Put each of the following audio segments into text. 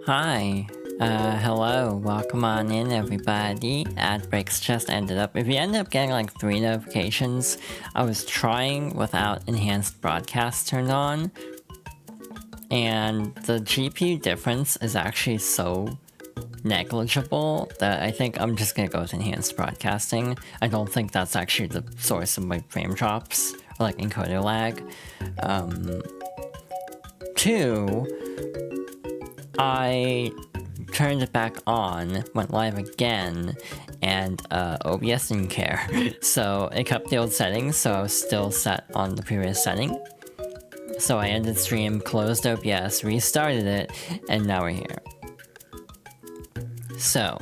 Hi. Hello. Welcome on in, everybody. Ad breaks just ended up. If you end up getting like 3 notifications, I was trying without enhanced broadcast turned on. And the GPU difference is actually so negligible that I think I'm just gonna go with enhanced broadcasting. I don't think that's actually the source of my frame drops, or like encoder lag. 2, I turned it back on, went live again, and OBS didn't care. So it kept the old settings, so I was still set on the previous setting. So I ended stream, closed OBS, restarted it, and now we're here. So,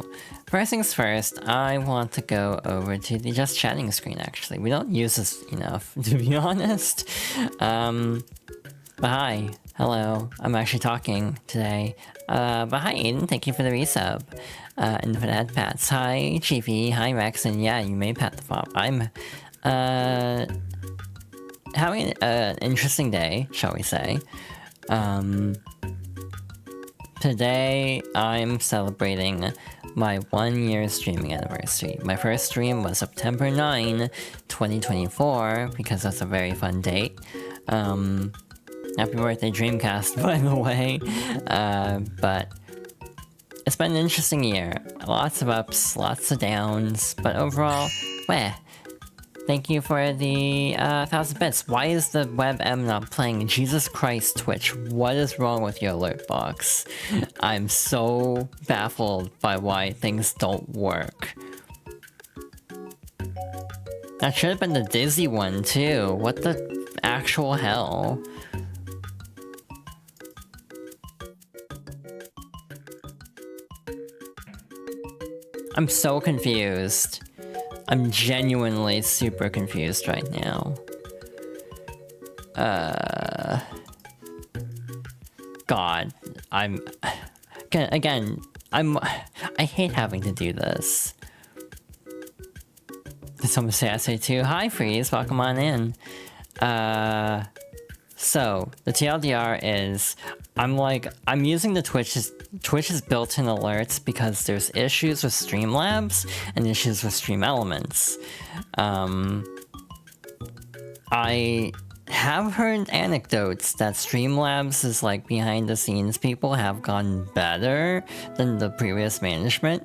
first things first, I want to go over to the just chatting screen actually. We don't use this enough, to be honest. But hi. Hello, I'm actually talking today. But hi Aiden, thank you for the resub. And for the head pats. Hi Chiefy, hi Rex, and yeah, you may pat the fop. I'm having an interesting day, shall we say. Today I'm celebrating my 1-year streaming anniversary. My first stream was September 9, 2024, because that's a very fun date. Happy birthday Dreamcast, by the way. But it's been an interesting year. Lots of ups, lots of downs, but overall, weh. Thank you for the 1,000 bits. Why is the WebM not playing? Jesus Christ, Twitch, what is wrong with your alert box? I'm so baffled by why things don't work. That should have been the Dizzy one too. What the actual hell? I'm so confused. I'm genuinely super confused right now. God, I hate having to do this. Did someone say SA2? Hi Freeze, welcome on in. So, the TLDR is, I'm using the Twitch's built-in alerts because there's issues with Streamlabs and issues with Stream Elements. I have heard anecdotes that Streamlabs is like behind-the-scenes people have gotten better than the previous management.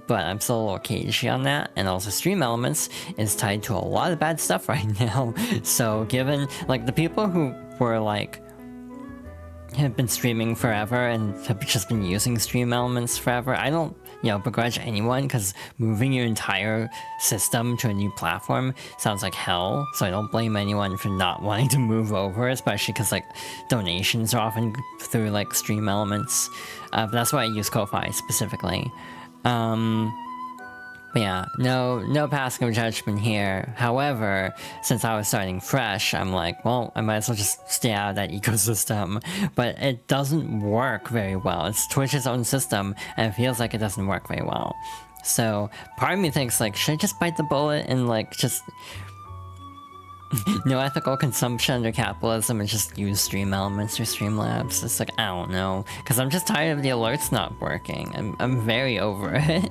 But I'm still a little cagey on that, and also Stream Elements is tied to a lot of bad stuff right now. So given, like, the people who were like, have been streaming forever and have just been using Stream Elements forever, I don't, begrudge anyone, because moving your entire system to a new platform sounds like hell, so I don't blame anyone for not wanting to move over, especially because, like, donations are often through, like, Stream Elements. But that's why I use Ko-Fi specifically. But yeah, no passing of judgment here. However, since I was starting fresh, I'm like, well, I might as well just stay out of that ecosystem. But it doesn't work very well. It's Twitch's own system, and it feels like it doesn't work very well. So, part of me thinks, like, should I just bite the bullet and, like, just no ethical consumption under capitalism and just use Stream Elements or Streamlabs? It's like, I don't know, because I'm just tired of the alerts not working. I'm very over it.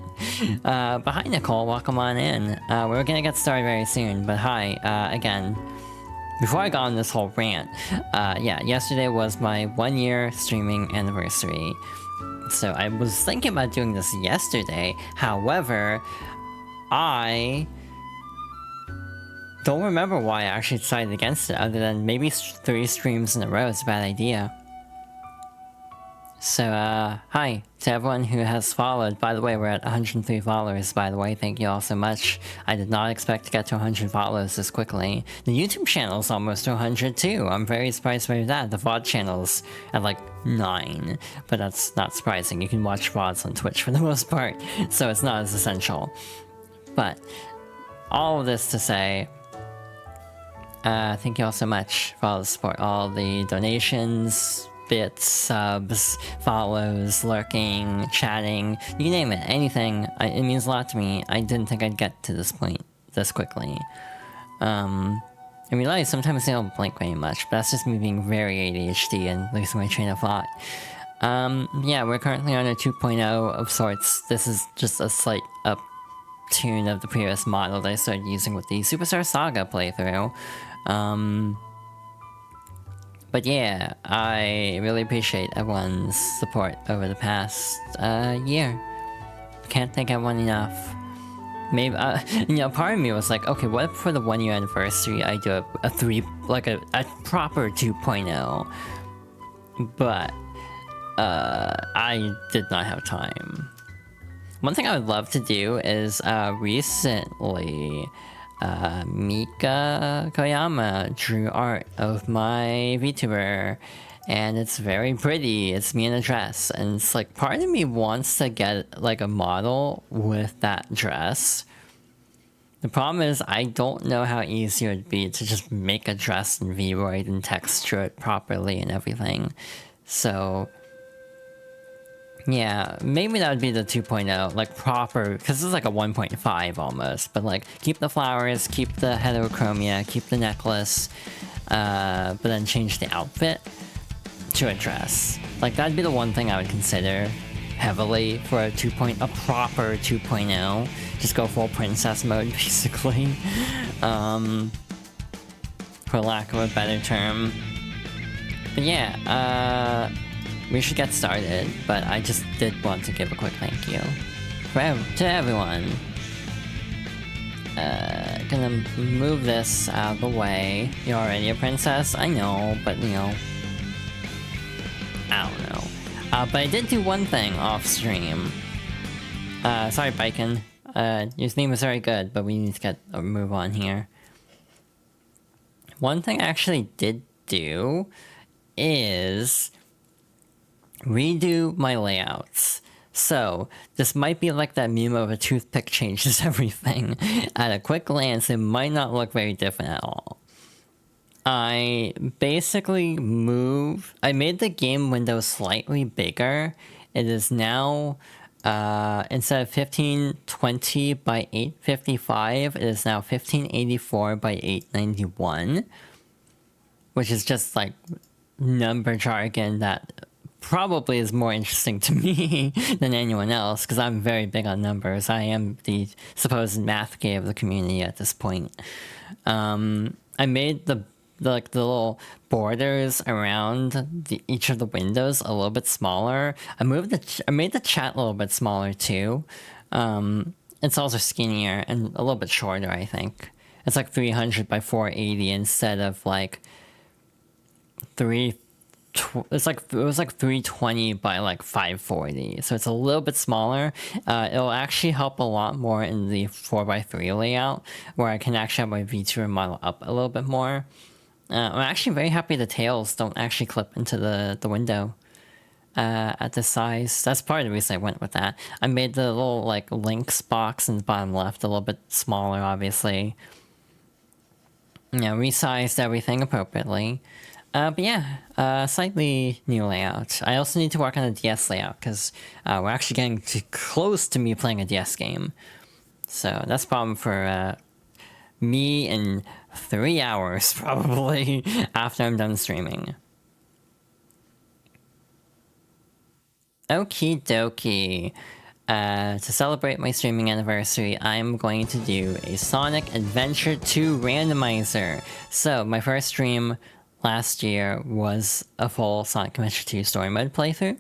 But hi Nicole, welcome on in. We're gonna get started very soon, but hi, again, before I got on this whole rant, yeah, yesterday was my 1-year streaming anniversary. So I was thinking about doing this yesterday, however, I don't remember why I actually decided against it, other than maybe 3 streams in a row is a bad idea. So, hi to everyone who has followed. By the way, we're at 103 followers, by the way. Thank you all so much. I did not expect to get to 100 follows this quickly. The YouTube channel's almost to 100 too. I'm very surprised by that. The VOD channel's at like 9, but that's not surprising. You can watch VODs on Twitch for the most part, so it's not as essential. But all of this to say, thank you all so much for all the support, all the donations, bits, subs, follows, lurking, chatting, you name it, anything. It means a lot to me. I didn't think I'd get to this point this quickly. I realize sometimes I don't blink very much, but that's just me being very ADHD and losing my train of thought. Yeah, we're currently on a 2.0 of sorts. This is just a slight up-tune of the previous model that I started using with the Superstar Saga playthrough. But yeah, I really appreciate everyone's support over the past year. Can't thank everyone enough. Maybe, you know, part of me was like, okay, what if for the 1 year anniversary I do a proper 2.0? But, I did not have time. One thing I would love to do is, recently, Mika Koyama drew art of my VTuber, and it's very pretty. It's me in a dress, and it's like part of me wants to get like a model with that dress. The problem is I don't know how easy it would be to just make a dress in VRoid and texture it properly and everything. So yeah, maybe that would be the 2.0, like proper, because this is like a 1.5 almost, but like keep the flowers, keep the heterochromia, keep the necklace, but then change the outfit to a dress. Like that'd be the one thing I would consider heavily for a proper 2.0. Just go full princess mode basically, for lack of a better term. But yeah, we should get started, but I just did want to give a quick thank you to everyone. Gonna move this out of the way. You're already a princess, I know, but you know, I don't know. But I did do one thing off stream. Sorry, Baiken. Your theme was very good, but we need to get a move on here. One thing I actually did do is redo my layouts. So, this might be like that meme of a toothpick changes everything. At a quick glance, it might not look very different at all. I basically I made the game window slightly bigger. It is now, instead of 1520 by 855, it is now 1584 by 891. Which is just like number jargon that probably is more interesting to me than anyone else, because I'm very big on numbers. I am the supposed math gay of the community at this point. I made the little borders around each of the windows a little bit smaller. I made the chat a little bit smaller too. It's also skinnier and a little bit shorter, I think. It's like 300 by 480 instead of like it was like 320 by like 540, so it's a little bit smaller. It'll actually help a lot more in the 4x3 layout, where I can actually have my VTuber model up a little bit more. I'm actually very happy the tails don't actually clip into the window at this size. That's part of the reason I went with that. I made the little like links box in the bottom left a little bit smaller, obviously. You know, resized everything appropriately. But yeah, slightly new layout. I also need to work on a DS layout, because we're actually getting too close to me playing a DS game. So that's a problem for me in 3 hours, probably, after I'm done streaming. Okie dokie. To celebrate my streaming anniversary, I'm going to do a Sonic Adventure 2 randomizer. So, my first stream last year was a full Sonic Adventure 2 story mode playthrough.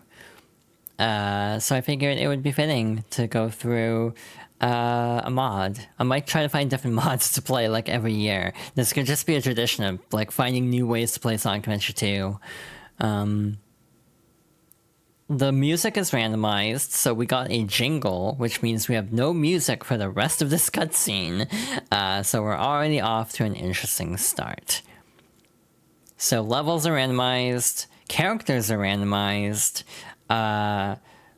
So I figured it would be fitting to go through a mod. I might try to find different mods to play like every year. This could just be a tradition of like finding new ways to play Sonic Adventure 2. The music is randomized, so we got a jingle, which means we have no music for the rest of this cutscene. So we're already off to an interesting start. So levels are randomized, characters are randomized,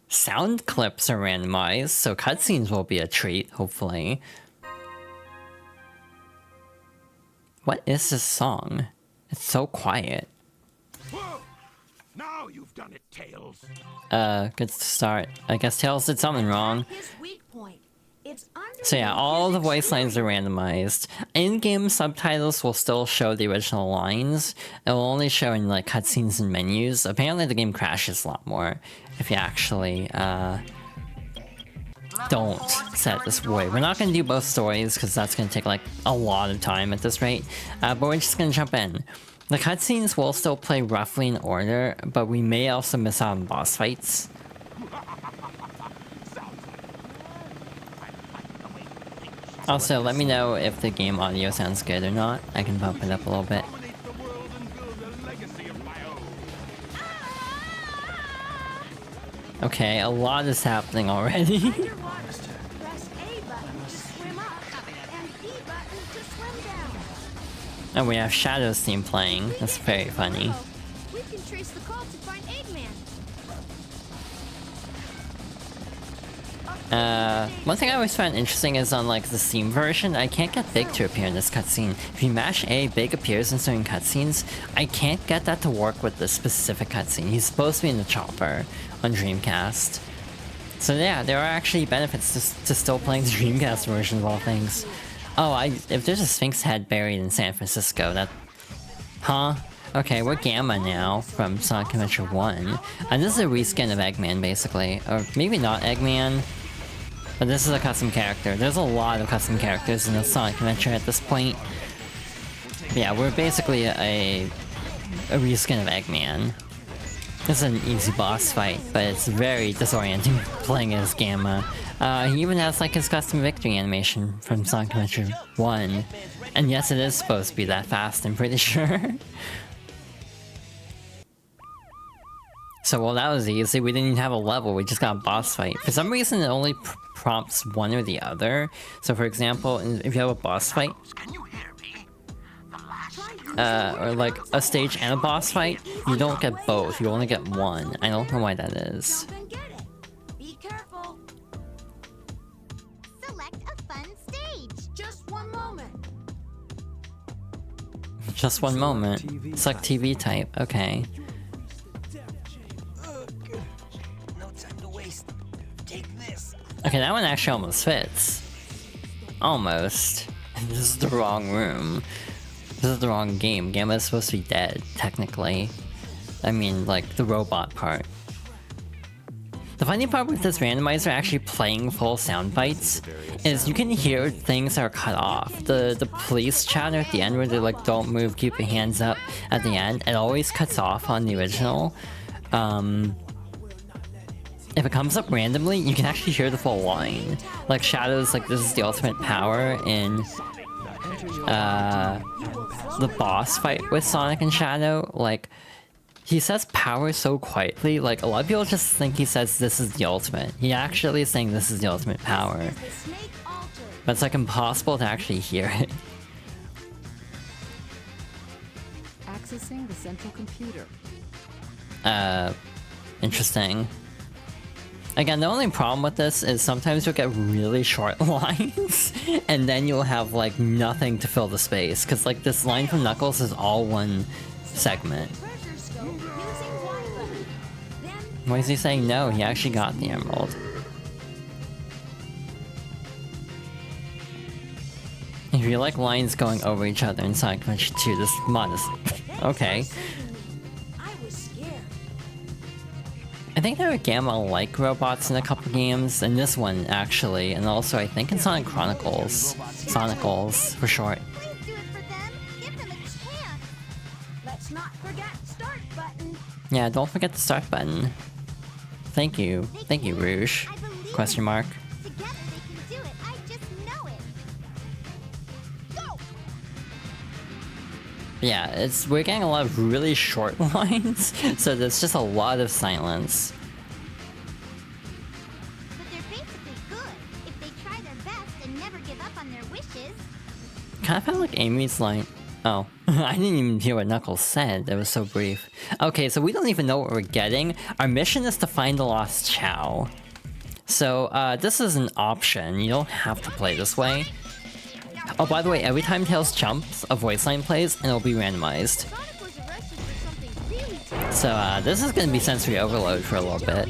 sound clips are randomized, so cutscenes will be a treat, hopefully. What is this song? It's so quiet. Whoa! Now you've done it, Tails. Good start. I guess Tails did something wrong. His weak point. So yeah, all the voice lines are randomized. In-game subtitles will still show the original lines. It will only show in like cutscenes and menus. Apparently the game crashes a lot more if you actually don't set it this way. We're not going to do both stories because that's going to take like a lot of time at this rate. But we're just going to jump in. The cutscenes will still play roughly in order, but we may also miss out on boss fights. Also, let me know if the game audio sounds good or not. I can bump it up a little bit. Okay, a lot is happening already. And we have Shadow's theme playing. That's very funny. We can trace the call to find Eggman. One thing I always find interesting is on like the Steam version, I can't get Big to appear in this cutscene. If you mash A, Big appears in certain cutscenes. I can't get that to work with this specific cutscene. He's supposed to be in the chopper on Dreamcast. So yeah, there are actually benefits to still playing the Dreamcast version of all things. Oh, if there's a Sphinx head buried in San Francisco, that... Huh? Okay, we're Gamma now from Sonic Adventure 1. And this is a reskin of Eggman, basically. Or maybe not Eggman. But this is a custom character. There's a lot of custom characters in the Sonic Adventure at this point. But yeah, we're basically a reskin of Eggman. This is an easy boss fight, but it's very disorienting playing as Gamma. He even has like his custom victory animation from Sonic Adventure 1. And yes, it is supposed to be that fast, I'm pretty sure. So, well, that was easy. We didn't even have a level, we just got a boss fight. For some reason, it only prompts one or the other. So, for example, if you have a boss fight, or like a stage and a boss fight, you don't get both, you only get one. I don't know why that is. Be careful. Select a fun stage. Just one moment. Just one moment. Select TV type, okay. Okay, that one actually almost fits. Almost. This is the wrong room. This is the wrong game. Gamma is supposed to be dead, technically. I mean, like, the robot part. The funny part with this randomizer actually playing full sound bites is you can hear things that are cut off. The police chatter at the end where they're like, don't move, keep your hands up at the end, it always cuts off on the original. If it comes up randomly, you can actually hear the full line. Like Shadow's like, this is the ultimate power in the boss fight with Sonic and Shadow. Like, he says power so quietly, like a lot of people just think he says this is the ultimate. He actually is saying this is the ultimate power. But it's like impossible to actually hear it. Accessing the central computer. Interesting. Again, the only problem with this is sometimes you'll get really short lines, and then you'll have, like, nothing to fill the space. Because, like, this line from Knuckles is all one segment. Why is he saying no? He actually got the emerald. If you like lines going over each other in Sonic Adventure 2, this mod is... okay. I think there are Gamma-like robots in a couple games, and this one, actually, and also I think in Sonic Chronicles. Sonicals, for short. Yeah, don't forget the start button. Thank you. Thank you, Rouge. Question mark. Yeah, we're getting a lot of really short lines, so there's just a lot of silence. But they're basically good if they try their best and never give up on their wishes. Kind of felt like Amy's line. Oh, I didn't even hear what Knuckles said. It was so brief. Okay, so we don't even know what we're getting. Our mission is to find the lost Chow. So, this is an option. You don't have to play this way. Oh, by the way, every time Tails jumps, a voice line plays, and it'll be randomized. So, this is gonna be sensory overload for a little bit.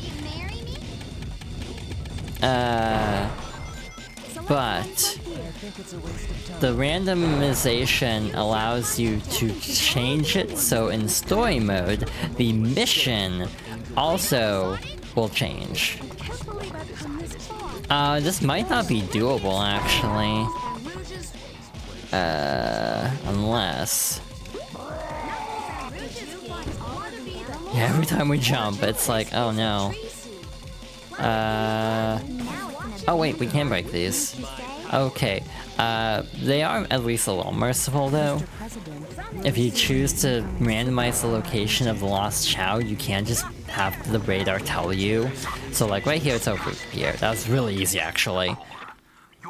but the randomization allows you to change it, so in story mode, the mission also will change. This might not be doable, actually. Unless... Yeah, every time we jump, it's like, oh no. Oh wait, we can break these. Okay. They are at least a little merciful, though. If you choose to randomize the location of the lost child, you can just have the radar tell you. So like right here, it's over here. That was really easy, actually.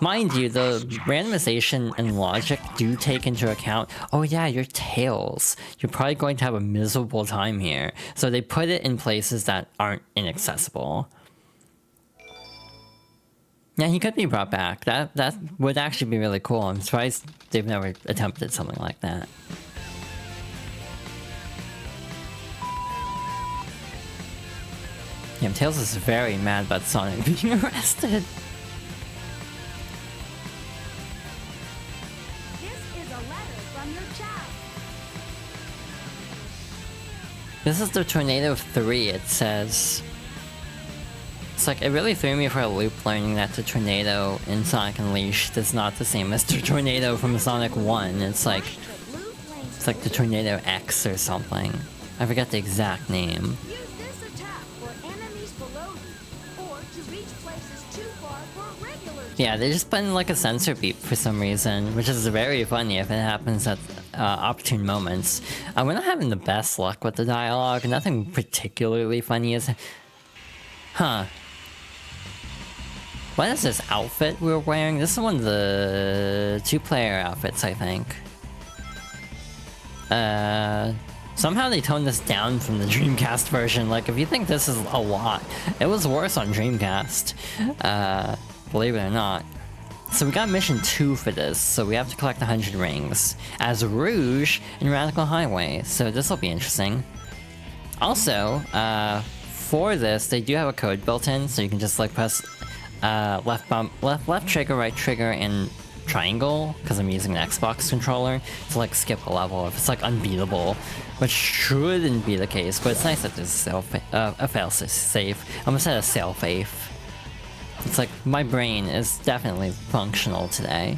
Mind you, the randomization and logic do take into account, oh yeah, your tails. You're probably going to have a miserable time here. So they put it in places that aren't inaccessible. Yeah, he could be brought back. That would actually be really cool. I'm surprised they've never attempted something like that. Yeah, Tails is very mad about Sonic being arrested. This is the Tornado 3, it says. It's like, it really threw me for a loop learning that the Tornado in Sonic Unleashed is not the same as the Tornado from Sonic 1. It's like the Tornado X or something. I forget the exact name. Yeah, they just put in like a sensor beep for some reason, which is very funny if it happens at opportune moments. We're not having the best luck with the dialogue. Nothing particularly funny is... Huh. What is this outfit we're wearing? This is one of the two-player outfits, I think. Somehow they toned this down from the Dreamcast version. Like, if you think this is a lot, it was worse on Dreamcast. Believe it or not. So we got mission 2 for this, so we have to collect 100 rings as Rouge in Radical Highway, so this will be interesting. Also, for this, they do have a code built in, so you can just like press left trigger, right trigger, and triangle, because I'm using the Xbox controller, to like skip a level if it's like unbeatable, which shouldn't be the case, but it's nice that there's a fail-safe. I'm gonna set a safe. It's like, my brain is definitely functional today.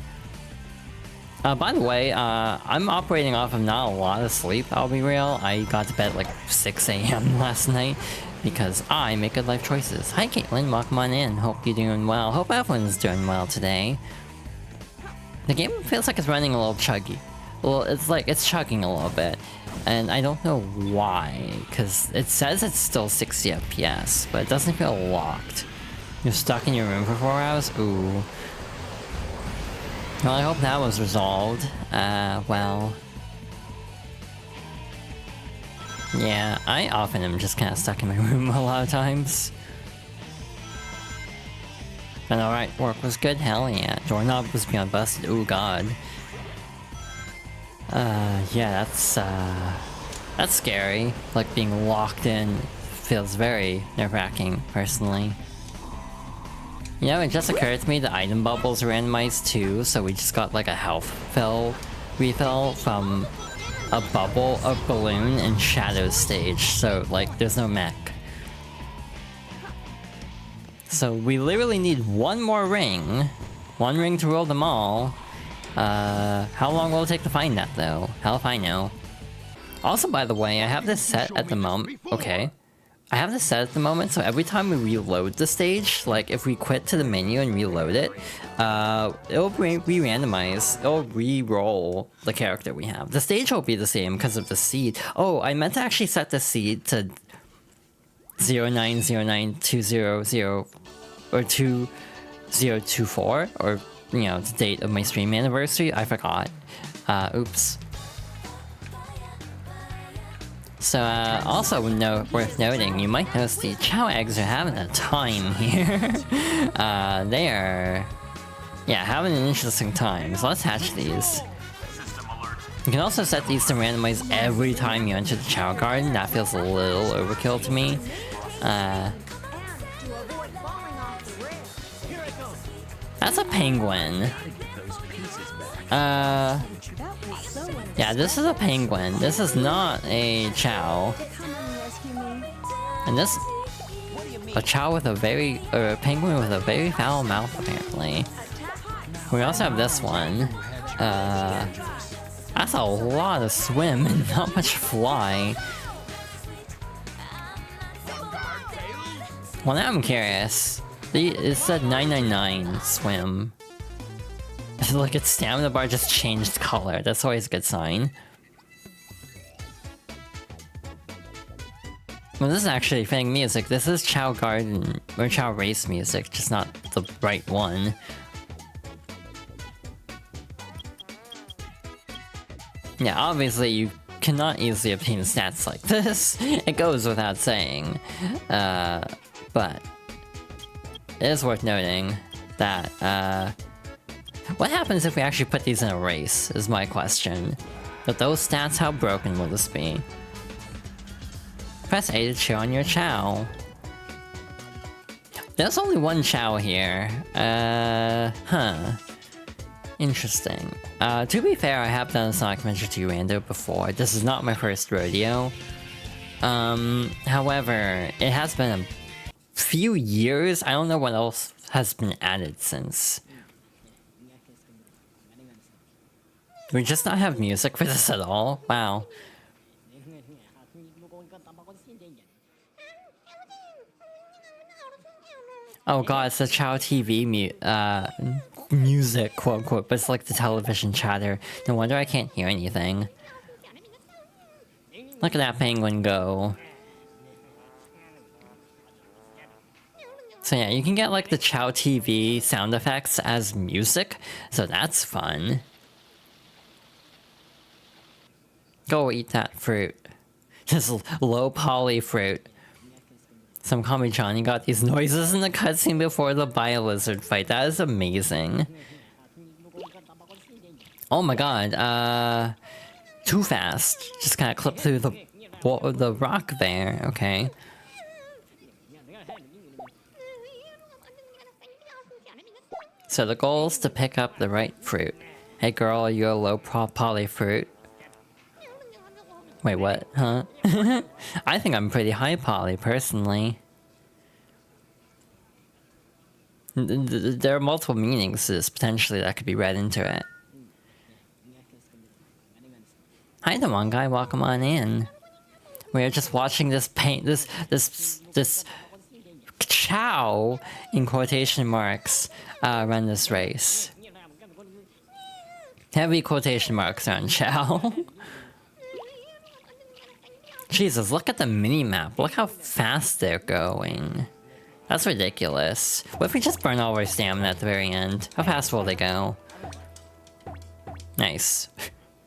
By the way, I'm operating off of not a lot of sleep, I'll be real. I got to bed at like 6 AM last night, because I make good life choices. Hi Caitlin, welcome on in. Hope you're doing well. Hope everyone's doing well today. The game feels like it's running a little chuggy. Well, it's like, it's chugging a little bit. And I don't know why, because it says it's still 60 FPS, but it doesn't feel locked. You're stuck in your room for 4 hours? Ooh. Well, I hope that was resolved. Well... Yeah, I often am just kind of stuck in my room a lot of times. And alright, work was good? Hell yeah. Doorknob was beyond busted? Ooh god. Yeah, that's scary. Like, being locked in feels very nerve-wracking, personally. You know, it just occurred to me the item bubbles are randomized too, so we just got like a health refill from a bubble, a balloon, and Shadow stage, so like there's no mech. So we literally need one more ring. One ring to rule them all. How long will it take to find that though? Hell if I know. Also, by the way, I have this set at the moment. Okay. I have this set at the moment, so every time we reload the stage, like if we quit to the menu and reload it, it'll re-randomize, it'll re-roll the character we have. The stage will be the same because of the seed. Oh, I meant to actually set the seed to 0909200 or 2024, or, you know, the date of my stream anniversary. I forgot. Oops. So, also worth noting, you might notice the Chow eggs are having a time here. They are, yeah, having an interesting time. So let's hatch these. You can also set these to randomize every time you enter the Chow Garden. That feels a little overkill to me. That's a penguin. That was so unexpected. Yeah, this is a penguin. This is not a chow. Come and rescue me. And this... A chow with a very... or a penguin with a very foul mouth, apparently. We also have this one. That's a lot of swim and not much fly. Well, now I'm curious. It said 999 swim. Look, its stamina bar just changed color. That's always a good sign. Well, this is actually fitting music. This is Chow Garden, or Chow Race music, just not the right one. Yeah, obviously you cannot easily obtain stats like this. It goes without saying. But it is worth noting that, what happens if we actually put these in a race, is my question. With those stats, how broken will this be? Press A to cheer on your chow. There's only one chow here. Interesting. To be fair, I have done a Sonic Adventure 2 rando before. This is not my first rodeo. However, it has been a few years. I don't know what else has been added since. Do we just not have music for this at all? Wow. Oh god, it's the Chow TV music, quote unquote, but it's like the television chatter. No wonder I can't hear anything. Look at that penguin go. So yeah, you can get like the Chow TV sound effects as music, so that's fun. Go eat that fruit. This low poly fruit. Some call me Johnny got these noises in the cutscene before the Bio-Lizard fight. That is amazing. Oh my god, too fast. Just kinda clipped through the rock there, okay. So the goal is to pick up the right fruit. Hey girl, are you a low poly fruit? Wait, what? Huh? I think I'm pretty high poly, personally. There are multiple meanings to this, potentially, that could be read into it. Hi, the one guy, welcome on in. We're just watching this this chow, in quotation marks, run this race. Heavy quotation marks on chow. Jesus, look at the mini-map. Look how fast they're going. That's ridiculous. What if we just burn all our stamina at the very end? How fast will they go? Nice.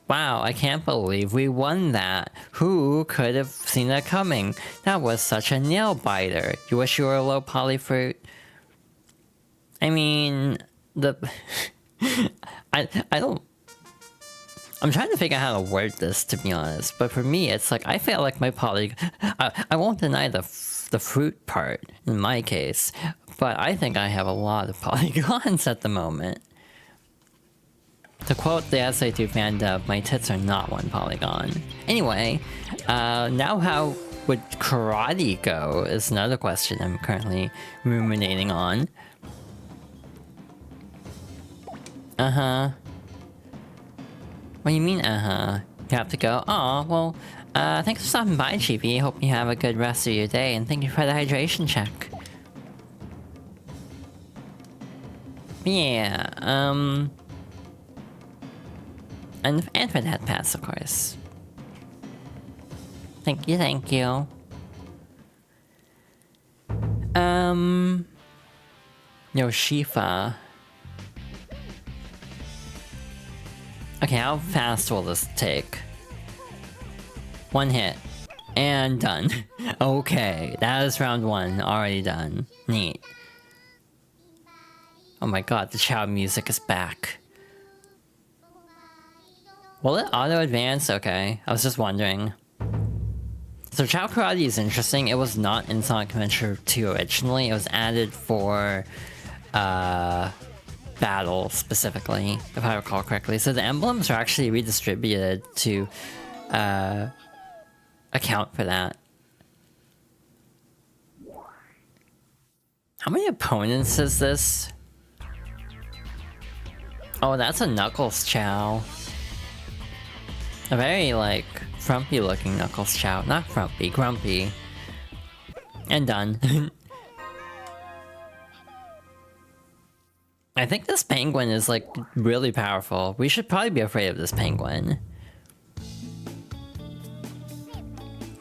Wow, I can't believe we won that. Who could have seen that coming? That was such a nail-biter. You wish you were a low poly fruit? I mean... I don't... I'm trying to figure out how to word this, to be honest, but for me, it's like, I feel like my I won't deny the fruit part, in my case, but I think I have a lot of polygons at the moment. To quote the SA2 fan dub, my tits are not one polygon. Anyway, now how would karate go is another question I'm currently ruminating on. What do you mean, You have to go? Aw, well, thanks for stopping by, Chibi. Hope you have a good rest of your day, and thank you for the hydration check. Yeah, and for that pass, of course. Thank you, thank you. Yoshifa. Okay, how fast will this take? One hit. And done. Okay, that is round one. Already done. Neat. Oh my god, the Chow music is back. Will it auto-advance? Okay, I was just wondering. So Chow Karate is interesting. It was not in Sonic Adventure 2 originally. It was added for, battle specifically, if I recall correctly. So the emblems are actually redistributed to account for that. How many opponents is this? Oh, that's a Knuckles Chow. A very, like, frumpy looking Knuckles Chow. Not frumpy, grumpy. And done. I think this penguin is, like, really powerful. We should probably be afraid of this penguin.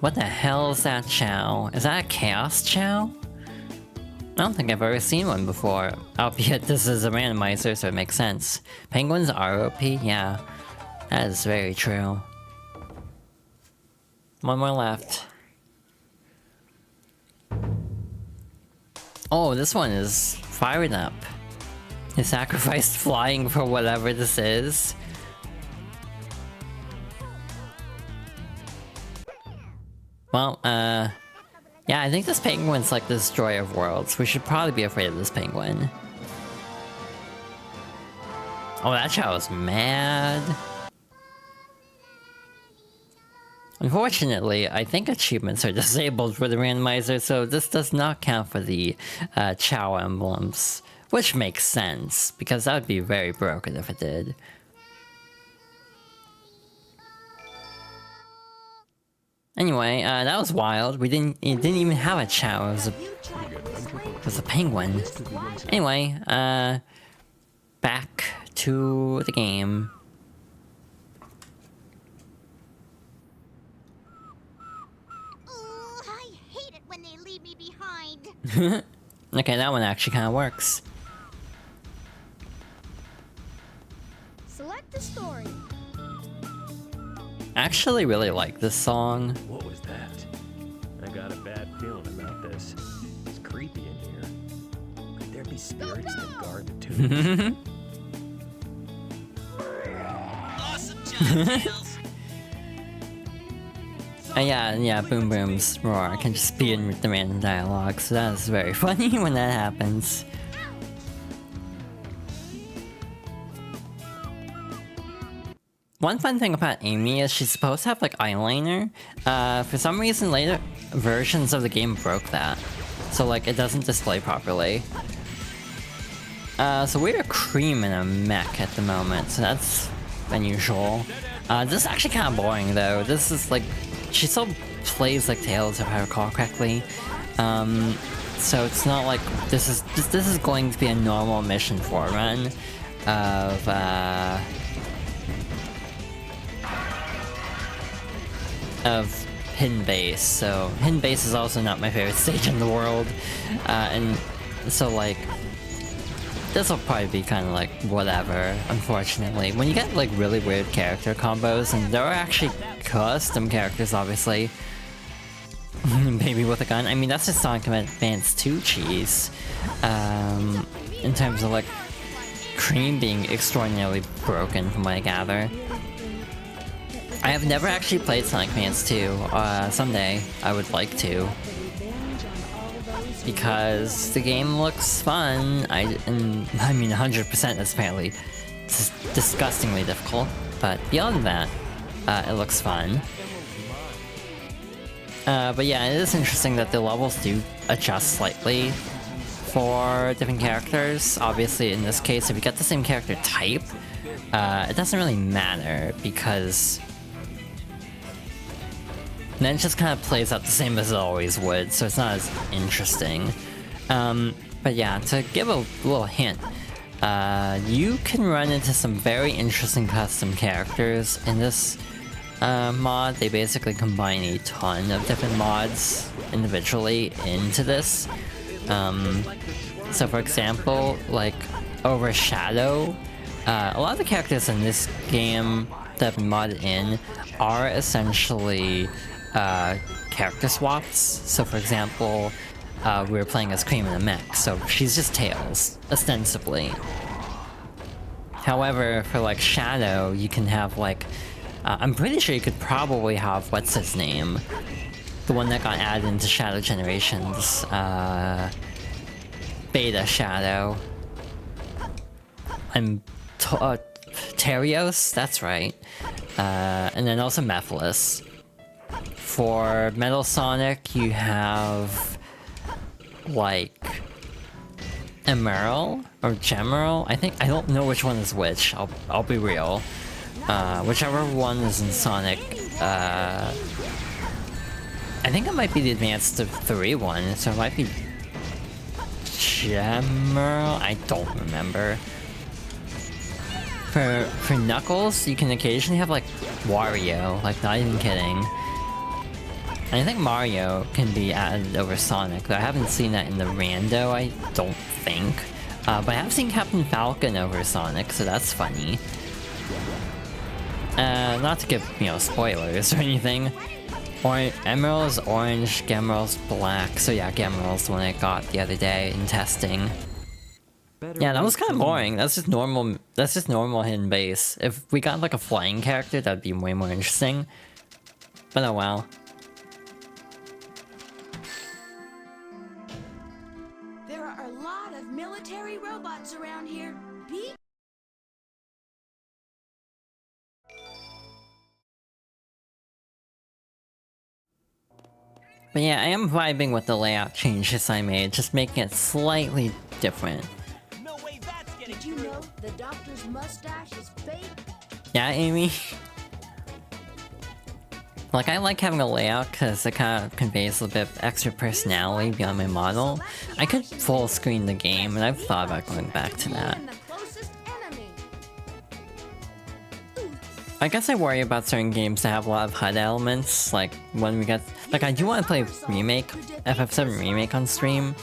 What the hell is that Chow? Is that a Chaos Chow? I don't think I've ever seen one before. Albeit this is a randomizer, so it makes sense. Penguins are OP? Yeah. That is very true. One more left. Oh, this one is fired up. He sacrificed flying for whatever this is. Well, yeah, I think this penguin's like the destroyer of worlds. We should probably be afraid of this penguin. Oh, that Chow is mad. Unfortunately, I think achievements are disabled for the randomizer, so this does not count for the Chow emblems. Which makes sense, because that would be very broken if it did. Anyway, that was wild. It didn't even have a Chow. It was a penguin. Anyway, back to the game. Ooh, I hate it when they leave me behind. Okay, that one actually kind of works. Select the story. I actually really like this song. What was that? I got a bad feeling about this. It's creepy in here. Could there be spirits that guard the tomb? Awesome job, Tails! Yeah, Boom Boom's roar can just be in the random dialogue, so that is very funny when that happens. One fun thing about Amy is she's supposed to have like eyeliner. For some reason later versions of the game broke that. So like it doesn't display properly. So we're a cream in a mech at the moment, so that's unusual. This is actually kind of boring though. This is like, she still plays like Tails if I recall correctly. So it's not like, this is going to be a normal mission for a run of Hidden Base. So Hidden Base is also not my favorite stage in the world, and so like this will probably be kind of like whatever, unfortunately. When you get like really weird character combos, and there are actually custom characters obviously. Baby with a gun, I mean that's just Sonic Advance 2 cheese, in terms of like Cream being extraordinarily broken from what I gather. I have never actually played Sonic Advance 2. Someday I would like to, because the game looks fun. I mean 100% is apparently disgustingly difficult, but beyond that, it looks fun. But yeah, it is interesting that the levels do adjust slightly for different characters. Obviously, in this case, if you get the same character type, it doesn't really matter, because then it just kind of plays out the same as it always would, so it's not as interesting. But yeah, to give a little hint, you can run into some very interesting custom characters in this mod. They basically combine a ton of different mods individually into this. So for example, like Overshadow, a lot of the characters in this game that have been modded in are essentially character swaps. So for example, we were playing as Cream in a mech, so she's just Tails, ostensibly. However, for like Shadow, you can have like, I'm pretty sure you could probably have, what's his name? The one that got added into Shadow Generations, Beta Shadow. I'm Terios, that's right. And then also Mephiles. For Metal Sonic, you have like Emerald or Gemerald. I don't know which one is which. I'll be real. Whichever one is in Sonic. I think it might be the Advanced 3 one, so it might be Gemerald. I don't remember. For Knuckles, you can occasionally have like Wario, like not even kidding. And I think Mario can be added over Sonic, though I haven't seen that in the rando, I don't think. But I have seen Captain Falcon over Sonic, so that's funny. Not to give, you know, spoilers or anything. Emerald's orange, Gemerald's black, so yeah, Gemerald's the one I got the other day in testing. Yeah, that was kind of boring. That's just normal hidden base. If we got like a flying character, that'd be way more interesting. But oh well. There are a lot of military robots around here. Be But yeah, I am vibing with the layout changes I made, just making it slightly different. No way that's getting Did you know the doctor's mustache is fake? Yeah, Amy? Like, I like having a layout because it kind of conveys a little bit of extra personality beyond my model. I could full screen the game, and I've thought about going back to that. And the closest enemy. I guess I worry about certain games that have a lot of HUD elements, like when we get... Like, I do want to play Remake, FF7 Remake on stream,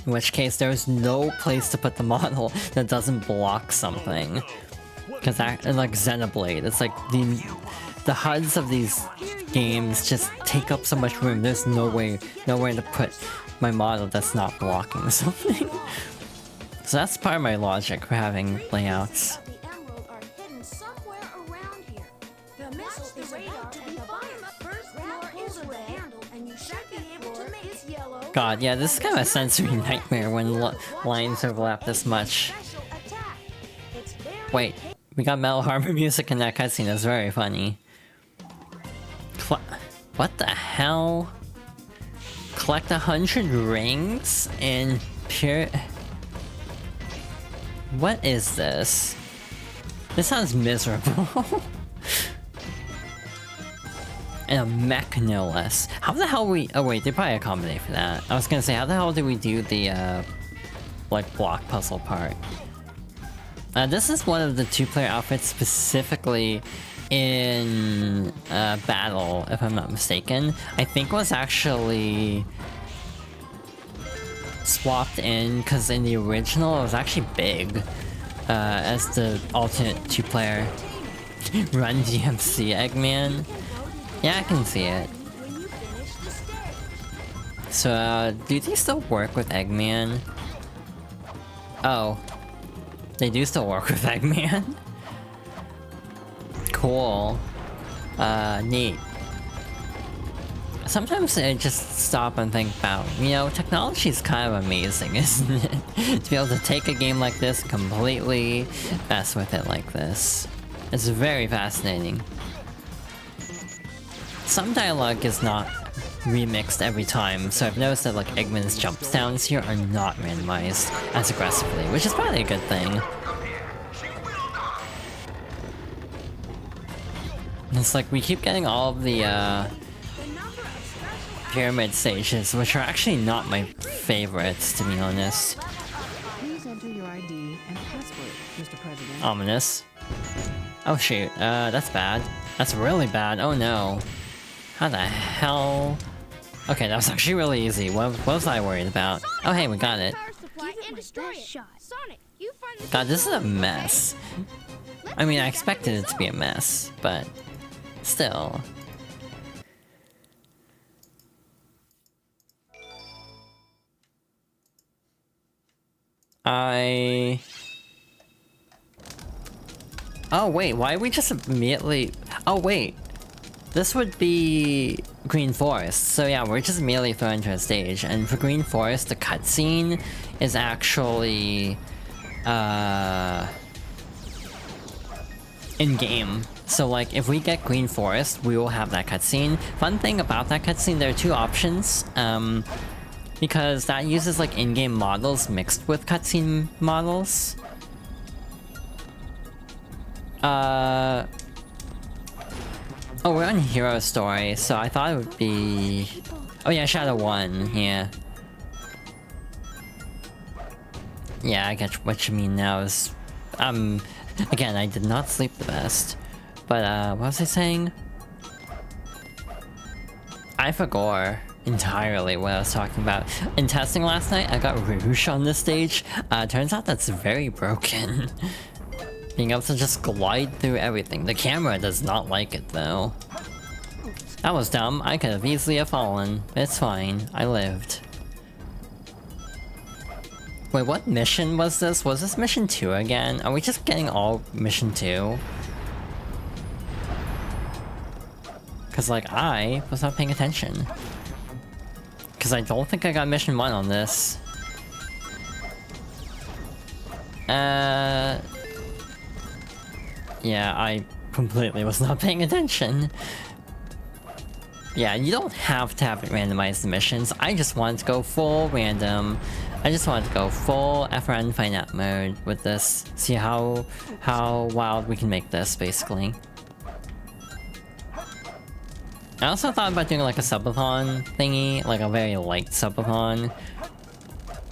in which case there's no place to put the model that doesn't block something. Because that, and like Xenoblade, it's like the HUDs of these games just take up so much room, there's nowhere to put my model that's not blocking something. So that's part of my logic for having layouts. The emerald are hidden somewhere around here. The missile is about to be fired. First floor is red, handle, and you should be able to make it yellow. God, yeah, this is kind of a sensory nightmare when lines overlap this much. Special attack. It's very Wait, we got Metal Harbor music in that cutscene, that's very funny. What the hell? Collect 100 rings and pure... What is this? This sounds miserable. And a mech, no less. How the hell we... Oh wait, they probably accommodate for that. I was gonna say, how the hell do we do the, like, block puzzle part? This is one of the two-player outfits specifically in battle, if I'm not mistaken. I think was actually swapped in, because in the original it was actually big as the alternate two-player Run DMC Eggman. Yeah, I can see it. when you finish the stage. So, do they still work with Eggman? Oh. They do still work with Eggman? Cool. Neat. Sometimes I just stop and think about, you know, technology is kind of amazing, isn't it? To be able to take a game like this, completely mess with it like this. It's very fascinating. Some dialogue is not remixed every time, so I've noticed that like Eggman's jump downs here are not randomized as aggressively, which is probably a good thing. It's like we keep getting all of the pyramid stages, which are actually not my favorites, to be honest. Please enter your ID and password, Mr. President. Ominous. Oh shoot, that's bad. That's really bad, oh no. How the hell? Okay, that was actually really easy. What was I worried about? Oh hey, we got it. Supply and destroy it. Sonic, you find the God, this is a mess. I mean, I expected it to be a mess, but still. Oh wait, why we just immediately... Oh wait. This would be Green Forest. So yeah, we're just immediately thrown into a stage. And for Green Forest, the cutscene is actually... in-game. So like, if we get Green Forest, we will have that cutscene. Fun thing about that cutscene, there are two options. Because that uses like in-game models mixed with cutscene models. Oh, we're on Hero Story, so I thought it would be... Oh yeah, Shadow 1, yeah. Yeah, I get what you mean now is... Again, I did not sleep the best. But, what was I saying? I forgot entirely what I was talking about. In testing last night, I got Rouge on this stage. Turns out that's very broken. Being able to just glide through everything. The camera does not like it, though. That was dumb. I could have easily have fallen. It's fine. I lived. Wait, what mission was this? Was this mission 2 again? Are we just getting all mission 2? Cause like, I was not paying attention. Cause I don't think I got mission 1 on this. Yeah, I completely was not paying attention. Yeah, you don't have to have it randomize the missions. I just wanted to go full random. I just wanted to go full FRN find out mode with this. See how wild we can make this, basically. I also thought about doing like a subathon thingy, like a very light subathon.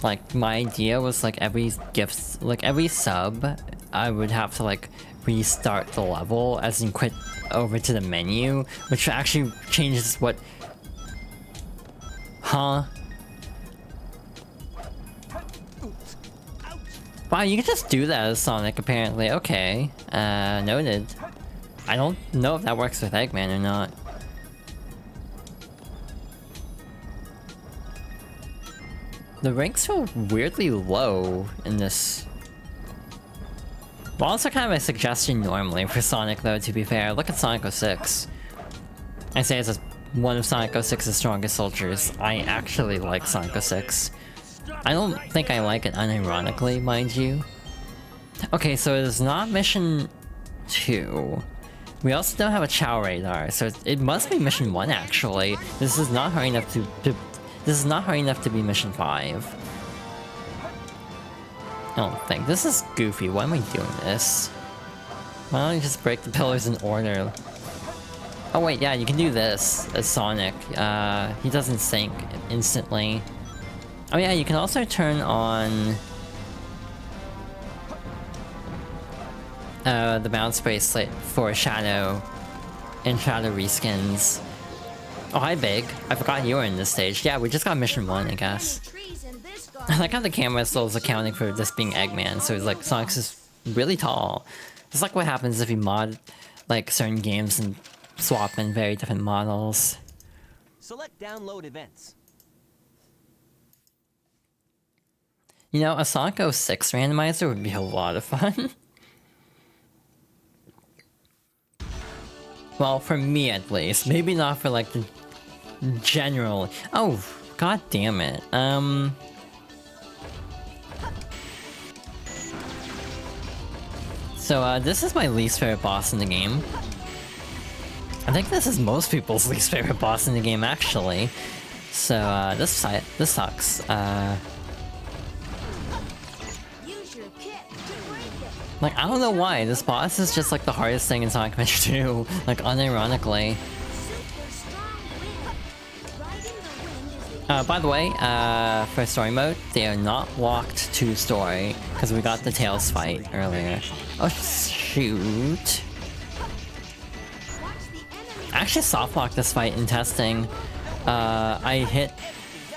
Like, my idea was like every gift, like every sub, I would have to like restart the level, as in quit over to the menu, which actually changes what... Huh? Wow, you can just do that as Sonic, apparently. Okay. Noted. I don't know if that works with Eggman or not. The ranks feel weirdly low in this. Well, also kind of a suggestion normally for Sonic, though, to be fair. Look at Sonic 06. I say as one of Sonic 06's strongest soldiers. I actually like Sonic 06. I don't think I like it unironically, mind you. Okay, so it is not mission 2. We also don't have a Chow radar, so it must be mission 1 actually. This is not hard enough to this is not hard enough to be mission 5. I don't think. This is goofy. Why am I doing this? Why don't I just break the pillars in order? Oh wait, yeah, you can do this as Sonic. He doesn't sink instantly. Oh yeah, you can also turn on the bounce bracelet for Shadow and Shadow reskins. Oh, hi Big. I forgot you were in this stage. Yeah, we just got mission 1, I guess. I like how the camera still is accounting for this being Eggman, so it's like Sonic's just really tall. It's like what happens if you mod like certain games and swap in very different models. Select download events. You know, a Sonic 06 randomizer would be a lot of fun. Well, for me at least. Maybe not for like the general. Oh, god damn it. So, this is my least favorite boss in the game. I think this is most people's least favorite boss in the game, actually. So, this sucks. Like, I don't know why, this boss is just like the hardest thing in Sonic Adventure 2, like unironically. By the way, for story mode, they are not locked to story, because we got the Tails fight earlier. Oh shoot. I actually soft locked this fight in testing. I hit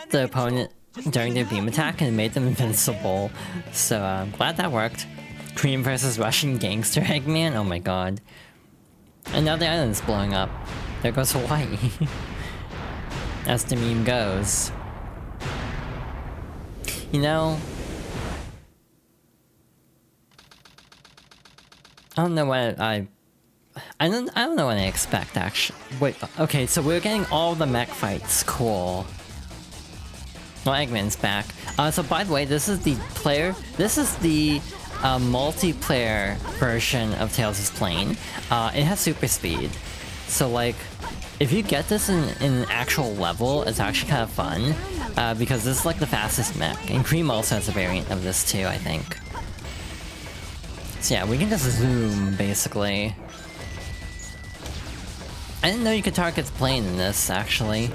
the opponent during their beam attack and it made them invincible, so I'm glad that worked. Cream versus Russian gangster Eggman? Oh my god. And now the island's blowing up. There goes Hawaii. As the meme goes. You know... I don't know what I don't know what I expect, actually. Wait, okay, so we're getting all the mech fights. Cool. Well, Eggman's back. So by the way, this is the player... This is the a multiplayer version of Tails is playing, it has super speed. So like, if you get this in an actual level, it's actually kind of fun, because this is like the fastest mech. And Cream also has a variant of this too, I think. So yeah, we can just zoom, basically. I didn't know you could target the plane in this, actually.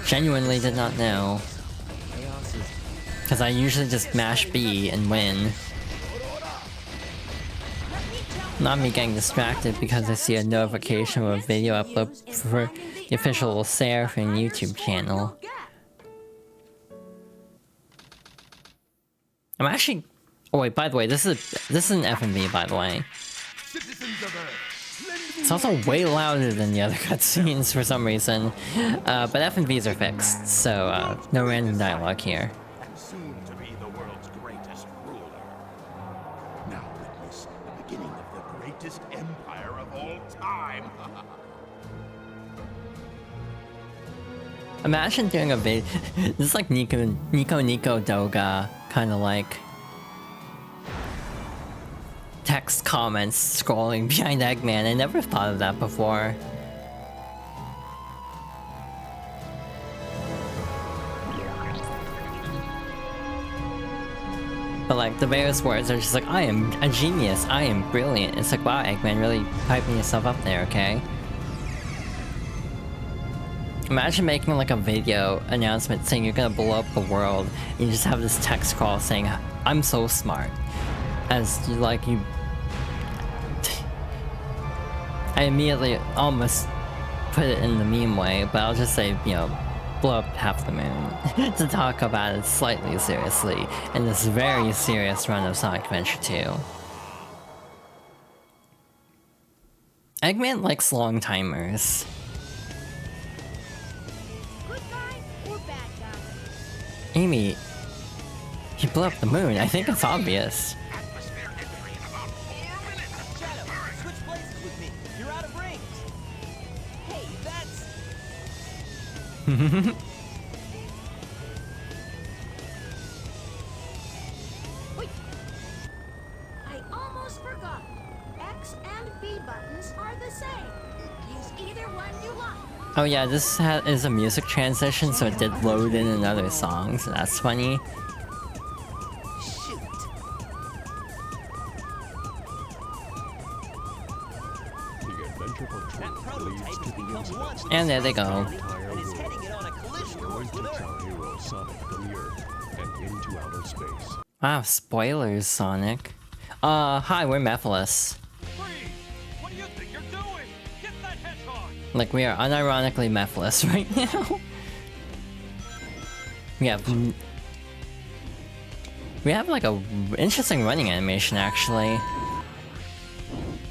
Genuinely did not know. Because I usually just mash B and win. Not me getting distracted because I see a notification of a video upload for the official Seraphim YouTube channel. I'm actually... Oh wait, by the way, this is an FMV, by the way. It's also way louder than the other cutscenes for some reason. But FMVs are fixed, so no random dialogue here. Soon to be the world's greatest ruler. Now witness the beginning of the greatest empire of all time. Imagine doing a video. This is like Nico Doga, kind of like text comments scrolling behind Eggman. I never thought of that before. But like the various words are just like, I am a genius, I am brilliant. It's like, wow, Eggman, really hyping yourself up there, okay? Imagine making like a video announcement saying you're gonna blow up the world, and you just have this text scroll saying, I'm so smart. As you like, you... I immediately almost put it in the meme way, but I'll just say, you know, blow up half the moon. To talk about it slightly seriously in this very serious run of Sonic Adventure 2. Eggman likes long timers. Good guy or bad guy? Amy, you blew up the moon. I think it's obvious. Atmosphere entry in about 4 minutes. Shadow, switch places with me. You're out of rings. Hey, that's... Wait. I almost forgot. X and B buttons are the same. Use either one you like. Oh yeah, this is a music transition, so it did load in another song, so that's funny. Shoot. The adventure That patrol leads prototype to has the become incident. launched And there they go. and is heading it on a collision Going course to with Earth. our hero Sonic from the Earth and into outer space. Wow, spoilers, Sonic. Hi, we're Mephiles. Freeze! What do you think you're doing? Get that hedgehog! Like, we are unironically Mephiles right now. We have like a interesting running animation, actually.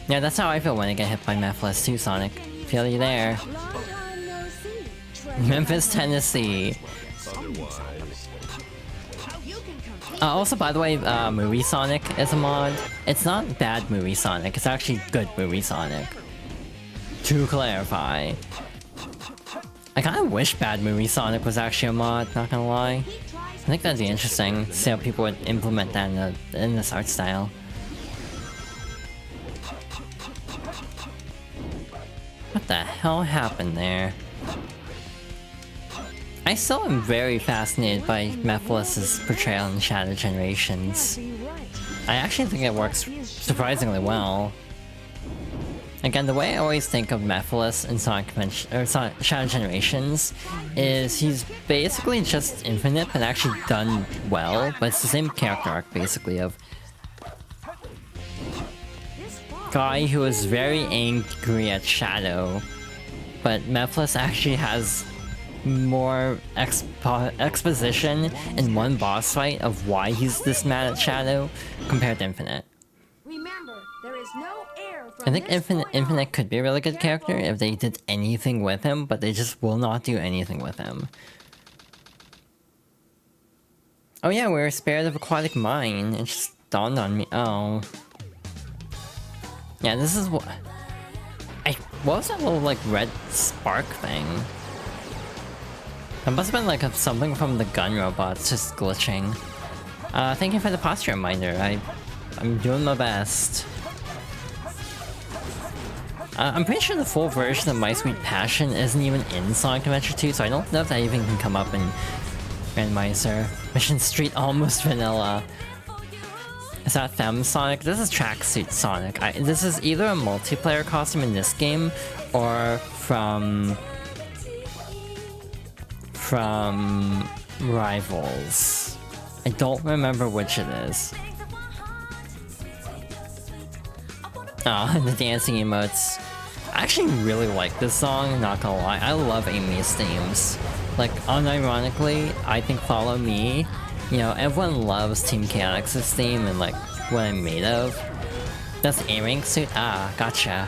Yeah, that's how I feel when I get hit by Mephiles too, Sonic. Feel you there. Long time no see. Treasure Memphis, Tennessee. Otherwise, You can compete. Also, by the way, Movie Sonic is a mod. It's not bad Movie Sonic, it's actually good Movie Sonic. To clarify. I kinda wish Bad Movie Sonic was actually a mod, not gonna lie. I think that'd be interesting, see how people would implement that in this art style. What the hell happened there? I still am very fascinated by Mephiles' portrayal in Shadow Generations. I actually think it works surprisingly well. Again, the way I always think of Mephiles in Shadow Generations is he's basically just infinite, but actually done well. But it's the same character arc, basically, of guy who is very angry at Shadow, but Mephiles actually has more exposition in one boss fight of why he's this mad at Shadow compared to Infinite. Remember, there is no air from I think this point on. Infinite could be a really good character if they did anything with him, but they just will not do anything with him. Oh yeah, we're Spirit of Aquatic Mine. It just dawned on me. Oh. Yeah, this is what... What was that little, like, red spark thing? That must have been, like, something from the gun robots just glitching. Thank you for the posture reminder. I I'm doing my best. I'm pretty sure the full version of My Sweet Passion isn't even in Sonic Adventure 2, so I don't know if that even can come up in Randomizer. Mission Street Almost Vanilla. Is that Femme Sonic? This is Tracksuit Sonic. This is either a multiplayer costume in this game, or from Rivals. I don't remember which it is. Ah, the dancing emotes. I actually really like this song, not gonna lie. I love Amy's themes. Like, unironically, I think Follow Me, you know, everyone loves Team Chaotix's theme and like what I'm made of. That's A-Rank suit? Ah, gotcha.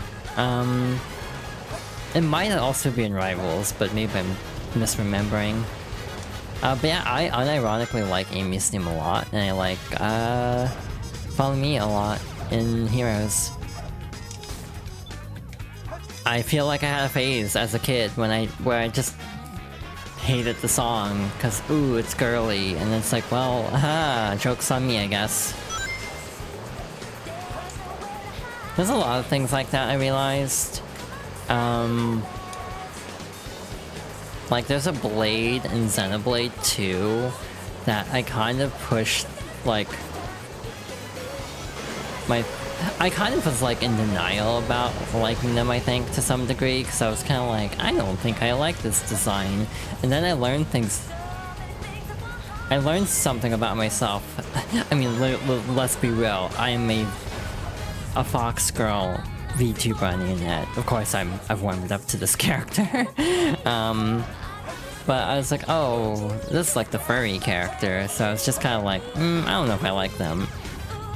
It might also be in Rivals, but maybe I'm misremembering. But yeah, I unironically like Amy's theme a lot, and I like, Follow Me a lot in Heroes. I feel like I had a phase as a kid where I just hated the song, cause ooh, it's girly, and it's like, well, aha, joke's on me, I guess. There's a lot of things like that, I realized. Like, there's a Blade in Xenoblade 2 that I kind of pushed, like, I kind of was like in denial about liking them, I think, to some degree, because I was kind of like, I don't think I like this design. And then I learned something about myself. I mean, let's be real, I am a Fox girl VTuber on the internet. Of course, I've warmed up to this character. But I was like, oh, this is like the furry character, so it's just kind of like, I don't know if I like them.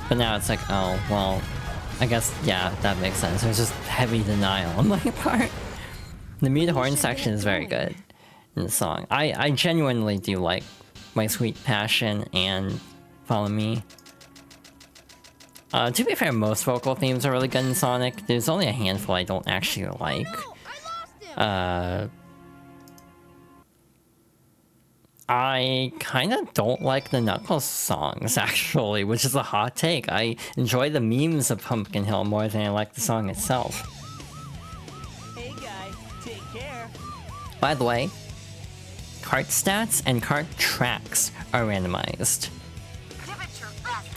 But now it's like, oh, well, I guess, yeah, that makes sense. There's just heavy denial on my part. The mute horn section is very good in the song. I genuinely do like My Sweet Passion and Follow Me. To be fair, most vocal themes are really good in Sonic. There's only a handful I don't actually like. I kind of don't like the Knuckles songs, actually, which is a hot take. I enjoy the memes of Pumpkin Hill more than I like the song itself. Hey guy, take care. By the way, cart stats and cart tracks are randomized.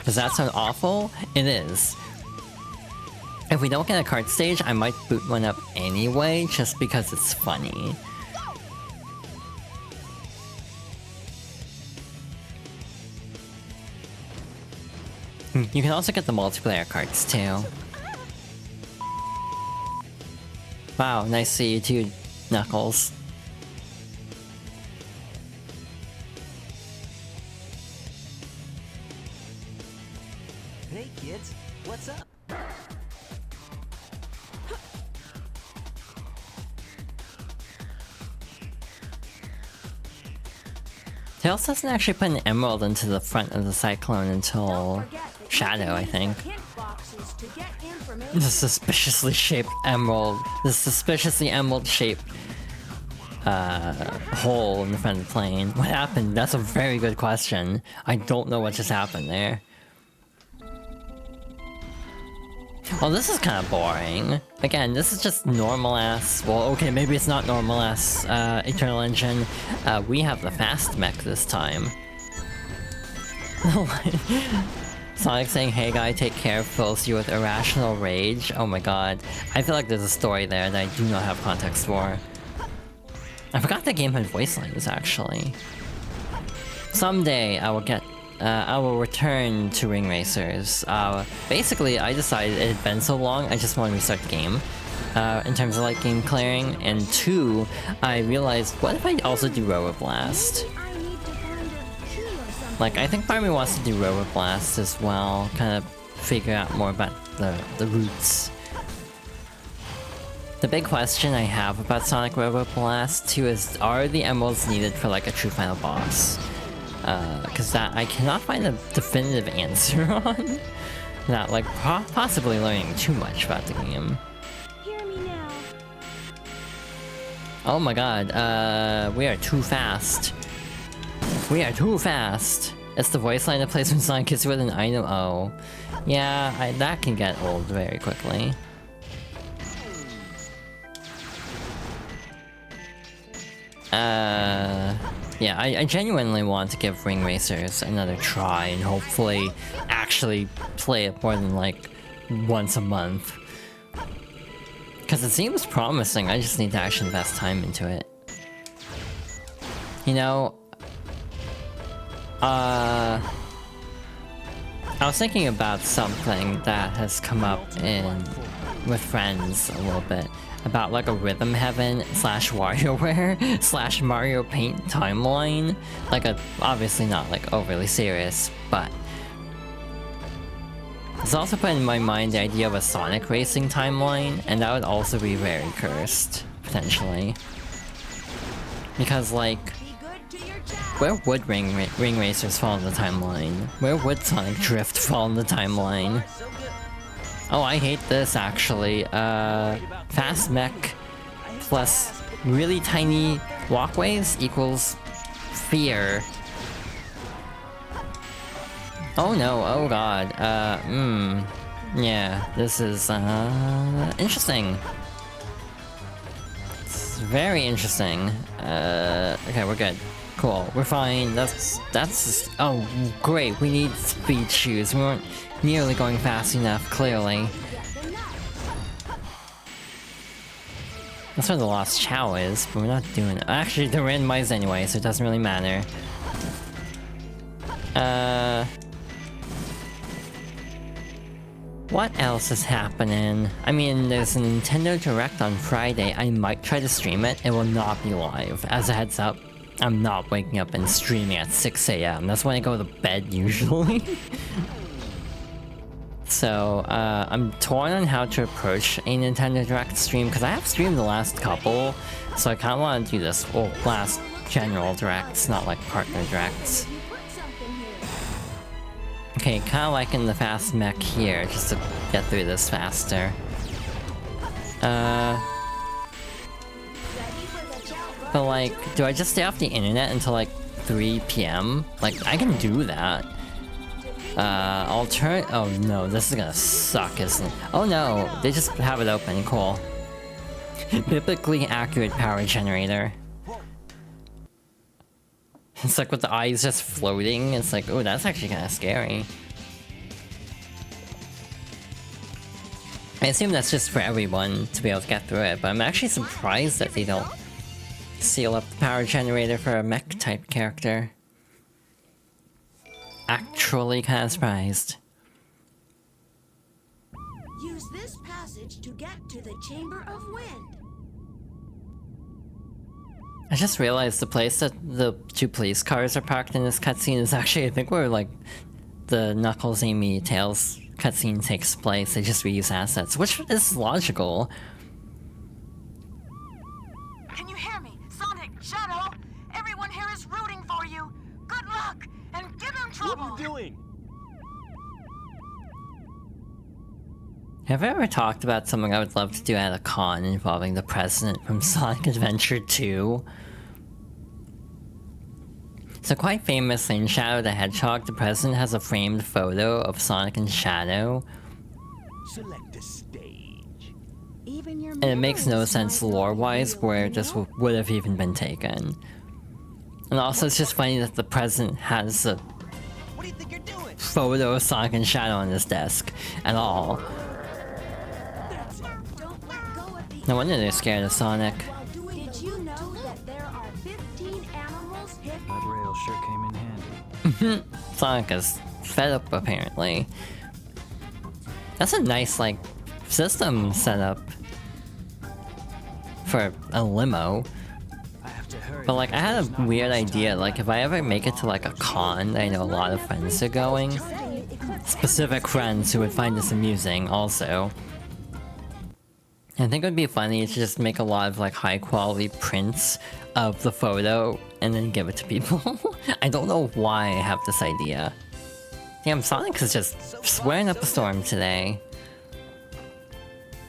Does that sound awful? It is. If we don't get a cart stage, I might boot one up anyway, just because it's funny. You can also get the multiplayer cards too. Wow, nice to see you too, Knuckles. Hey kids, what's up? Tails doesn't actually put an emerald into the front of the Cyclone until Shadow, I think. The suspiciously shaped emerald. The suspiciously emerald-shaped hole in the front of the plane. What happened? That's a very good question. I don't know what just happened there. Well, this is kind of boring. Again, this is just normal-ass... Well, okay, maybe it's not normal-ass Eternal Engine. We have the fast mech this time. Sonic saying, hey guy, take care, fills you with irrational rage. Oh my god. I feel like there's a story there that I do not have context for. I forgot the game had voice lines, actually. Someday I will get... I will return to Ring Racers. Basically, I decided it had been so long, I just want to restart the game. In terms of like game clearing, and 2, I realized, what if I also do Robo Blast? Like, I think part of me wants to do Robo Blast as well, kind of figure out more about the roots. The big question I have about Sonic Robo Blast 2 is, are the emeralds needed for like a true final boss? Because that I cannot find a definitive answer on. Not like possibly learning too much about the game. Hear me now. Oh my god, we are too fast. We are too fast. It's the voice line that plays when Sonic hits you with an item. Oh. Yeah, that can get old very quickly. Yeah, I genuinely want to give Ring Racers another try and hopefully actually play it more than like once a month. Because it seems promising, I just need to actually invest time into it. You know, I was thinking about something that has come up with friends a little bit. About like a Rhythm Heaven / WarioWare / Mario Paint timeline. Like obviously not like overly serious, but it's also put in my mind the idea of a Sonic racing timeline, and that would also be very cursed, potentially. Because like, where would Ring Racers fall in the timeline? Where would Sonic Drift fall in the timeline? Oh, I hate this actually. Fast mech plus really tiny walkways equals fear. Oh no, oh god. Yeah, this is interesting. It's very interesting. Okay, we're good. Cool, we're fine. That's oh great, we need speed shoes. We weren't nearly going fast enough, clearly. That's where the Lost Chow is, but we're not doing it. Actually, they're randomized anyway, so it doesn't really matter. What else is happening? I mean, there's a Nintendo Direct on Friday. I might try to stream it. It will not be live. As a heads up, I'm not waking up and streaming at 6 AM. That's when I go to bed, usually. So, I'm torn on how to approach a Nintendo Direct stream, because I have streamed the last couple, so I kind of want to do this last general Directs, not like partner Directs. Okay, kind of like in the fast mech here, just to get through this faster. But like, do I just stay off the internet until like 3 PM? Like, I can do that. Oh no, this is gonna suck, isn't it? Oh no, they just have it open, cool. Biblically accurate power generator. It's like with the eyes just floating, it's like, oh, that's actually kinda scary. I assume that's just for everyone to be able to get through it, but I'm actually surprised that they don't seal up the power generator for a mech type character. Actually kinda surprised. Use this passage to get to the Chamber of Wind. I just realized the place that the 2 police cars are parked in this cutscene is actually, I think, where like the Knuckles, Amy, Tails cutscene takes place. They just reuse assets, which is logical. Can you hear me? Sonic, Shadow! Everyone here is rooting for you! Good luck! And give him trouble! What are you doing? Have I ever talked about something I would love to do at a con involving the president from Sonic Adventure 2? So quite famously in Shadow the Hedgehog, the president has a framed photo of Sonic and Shadow. Select a stage. Even your And it makes no memories sense might not lore-wise be where real, this you know? would have even been taken. And also it's just funny that the president has a What do you think you're doing? photo of Sonic and Shadow on his desk at all. Don't let go of the No wonder they're scared of Sonic. while doing Did you know that there are 15 animals hit? That rail sure came in handy. Sonic is fed up apparently. That's a nice like system setup for a limo. I have to hurry. But like I had a weird idea, like if I ever make it to like a con, I know a lot of friends are going. Specific friends who would find this amusing also. I think it would be funny to just make a lot of like high quality prints of the photo and then give it to people. I don't know why I have this idea. Damn, Sonic is just swearing up a storm today.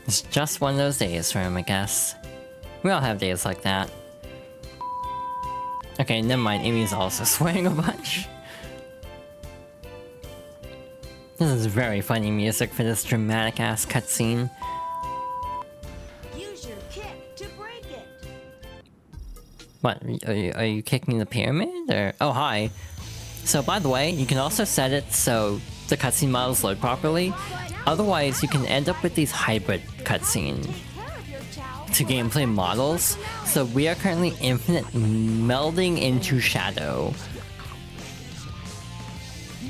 It's just one of those days for him, I guess. We all have days like that. Okay, never mind, Amy's also swearing a bunch. This is very funny music for this dramatic ass cutscene. Use your kick to break it. What, are you kicking the pyramid, or? Oh, hi. So, by the way, you can also set it so the cutscene models load properly. Otherwise, you can end up with these hybrid cutscene to gameplay models. So we are currently Infinite melding into Shadow.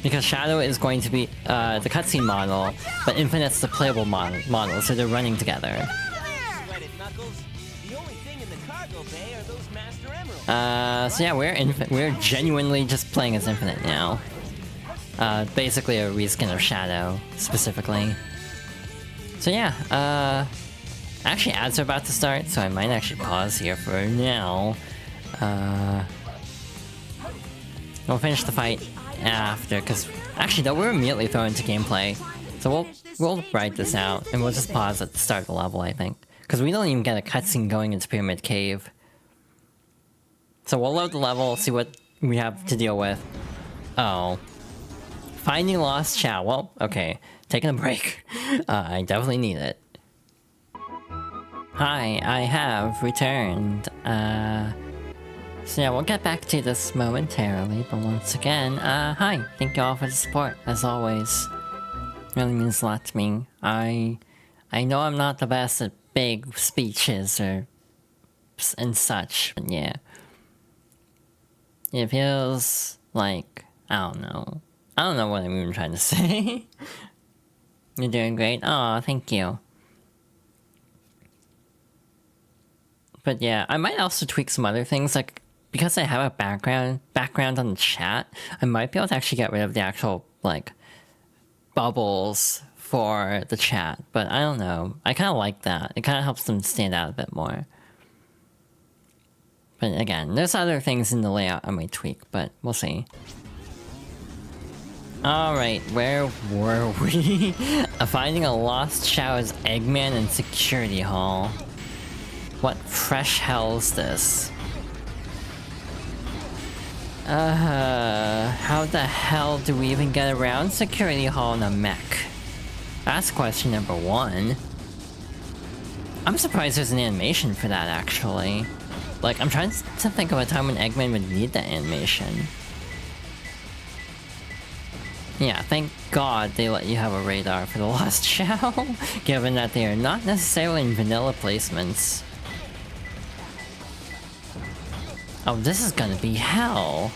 Because Shadow is going to be the cutscene model, but Infinite's the playable model, so they're running together. Sweat it, Knuckles. The only thing in the cargo bay are those Master Emeralds. So yeah, we're genuinely just playing as Infinite now. Basically a reskin of Shadow, specifically. So yeah, actually ads are about to start, so I might actually pause here for now. We'll finish the fight after, because actually though, we're immediately thrown into gameplay. So we'll write this out, and we'll just pause at the start of the level, I think. Because we don't even get a cutscene going into Pyramid Cave. So we'll load the level, see what we have to deal with. Oh. Finding lost Chow. Well, okay. Taking a break. I definitely need it. Hi, I have returned. So yeah, we'll get back to this momentarily, but once again, hi. Thank you all for the support, as always. Really means a lot to me. I know I'm not the best at big speeches or and such, but yeah. It feels like, I don't know what I'm even trying to say. You're doing great. Aw, thank you. But yeah, I might also tweak some other things, like, because I have a background on the chat, I might be able to actually get rid of the actual, like, bubbles for the chat, but I don't know. I kind of like that. It kind of helps them stand out a bit more. But again, there's other things in the layout I might tweak, but we'll see. Alright, where were we? Finding a lost Chow's Eggman in Security Hall. What fresh hell's this? How the hell do we even get around Security Hall in a mech? That's question number one. I'm surprised there's an animation for that, actually. Like, I'm trying to think of a time when Eggman would need that animation. Yeah, thank God they let you have a radar for the Lost Chow, given that they are not necessarily in vanilla placements. Oh, this is gonna be hell.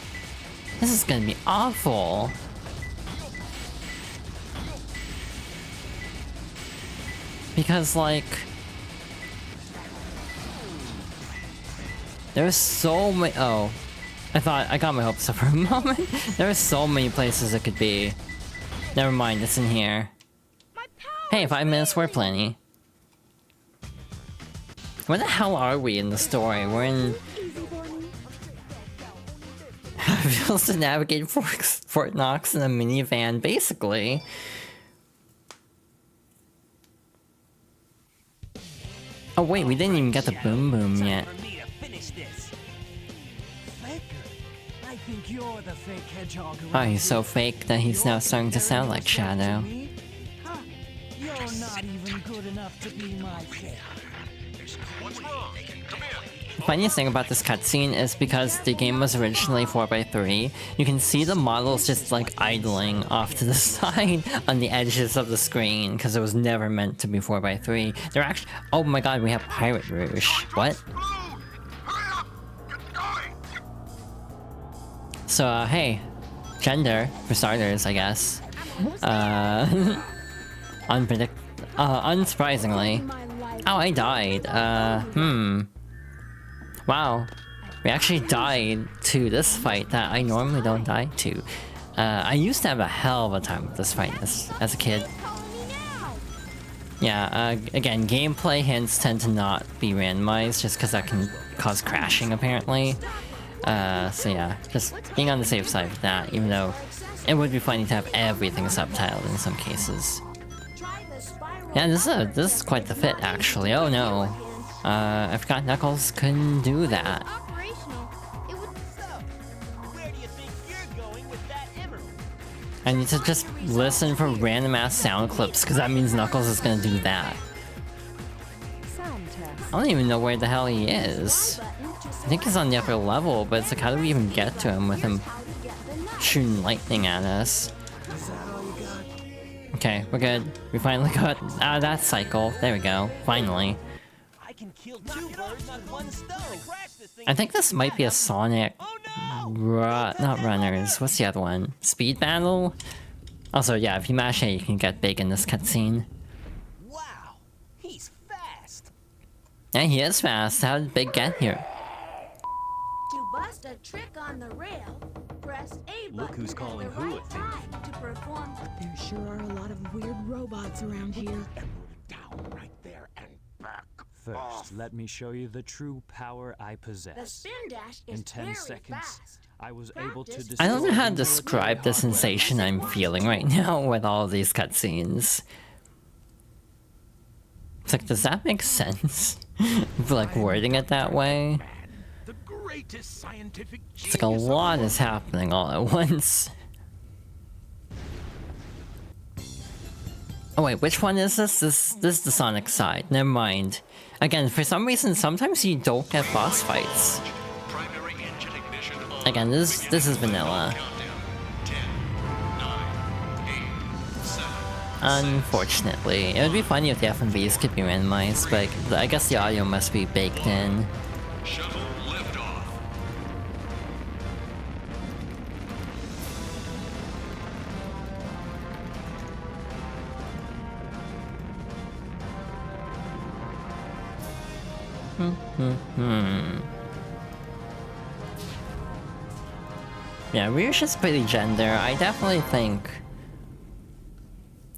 This is gonna be awful. Because, like, there's so many. Oh, I got my hopes up for a moment. There are so many places it could be. Never mind, it's in here. Hey, 5 minutes, we're plenty. Where the hell are we in the story? We're in. How it feels to navigate Fort Knox in a minivan, basically. Oh wait, we didn't even get the boom boom yet. Oh, he's so fake that he's now starting to sound like Shadow. You're not even good enough to be my kid. What's wrong? Come here. The funniest thing about this cutscene is because the game was originally 4x3, you can see the models just like idling off to the side on the edges of the screen because it was never meant to be 4x3. They're actually— oh my god, we have Pirate Rouge. What? Hurry up! Get going! So, hey, gender, for starters, I guess. Unsurprisingly. Oh, I died. Wow. We actually died to this fight that I normally don't die to. I used to have a hell of a time with this fight as a kid. Yeah, again, gameplay hints tend to not be randomized just because that can cause crashing, apparently. So yeah, just being on the safe side with that, even though it would be funny to have everything subtitled in some cases. Yeah, this is quite the fit, actually. Oh no. I forgot Knuckles couldn't do that. Where do you think you're going with that emerald? I need to just listen for random ass sound clips, because that means Knuckles is gonna do that. I don't even know where the hell he is. I think he's on the upper level, but it's like, how do we even get to him with him shooting lightning at us? Okay, we're good. We finally got out of that cycle. There we go. Finally. I can kill 2 birds with 1 stone. I think this might be a Sonic... not runners. What's the other one? Speed battle? Also, yeah, if you mash A, you can get big in this cutscene. Wow, he's fast. Yeah, he is fast. How did Big get here? To bust a trick on the rail, press A button Look who's calling at the who right a thief. time to perform. There sure are a lot of weird robots around here. Emerald down right there and back. First, let me show you the true power I The possess. spin dash is In 10 very seconds, fast. I was able to Practice. destroy I don't know how to the describe the sensation I'm feeling right now with all of these cutscenes. It's like, does that make sense? Like, wording it that way? Man, the greatest scientific It's like a genius of lot the is happening all at once. Oh wait, which one is this? This is the Sonic side. Never mind. Again, for some reason, sometimes you don't get boss fights. Again, this is vanilla. Unfortunately, it would be funny if the FMVs could be randomized, but I guess the audio must be baked in. Shuttle liftoff. Yeah, Rouge is pretty gender. I definitely think,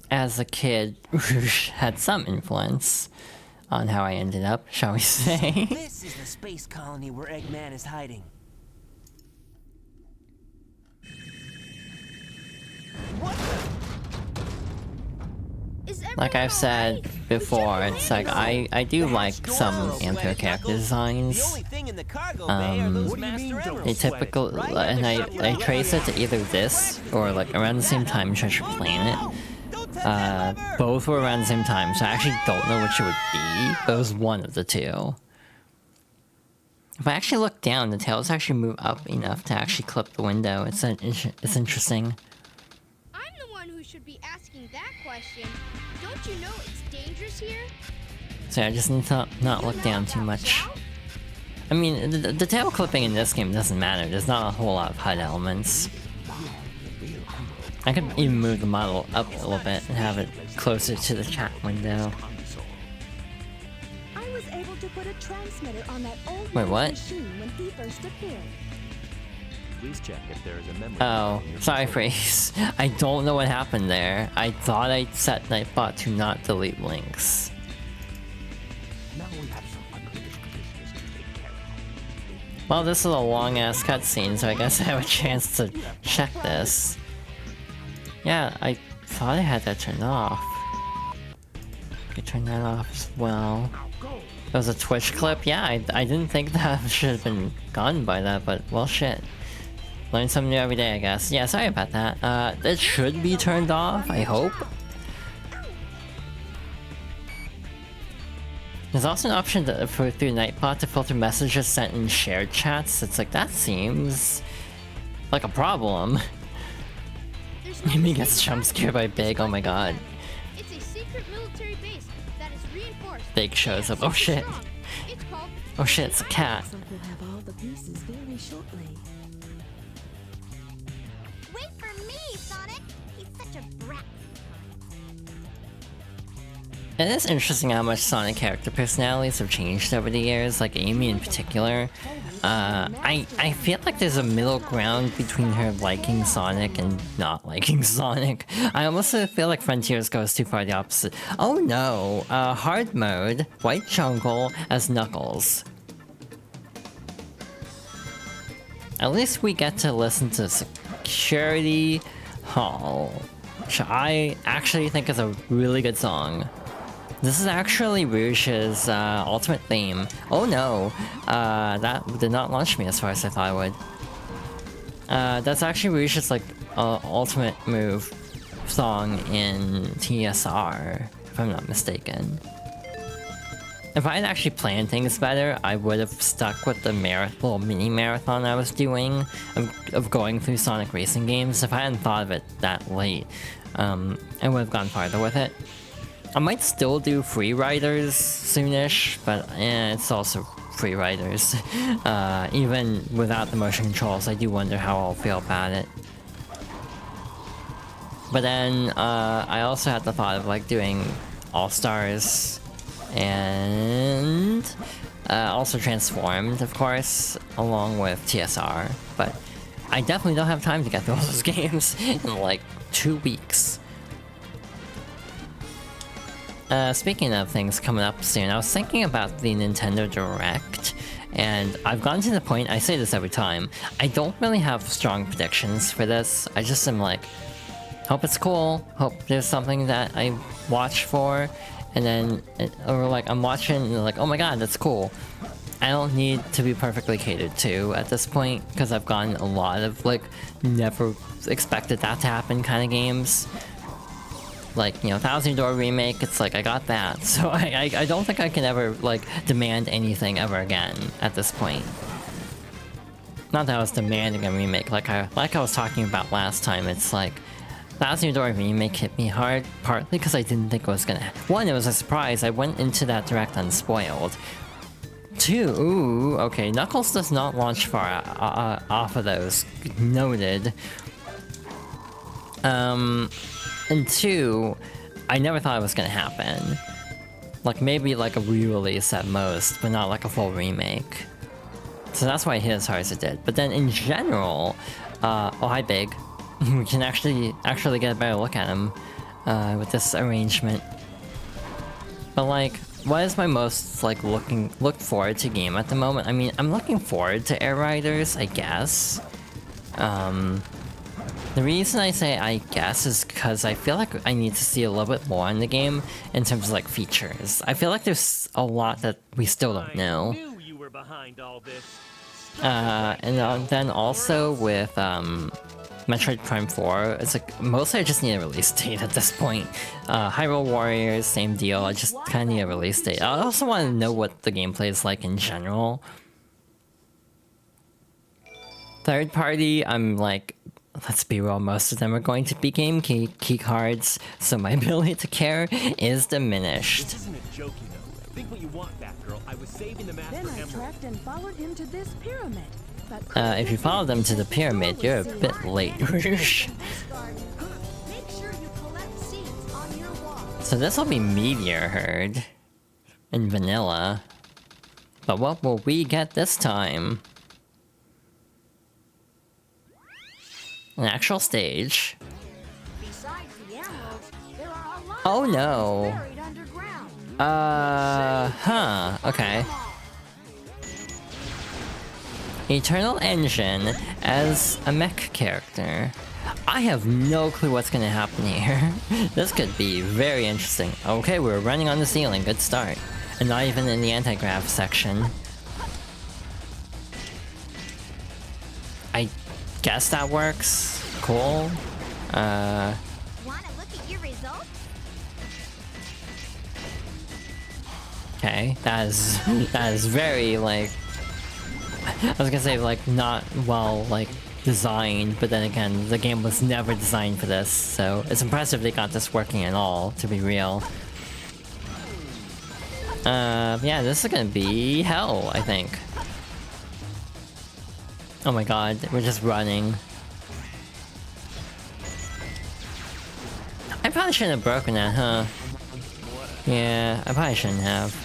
as a kid, Rouge had some influence on how I ended up, shall we say. This is the space colony where Eggman is hiding. What the? Is Like I've said before, it's like I do like some anti character The designs. only thing in the cargo bay are those master A emeralds. typical, and I trace it to either this or like around the same time Treasure Planet. Don't touch that lever! Both were around the same time, so I actually don't know which it would be, but it was one of the two. If I actually look down, the tails actually move up enough to actually clip the window. It's interesting. I'm the one who should be asking that question. Don't you know it's dangerous here? So I just need to not look down too much. I mean, the tail clipping in this game doesn't matter. There's not a whole lot of HUD elements. I could even move the model up a little bit and have it closer to the chat window. I was able to put a transmitter on that old Wait, man's what? machine when he first appeared. Please check if there is a memory. Oh, sorry, Freeze. I don't know what happened there. I thought I set Nightbot to not delete links. Now we have some unfinished business to take care of. Well, this is a long-ass cutscene, so I guess I have a chance to check this. Yeah, I thought I had that turned off. I could turn that off as well. That was a Twitch clip? Yeah, I didn't think that should have been gone by that, but well, shit. Learn something new every day, I guess. Yeah, sorry about that. It should be turned off, I hope. There's also an option through Nightbot to filter messages sent in shared chats. It's like, that seems like a problem. Amy gets jump scared by Big, oh my god. It's a secret military base that is reinforced. Big shows up, oh shit. It's called Oh shit, it's a cat. So we'll have all the pieces very shortly. Wait for me, Sonic! He's such a brat. It is interesting how much Sonic character personalities have changed over the years, like Amy in particular. I feel like there's a middle ground between her liking Sonic and not liking Sonic. I almost feel like Frontiers goes too far the opposite. Oh no, hard mode, White Jungle as Knuckles. At least we get to listen to Security Hall, which I actually think is a really good song. This is actually Rouge's ultimate theme. Oh no, that did not launch me as far as I thought it would. That's actually Rouge's like ultimate move song in TSR, if I'm not mistaken. If I had actually planned things better, I would have stuck with the little mini marathon I was doing of going through Sonic racing games. If I hadn't thought of it that late, I would have gone farther with it. I might still do Free Riders soonish, but it's also Free Riders. Even without the motion controls, I do wonder how I'll feel about it. But then I also had the thought of like doing All-Stars and also Transformed, of course, along with TSR. But I definitely don't have time to get through all those games in like 2 weeks. Speaking of things coming up soon, I was thinking about the Nintendo Direct, and I've gotten to the point, I say this every time, I don't really have strong predictions for this. I just am like, hope it's cool, hope there's something that I watch for, and then, or like I'm watching and like, oh my god, that's cool. I don't need to be perfectly catered to at this point, because I've gotten a lot of like, never expected that to happen kind of games. Like, you know, Thousand Door Remake, it's like, I got that. So I don't think I can ever, like, demand anything ever again at this point. Not that I was demanding a remake, like I was talking about last time, it's like, Thousand Door Remake hit me hard, partly because I didn't think it was gonna... One, it was a surprise, I went into that Direct unspoiled. Two, ooh, okay, Knuckles does not launch far off of those, noted. And two, I never thought it was gonna happen. Like, maybe like a re-release at most, but not like a full remake. So that's why it hit as hard as it did. But then in general, oh hi Big. We can actually get a better look at him with this arrangement. But like, what is my most like looked forward to game at the moment? I mean, I'm looking forward to Air Riders, I guess. The reason I say I guess is because I feel like I need to see a little bit more in the game in terms of like features. I feel like there's a lot that we still don't know. I knew you were behind all this. And then also with Metroid Prime 4, it's like mostly I just need a release date at this point. Hyrule Warriors, same deal. I just kind of need a release date. I also want to know what the gameplay is like in general. Third party, I'm like, let's be real, most of them are going to be game key cards, so my ability to care is diminished. This isn't a joke, you know. Think what you want, Batgirl. I was saving the Master Then I Emerald. tracked and followed him to this pyramid. But If you follow them to the pyramid, you're a bit late. Make sure you collect seeds on your wall. So this will be Meteor Herd in vanilla. But what will we get this time? An actual stage. Besides the emeralds, there are a lot Oh of no. buried underground. Okay. Eternal Engine as a mech character. I have no clue what's gonna happen here. This could be very interesting. Okay, we're running on the ceiling, good start. And not even in the anti-grav section. I guess that works. Cool. Wanna look at your results? Okay, that is very, like... I was gonna say, like, not well, like, designed, but then again, the game was never designed for this, so it's impressive they got this working at all, to be real. Yeah, this is gonna be hell, I think. Oh my god, we're just running. I probably shouldn't have broken that, huh? Yeah, I probably shouldn't have.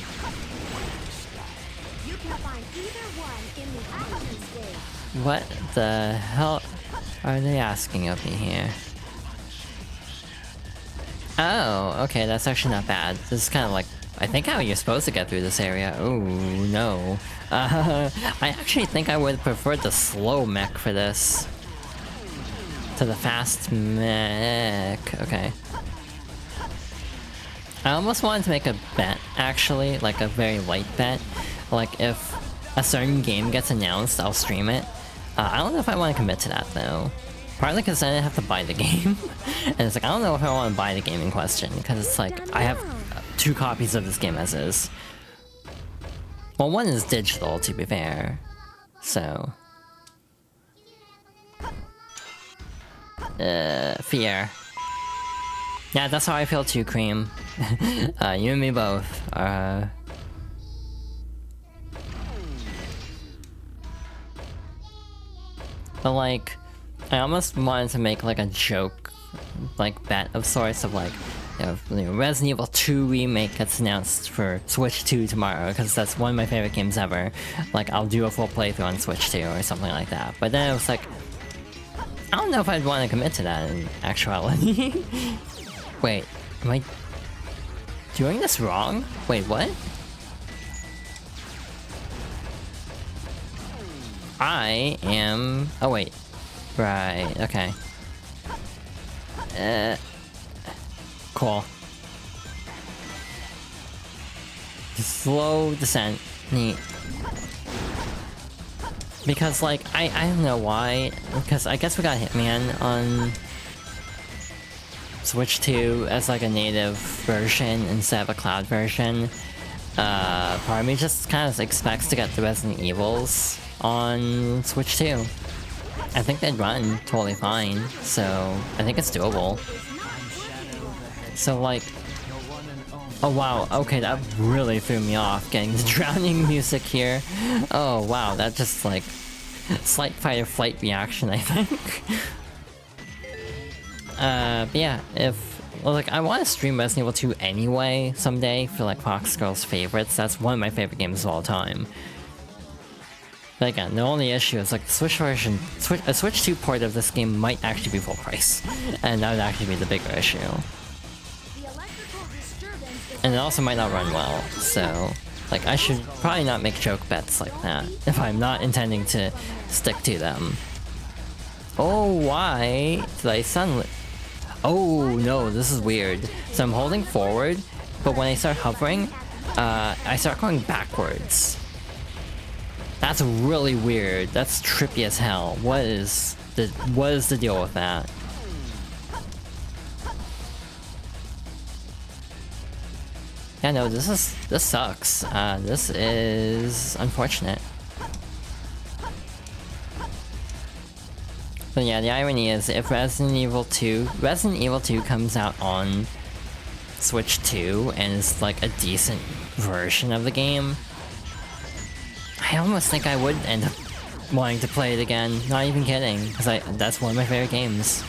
You can find either one in the action stage. What the hell are they asking of me here? Oh, okay, that's actually not bad. This is kind of like, I think how you're supposed to get through this area. Oh no. I actually think I would prefer the slow mech for this. To the fast mech. Okay. I almost wanted to make a bet, actually, like a very light bet. Like, if a certain game gets announced, I'll stream it. I don't know if I want to commit to that, though. Partly because I didn't have to buy the game. And it's like, I don't know if I want to buy the game in question, because it's like, I have 2 copies of this game as is. Well, one is digital, to be fair. So... fear. Yeah, that's how I feel too, Cream. You and me both. But like, I almost wanted to make like a joke, like bet of sorts of like, you know, Resident Evil 2 remake gets announced for Switch 2 tomorrow, because that's one of my favorite games ever. Like, I'll do a full playthrough on Switch 2 or something like that. But then it was like, I don't know if I'd want to commit to that in actuality. Wait, am I doing this wrong? Wait, what? I am... Oh wait. Right, okay. Cool. Slow descent. Neat. Because, like, I don't know why, because I guess we got Hitman on Switch 2 as, like, a native version instead of a cloud version. Part of me just kind of expects to get the Resident Evils on Switch 2. I think they'd run totally fine, so I think it's doable. So, like... Oh wow, okay, that really threw me off, getting the drowning music here. Oh wow, that just like... slight fight or flight reaction, I think. But yeah, if... Well, like, I want to stream Resident Evil 2 anyway, someday, for like Fox Girls favorites. That's one of my favorite games of all time. But again, the only issue is like the Switch version... a Switch 2 port of this game might actually be full price. And that would actually be the bigger issue. And it also might not run well, so... Like, I should probably not make joke bets like that, if I'm not intending to stick to them. Oh, why did I suddenly... Oh, no, this is weird. So I'm holding forward, but when I start hovering, I start going backwards. That's really weird. That's trippy as hell. What is the deal with that? Yeah, no, this sucks. This is unfortunate. But yeah, the irony is, if Resident Evil 2 comes out on Switch 2 and is like a decent version of the game, I almost think I would end up wanting to play it again. Not even kidding, because that's one of my favorite games.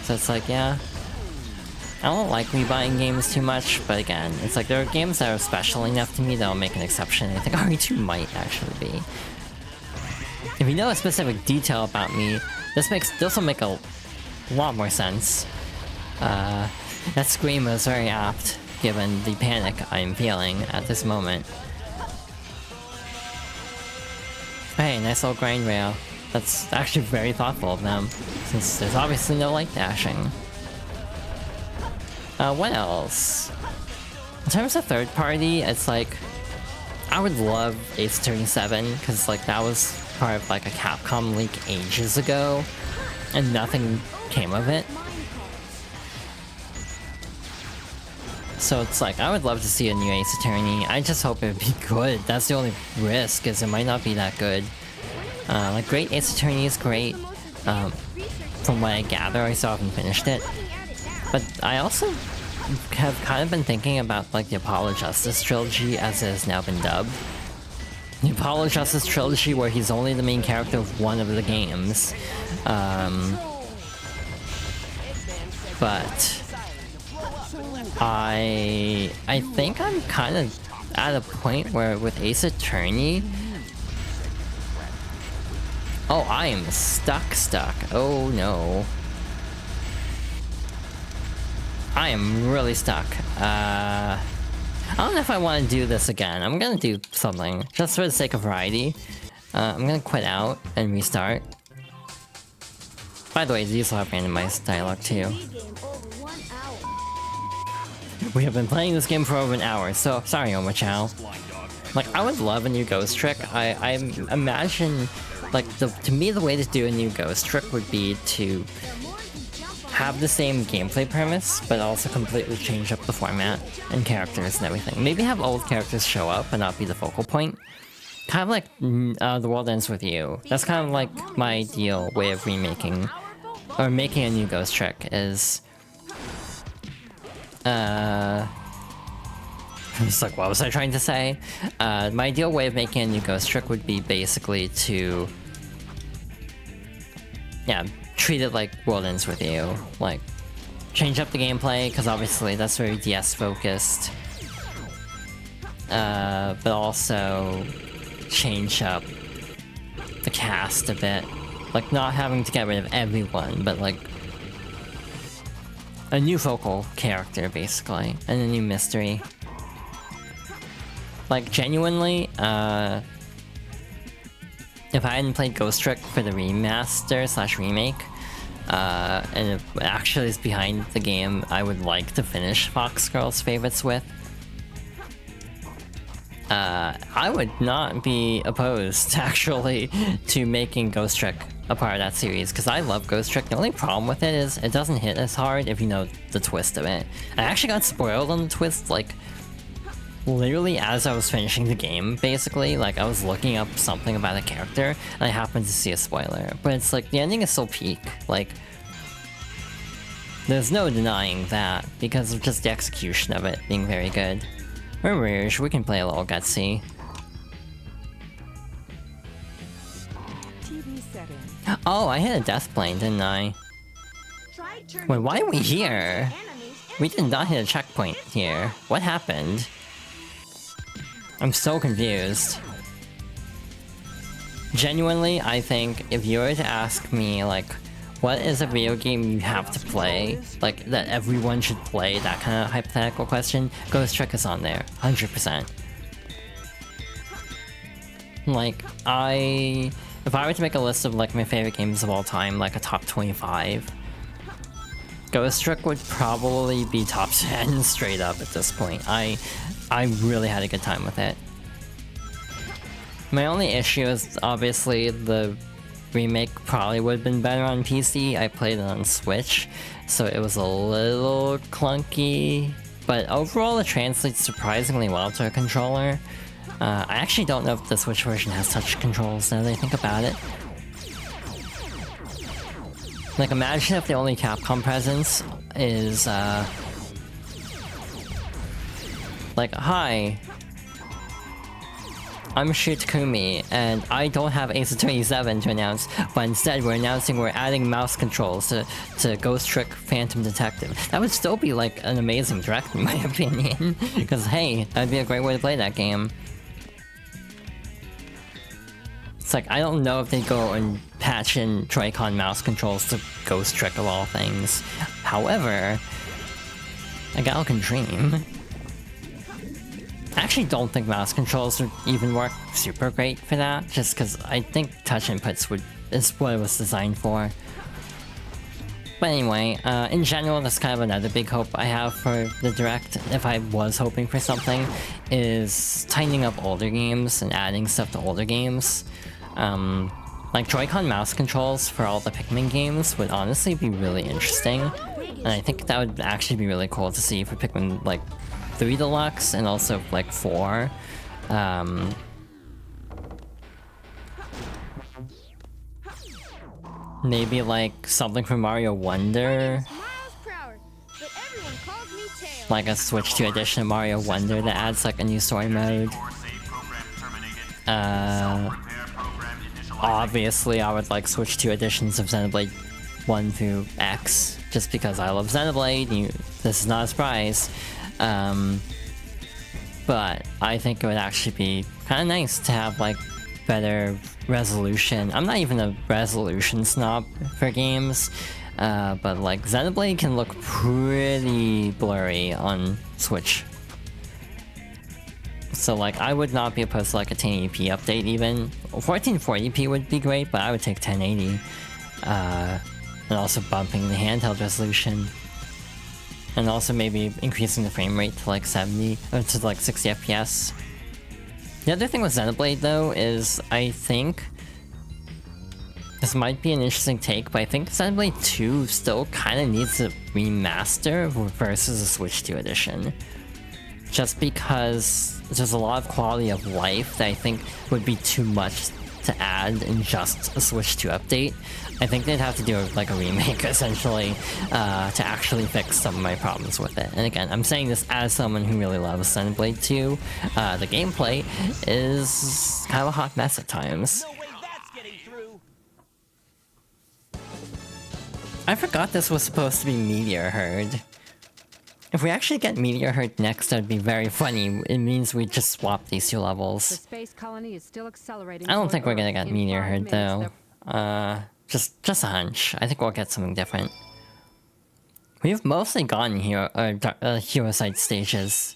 So it's like, yeah. I don't like rebuying games too much, but again, it's like there are games that are special enough to me that I'll make an exception. I think RE2 might actually be. If you know a specific detail about me, this will make a lot more sense. That scream is very apt, given the panic I'm feeling at this moment. Hey, nice little grind rail. That's actually very thoughtful of them, since there's obviously no light dashing. What else? In terms of third party, it's like... I would love Ace Attorney 7, because like that was part of like a Capcom leak ages ago, and nothing came of it. So it's like, I would love to see a new Ace Attorney. I just hope it would be good. That's the only risk, is it might not be that good. Like, great Ace Attorney is great. From what I gather, I still haven't finished it. But I also have kind of been thinking about like the Apollo Justice trilogy as it has now been dubbed. The Apollo Justice trilogy, where he's only the main character of one of the games. But I think I'm kind of at a point where with Ace Attorney... Oh, I am stuck. Oh no. I am really stuck. I don't know if I want to do this again. I'm gonna do something, just for the sake of variety. I'm gonna quit out and restart. By the way, these will have randomized dialogue too. We have been playing this game for over an hour, so sorry, Oma Chow. Like, I would love a new Ghost Trick. I imagine, like, to me, the way to do a new Ghost Trick would be to have the same gameplay premise, but also completely change up the format and characters and everything. Maybe have old characters show up and not be the focal point. Kind of like The World Ends With You. That's kind of like my ideal way of remaking, or making a new Ghost Trick is... It's like, what was I trying to say? My ideal way of making a new Ghost Trick would be basically to... yeah, treat it like World Ends With You. Like, change up the gameplay, because obviously that's very DS focused. But also change up the cast a bit. Like, not having to get rid of everyone, but like a new focal character, basically, and a new mystery. Like, genuinely, if I hadn't played Ghost Trick for the remaster slash remake, and it actually is behind the game I would like to finish Fox Girls Favorites with, I would not be opposed, actually, to making Ghost Trick a part of that series, because I love Ghost Trick. The only problem with it is it doesn't hit as hard if you know the twist of it. I actually got spoiled on the twist, like, literally as I was finishing the game, basically. Like, I was looking up something about a character, and I happened to see a spoiler. But it's like, the ending is so peak, like, there's no denying that, because of just the execution of it being very good. Or Rouge, we can play a little gutsy. TV setting. Oh, I hit a death plane, didn't I? Wait, why are we here? We did not hit a checkpoint here. What happened? I'm so confused. Genuinely, I think if you were to ask me, like, what is a video game you have to play, like, that everyone should play, that kind of hypothetical question, Ghost Trick is on there, 100%. Like, if I were to make a list of, like, my favorite games of all time, like a top 25, Ghost Trick would probably be top 10 straight up at this point. I really had a good time with it. My only issue is, obviously, the remake probably would have been better on PC. I played it on Switch, so it was a little clunky, but overall it translates surprisingly well to a controller. I actually don't know if the Switch version has touch controls now that I think about it. Like, imagine if the only Capcom presence is, like, hi, I'm Shu Takumi, and I don't have Ace Attorney 7 to announce, but instead we're announcing we're adding mouse controls to Ghost Trick Phantom Detective. That would still be, like, an amazing direct, in my opinion, because, hey, that'd be a great way to play that game. It's like, I don't know if they go and patch in Joy-Con mouse controls to Ghost Trick of all things. However, a gal can dream. I actually don't think mouse controls would even work super great for that, just because I think touch inputs is what it was designed for. But anyway, in general, that's kind of another big hope I have for the Direct, if I was hoping for something, is tightening up older games and adding stuff to older games. Like Joy-Con mouse controls for all the Pikmin games would honestly be really interesting, and I think that would actually be really cool to see for Pikmin, like, 3 Deluxe and also like 4. Maybe like something from Mario Wonder, like a Switch 2 edition of Mario Wonder that adds like a new story mode. Obviously I would like Switch 2 editions of Xenoblade 1 through X, just because I love Xenoblade. This is not a surprise. But I think it would actually be kind of nice to have like better resolution. I'm not even a resolution snob for games, but like Xenoblade can look pretty blurry on Switch. So like I would not be opposed to like a 1080p update even. 1440p would be great, but I would take 1080. And also bumping the handheld resolution. And also maybe increasing the frame rate to like 70, or to like 60 FPS. The other thing with Xenoblade though is I think this might be an interesting take, but I think Xenoblade 2 still kind of needs a remaster versus a Switch 2 edition. Just because there's a lot of quality of life that I think would be too much to add in just a Switch 2 update. I think they'd have to do like a remake essentially to actually fix some of my problems with it. And again, I'm saying this as someone who really loves Xenoblade 2. The gameplay is kind of a hot mess at times. No way that's getting through. I forgot this was supposed to be Meteor Herd. If we actually get Meteor Herd next, that'd be very funny. It means we just swap these two The levels. space colony is still accelerating. I don't toward think we're gonna Earth. get In Meteor 5 Herd minutes, though. Just a hunch. I think we'll get something different. We've mostly gotten hero side stages.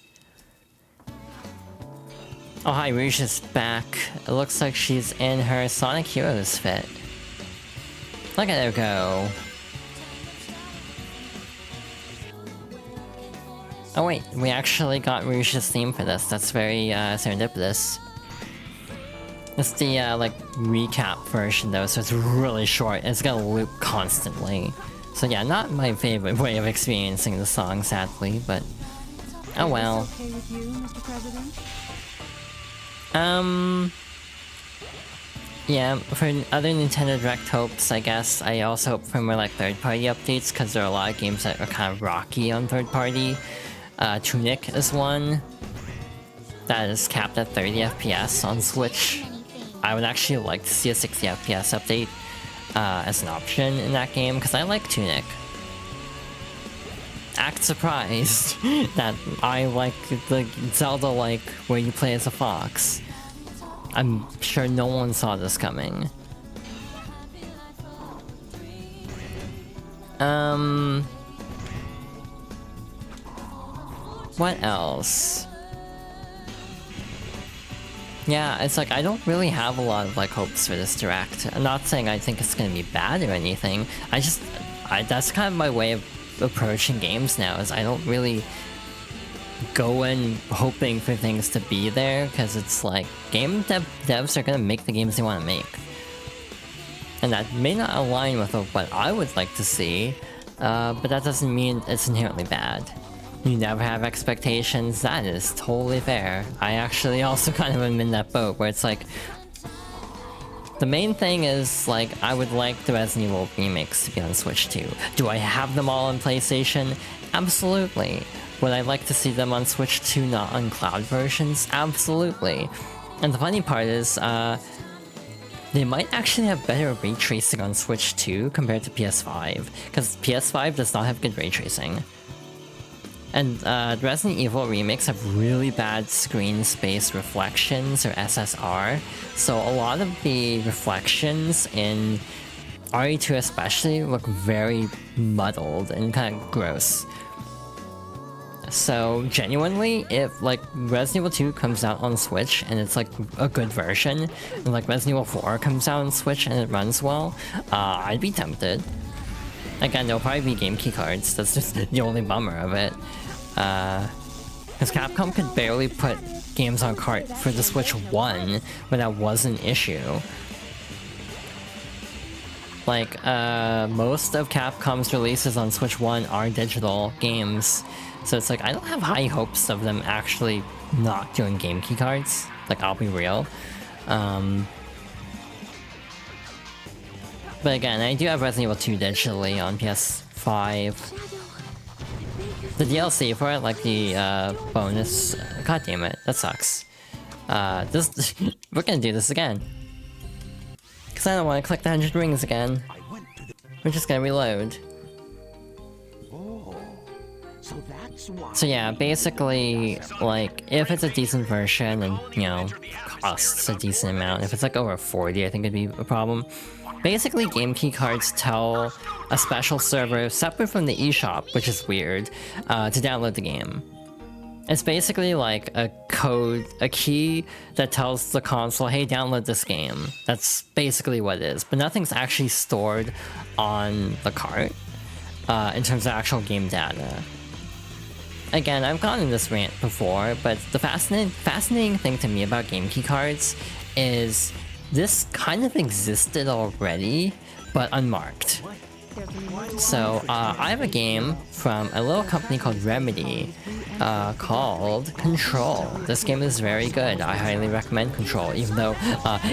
Oh hi, Rouge is back. It looks like she's in her Sonic Heroes fit. Look at her go. Oh wait, we actually got Rouge's theme for this. That's very serendipitous. It's the like recap version though, so it's really short. It's gonna loop constantly. So yeah, not my favorite way of experiencing the song, sadly, but oh well. Is this okay with you, Mr. President? Yeah, for other Nintendo Direct hopes, I guess, I also hope for more like third-party updates, because there are a lot of games that are kind of rocky on third-party. Tunic is one that is capped at 30 FPS on Switch. I would actually like to see a 60 FPS update as an option in that game, because I like Tunic. Act surprised that I like the Zelda-like where you play as a fox. I'm sure no one saw this coming. What else? Yeah, it's like I don't really have a lot of like hopes for this Direct. I'm not saying I think it's gonna be bad or anything. That's kind of my way of approaching games now, is I don't really go in hoping for things to be there, because it's like game devs are gonna make the games they want to make. And that may not align with what I would like to see, but that doesn't mean it's inherently bad. You never have expectations, that is totally fair. I actually also kind of am in that boat, where it's like, the main thing is, like, I would like the Resident Evil remakes to be on Switch 2. Do I have them all on PlayStation? Absolutely. Would I like to see them on Switch 2, not on cloud versions? Absolutely. And the funny part is, they might actually have better ray tracing on Switch 2 compared to PS5, because PS5 does not have good ray tracing. And the Resident Evil remakes have really bad screen space reflections, or SSR, so a lot of the reflections in RE2 especially look very muddled and kind of gross. So genuinely, if like Resident Evil 2 comes out on Switch and it's like a good version, and like Resident Evil 4 comes out on Switch and it runs well, I'd be tempted. Again, there'll probably be game key cards, that's just the only bummer of it. Because Capcom could barely put games on cart for the Switch 1 when that was an issue. Like, most of Capcom's releases on Switch 1 are digital games, so it's like, I don't have high hopes of them actually not doing game key cards. Like, I'll be real. But again, I do have Resident Evil 2 digitally on PS5. The DLC for it, like the bonus... God damn it, that sucks. We're gonna do this again. Because I don't want to click the 100 rings again. We're just gonna reload. So yeah, basically, like, if it's a decent version and, you know, costs a decent amount, if it's like over 40, I think it'd be a problem. Basically, game key cards tell a special server separate from the eShop, which is weird, to download the game. It's basically like a code, a key that tells the console, hey, download this game. That's basically what it is, but nothing's actually stored on the cart in terms of actual game data. again, I've gone in this rant before, but the fascinating thing to me about game key cards is this kind of existed already, but unmarked. So, I have a game from a little company called Remedy, called Control. This game is very good. I highly recommend Control, even though,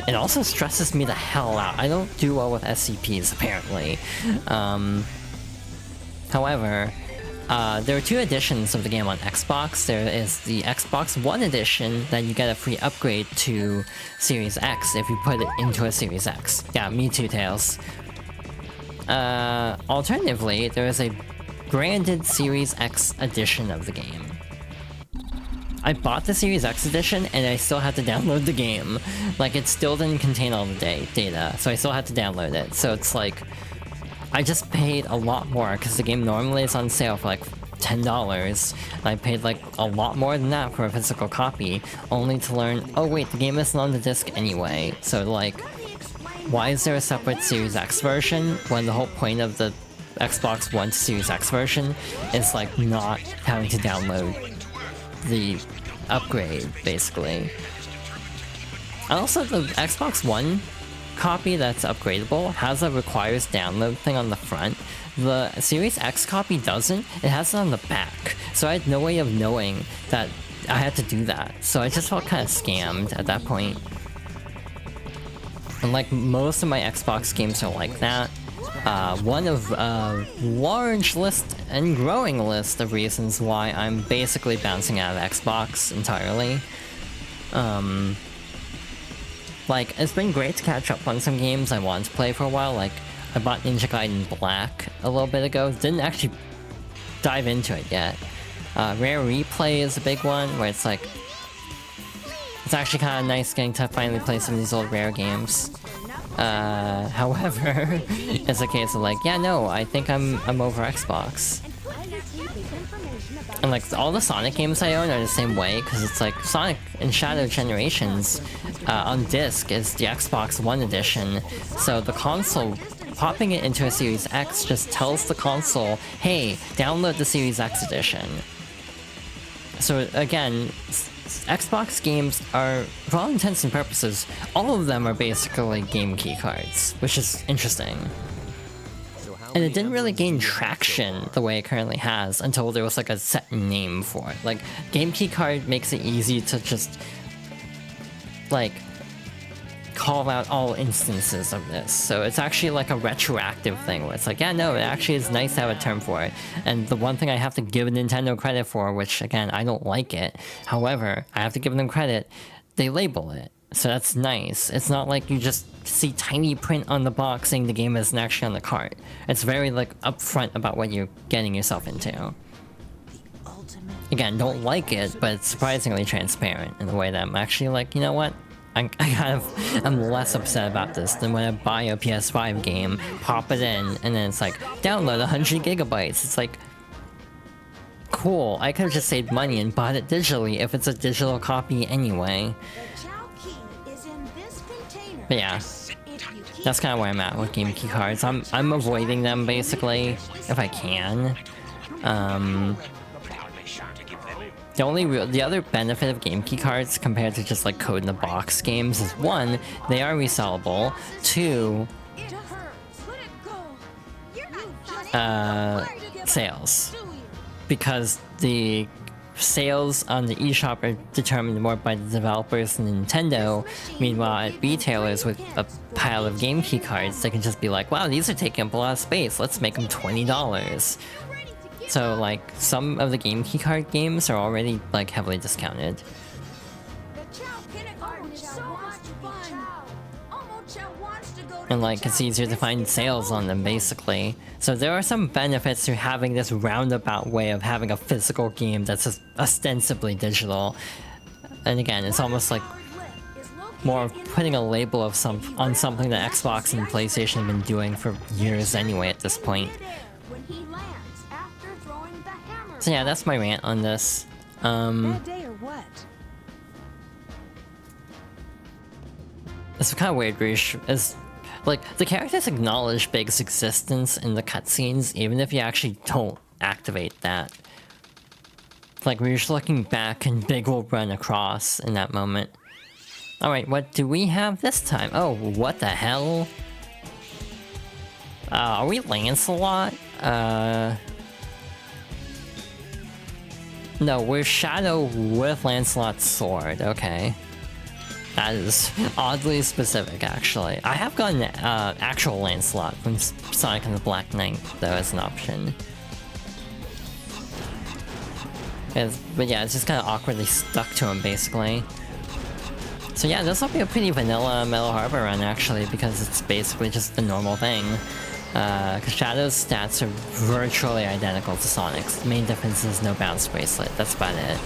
it also stresses me the hell out. I don't do well with SCPs, apparently. However, there are 2 editions of the game on Xbox. There is the Xbox One edition that you get a free upgrade to Series X if you put it into a Series X. Yeah, me too, Tails. Alternatively, there is a branded Series X edition of the game. I bought the Series X edition and I still had to download the game. Like, it still didn't contain all the data, so I still had to download it. So it's like, I just paid a lot more because the game normally is on sale for like $10. I paid like a lot more than that for a physical copy, only to learn, oh wait, the game isn't on the disc anyway. So like, why is there a separate Series X version when the whole point of the Xbox One to Series X version is like not having to download the upgrade, basically. And also the Xbox One copy that's upgradable has a requires download thing on the front. The Series X copy doesn't. It has it on the back. So I had no way of knowing that I had to do that. So I just felt kind of scammed at that point. And like most of my Xbox games are like that. One of a large list and growing list of reasons why I'm basically bouncing out of Xbox entirely. Like, it's been great to catch up on some games I wanted to play for a while. Like, I bought Ninja Gaiden Black a little bit ago. Didn't actually dive into it yet. Rare Replay is a big one, where it's like, it's actually kind of nice getting to finally play some of these old Rare games. However, it's a case of like, yeah, no, I think I'm over Xbox. And like, all the Sonic games I own are the same way, because it's like, Sonic and Shadow Generations on disc is the Xbox One edition, so the console, popping it into a Series X just tells the console, hey, download the Series X edition. So again, Xbox games are, for all intents and purposes, all of them are basically game key cards, which is interesting. And it didn't really gain traction the way it currently has until there was like a set name for it. Like, game key card makes it easy to just, like, call out all instances of this. So it's actually like a retroactive thing where it's like, yeah, no, it actually is nice to have a term for it. And the one thing I have to give Nintendo credit for, which again, I don't like it, however, I have to give them credit, they label it. So that's nice. It's not like you just see tiny print on the box saying the game isn't actually on the cart. It's very like upfront about what you're getting yourself into. Again, don't like it, but it's surprisingly transparent in the way that I'm actually like, you know what? I'm less upset about this than when I buy a PS5 game, pop it in, and then it's like, download 100 gigabytes. It's like, cool, I could have just saved money and bought it digitally if it's a digital copy anyway. But yeah, that's kind of where I'm at with game key cards. I'm avoiding them basically, if I can. The other benefit of game key cards compared to just like code in the box games is, one, they are resellable. Two, sales. Because the sales on the eShop are determined more by the developers than Nintendo. Meanwhile, at retailers with a pile of game key cards, they can just be like, wow, these are taking up a lot of space, let's make them $20. So like, some of the game key card games are already like heavily discounted. And like, it's easier to find sales on them basically. So there are some benefits to having this roundabout way of having a physical game that's ostensibly digital. And again, it's almost like more of putting a label of on something that Xbox and PlayStation have been doing for years anyway at this point. So yeah, that's my rant on this. It's kind of weird, Rish. Like, the characters acknowledge Big's existence in the cutscenes, even if you actually don't activate that. Like, we were just looking back and Big will run across in that moment. Alright, what do we have this time? Oh, what the hell? Are we Lancelot? No, we're Shadow with Lancelot's sword, okay. That is oddly specific, actually. I have gotten actual Lancelot from Sonic and the Black Knight, though, as an option. But yeah, it's just kind of awkwardly stuck to him, basically. So yeah, this will be a pretty vanilla Metal Harbor run, actually, because it's basically just the normal thing. Because Shadow's stats are virtually identical to Sonic's. The main difference is no bounce bracelet, that's about it.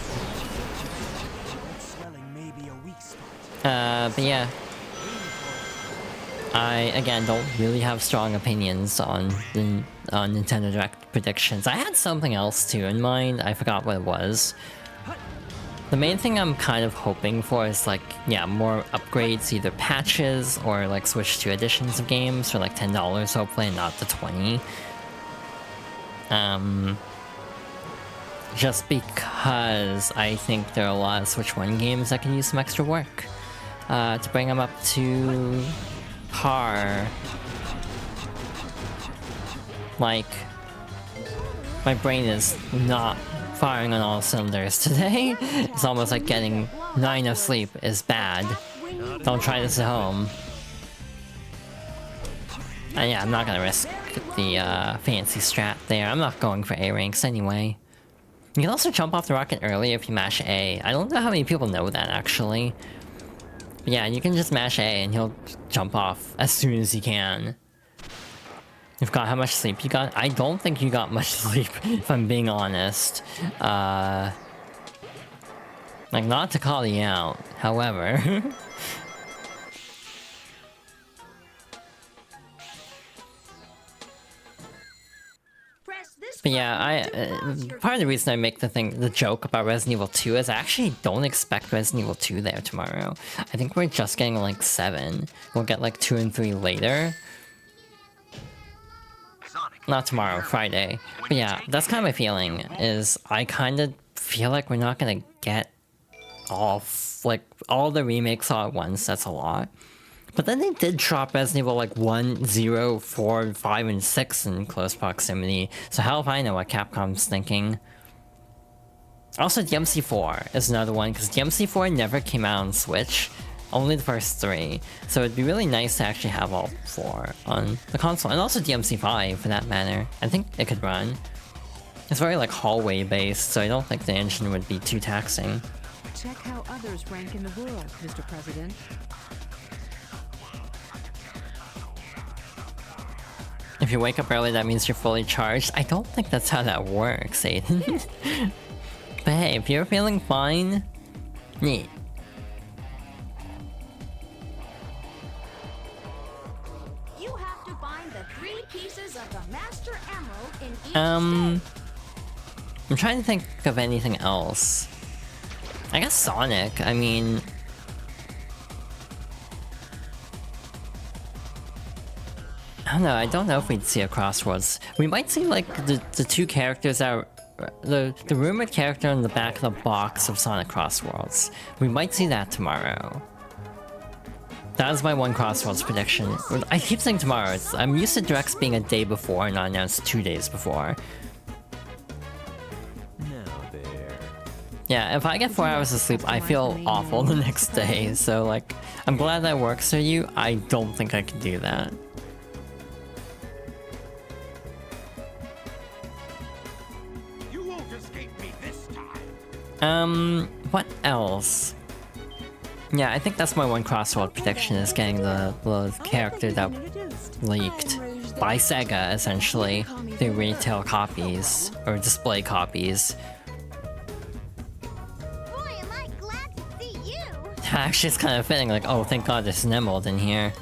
But yeah. I, again, don't really have strong opinions on Nintendo Direct predictions. I had something else too in mind, I forgot what it was. The main thing I'm kind of hoping for is like, yeah, more upgrades, either patches or like Switch 2 editions of games for like $10 hopefully, and not the $20. Just because I think there are a lot of Switch 1 games that can use some extra work to bring them up to par. Like, my brain is not firing on all cylinders today. It's almost like getting 9 of sleep is bad. Don't try this at home. And yeah, I'm not gonna risk the fancy strat there. I'm not going for A ranks anyway. You can also jump off the rocket early if you mash A. I don't know how many people know that, actually. But yeah, you can just mash A and he'll jump off as soon as he can. You forgot how much sleep you got? I don't think you got much sleep, if I'm being honest. Like, not to call you out, however. But yeah, part of the reason I make the joke about Resident Evil 2 is I actually don't expect Resident Evil 2 there tomorrow. I think we're just getting like 7. We'll get like 2 and 3 later. Not tomorrow, Friday. But yeah, that's kind of my feeling, is I kind of feel like we're not gonna get all the remakes all at once. That's a lot. But then they did drop Resident Evil like 1, 0, 4, 5, and 6 in close proximity. So hell if I know what Capcom's thinking. Also, DMC4 is another one, because DMC4 never came out on Switch. Only the first 3. So it'd be really nice to actually have all 4 on the console. And also DMC5, for that matter. I think it could run. It's very like hallway based, so I don't think the engine would be too taxing. Check how others rank in the world, Mr. President. If you wake up early, that means you're fully charged. I don't think that's how that works, Aiden. But hey, if you're feeling fine, neat. You have to find the 3 pieces of the Master Emerald in each I'm trying to think of anything else. I guess Sonic, I mean... I don't know if we'd see a Crossroads. We might see like the 2 characters that are... The rumored character in the back of the box of Sonic Crossworlds. We might see that tomorrow. That is my one Crossworlds prediction. I keep saying tomorrow. I'm used to Directs being a day before, not announced 2 days before. Yeah, if I get 4 hours of sleep, I feel awful the next day. So like, I'm glad that works for you. I don't think I can do that. What else? Yeah, I think that's my one Crossroad prediction, is getting the character that leaked by Sega, essentially. The retail copies, or display copies. Boy, am I glad to see you! Actually, it's kind of fitting, like, oh, thank god there's an emerald in here.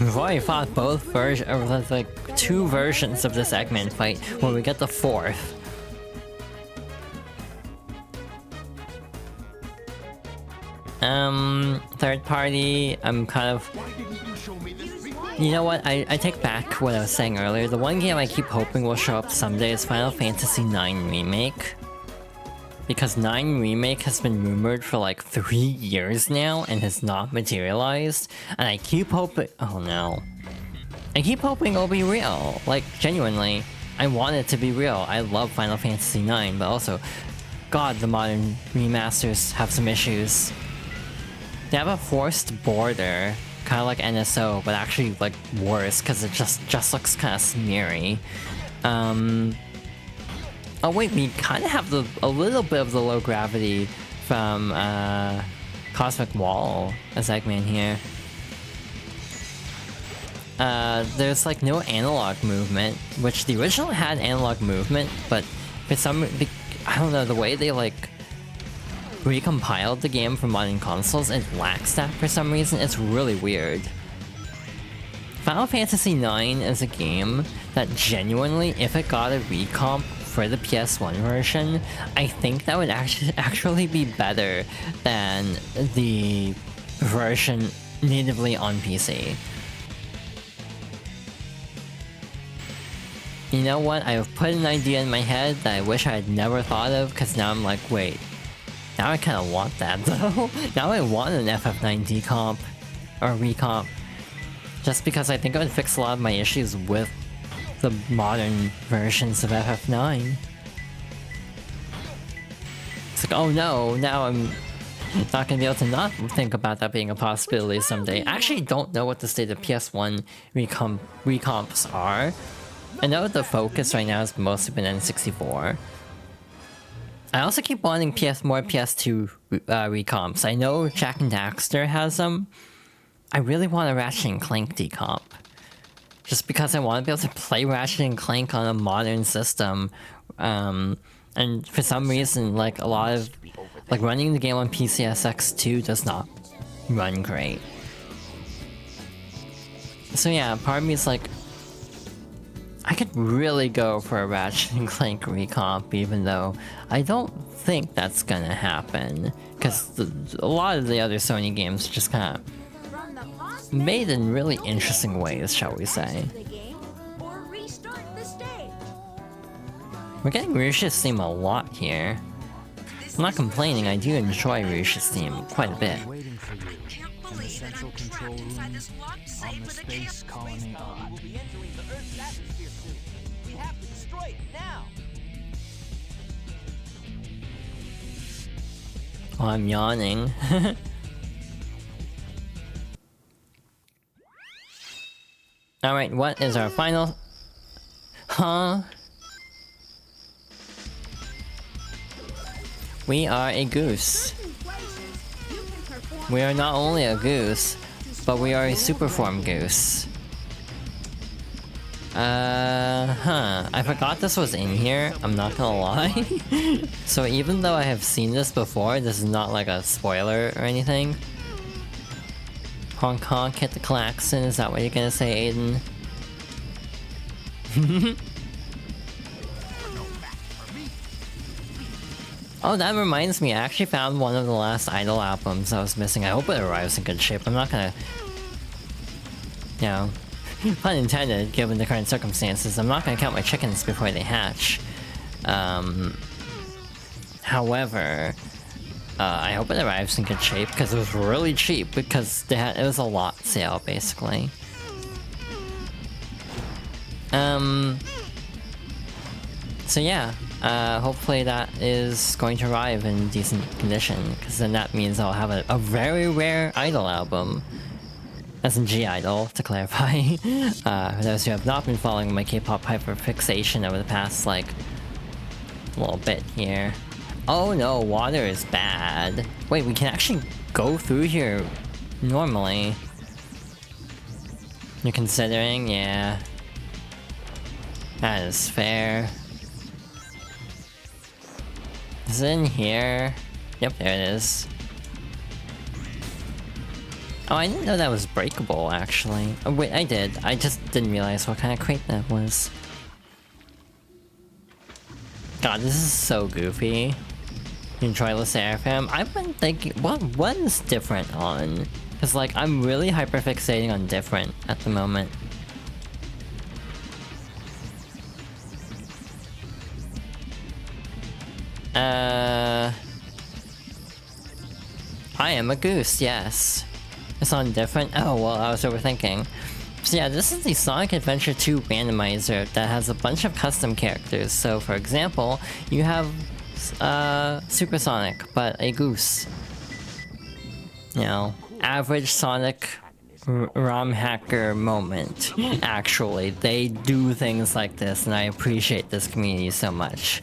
We've already fought both versions, like 2 versions of this Eggman fight, when we get the 4th. Third party, I'm kind of... You know what, I take back what I was saying earlier. The one game I keep hoping will show up someday is Final Fantasy IX Remake. Because 9 Remake has been rumored for like 3 years now and has not materialized. And I keep hoping... Oh no. I keep hoping it'll be real. Like, genuinely. I want it to be real. I love Final Fantasy IX, but also... God, the modern remasters have some issues. They have a forced border, kind of like NSO, but actually like worse because it just looks kind of smeary. Oh wait, we kind of have a little bit of the low gravity from Cosmic Wall as Eggman here. There's like no analog movement, which the original had analog movement, but for some, I don't know, the way they like recompiled the game for modern consoles, it lacks that for some reason. It's really weird. Final Fantasy IX is a game that genuinely, if it got a recomp for the PS1 version, I think that would actually be better than the version natively on PC. You know what? I've put an idea in my head that I wish I had never thought of, because now I'm like, wait. Now I kind of want that though. Now I want an FF9 decomp, or recomp. Just because I think it would fix a lot of my issues with the modern versions of FF9. It's like, oh no, now I'm not gonna be able to not think about that being a possibility someday. I actually don't know what the state of PS1 recomps are. I know the focus right now has mostly been N64. I also keep wanting more PS2 recomps. I know Jak and Daxter has them. I really want a Ratchet and Clank decomp. Just because I want to be able to play Ratchet and Clank on a modern system. And for some reason, like a lot of... Like running the game on PCSX2 does not run great. So yeah, part of me is like... I could really go for a Ratchet and Clank recomp, even though I don't think that's gonna happen. Because a lot of the other Sony games just kind of made in really interesting ways, shall we say. We're getting Rush's theme a lot here. I'm not complaining, I do enjoy Rush's theme quite a bit. Central control room on the space colony on. We'll be entering the Earth's atmosphere soon. We have to destroy it now. Oh, I'm yawning. Alright, what is our final... Huh? We are a goose. We are not only a goose, but we are a superform goose. I forgot this was in here, I'm not gonna lie. So even though I have seen this before, this is not like a spoiler or anything. Honk honk, hit the klaxon, is that what you're gonna say, Aiden? Oh, that reminds me, I actually found one of the last Idol albums I was missing. I hope it arrives in good shape. I'm not gonna... You know... Pun intended, given the current circumstances. I'm not gonna count my chickens before they hatch. However... I hope it arrives in good shape, because it was really cheap, because it was a lot sale, basically. So yeah. Hopefully that is going to arrive in decent condition, because then that means I'll have a very rare Idol album. As in G-Idol, to clarify. For those who have not been following my K-pop hyperfixation over the past, like, little bit here. Oh no, water is bad. Wait, we can actually go through here normally. You're considering? Yeah. That is fair. Is it in here? Yep, there it is. Oh, I didn't know that was breakable, actually. Oh, wait, I did. I just didn't realize what kind of crate that was. God, this is so goofy. You enjoy the Seraphim? I've been thinking, what is different on? Because, like, I'm really hyperfixating on different at the moment. I am a goose, yes. It's on different? Oh, well, I was overthinking. So yeah, this is the Sonic Adventure 2 randomizer that has a bunch of custom characters. So, for example, you have Super Sonic, but a goose. You know, average Sonic ROM hacker moment. Actually, they do things like this, and I appreciate this community so much.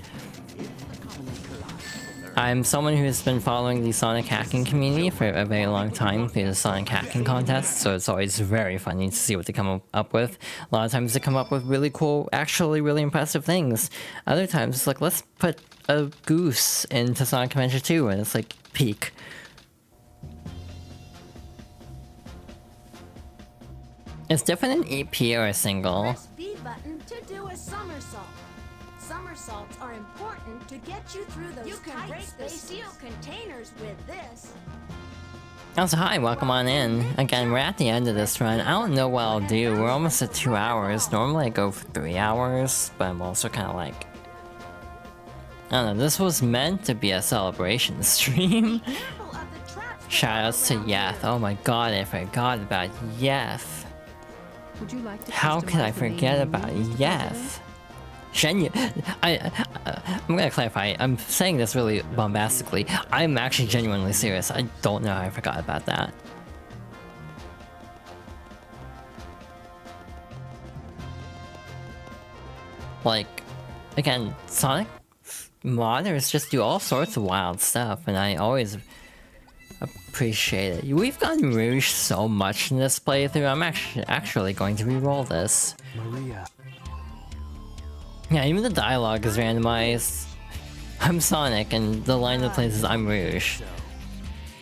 I'm someone who has been following the Sonic hacking community for a very long time through the Sonic hacking contest, so it's always very funny to see what they come up with. A lot of times they come up with really cool, actually really impressive things. Other times it's like, let's put a goose into Sonic Adventure 2, and it's like, peak. It's different in EP or a single. Press B button to do a somersault. Somersaults are important to get you through those tight space sealed containers with this. Also, hi, welcome on in. Again, we're at the end of this run. I don't know what I'll do. We're almost at 2 hours. Normally I go for 3 hours, but I'm also kind of like... I don't know, this was meant to be a celebration stream. Shoutouts to Yeth. Oh my god, I forgot about Yeth. Would you like to How could I forget about Yeth? I'm gonna clarify, I'm saying this really bombastically. I'm actually genuinely serious. I don't know how I forgot about that. Like, again, Sonic modders just do all sorts of wild stuff, and I always appreciate it. We've gotten Rouge so much in this playthrough, I'm actually going to re-roll this. Maria. Yeah, even the dialogue is randomized. I'm Sonic, and the line that plays is I'm Rouge.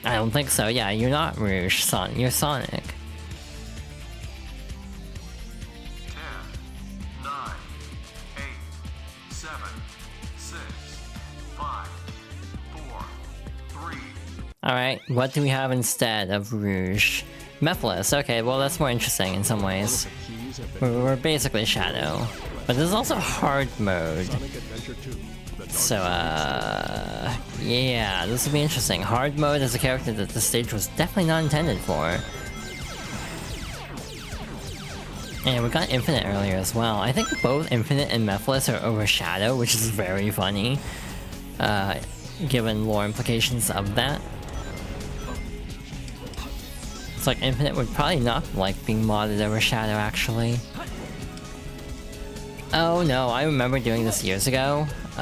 I don't think so. Yeah, you're not Rouge, Sonic. You're Sonic. 10, 9, 8, 7, 6, 5, 4, 3. Alright, what do we have instead of Rouge? Mephiles. Okay, well that's more interesting in some ways. We're basically Shadow. But there's also hard mode. So, yeah, this will be interesting. Hard mode is a character that the stage was definitely not intended for. And we got Infinite earlier as well. I think both Infinite and Mephiles are overshadowed, which is very funny. Given lore implications of that. It's like Infinite would probably not like being modded overshadow, actually. Oh no, I remember doing this years ago. You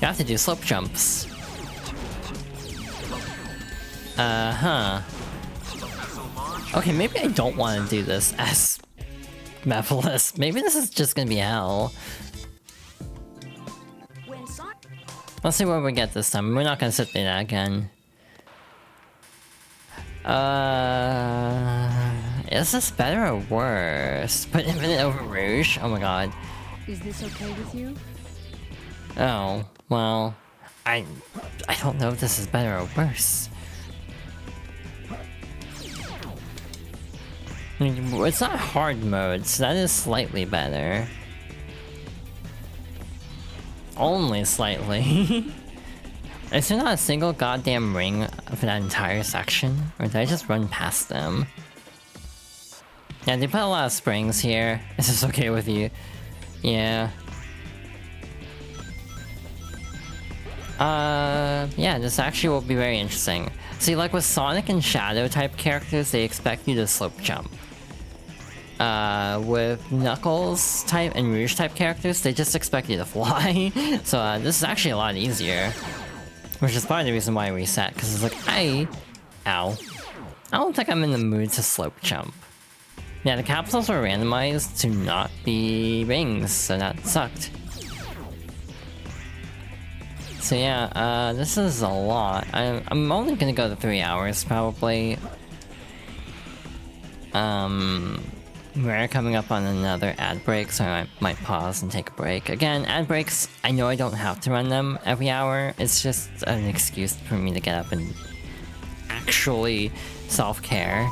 have to do slope jumps. Huh. Okay, maybe I don't want to do this as Mephiles. Maybe this is just gonna be hell. Let's see what we get this time. We're not gonna sit through that again. Is this better or worse? Put Infinite over Rouge? Oh my god. Is this okay with you? Oh, well... I don't know if this is better or worse. I mean, it's not hard mode, so that is slightly better. Only slightly. Is there not a single goddamn ring for that entire section? Or did I just run past them? Yeah, they put a lot of springs here. Is this okay with you? Yeah. Yeah, this actually will be very interesting. See, like with Sonic and Shadow type characters, they expect you to slope jump. With Knuckles type and Rouge type characters, they just expect you to fly. So this is actually a lot easier. Which is part of the reason why I reset, because it's like, ow. I don't think I'm in the mood to slope jump. Yeah, the capsules were randomized to not be rings, so that sucked. So yeah, this is a lot. I'm only gonna go to 3 hours, probably. We're coming up on another ad break, so I might pause and take a break. Again, ad breaks, I know I don't have to run them every hour. It's just an excuse for me to get up and actually self-care.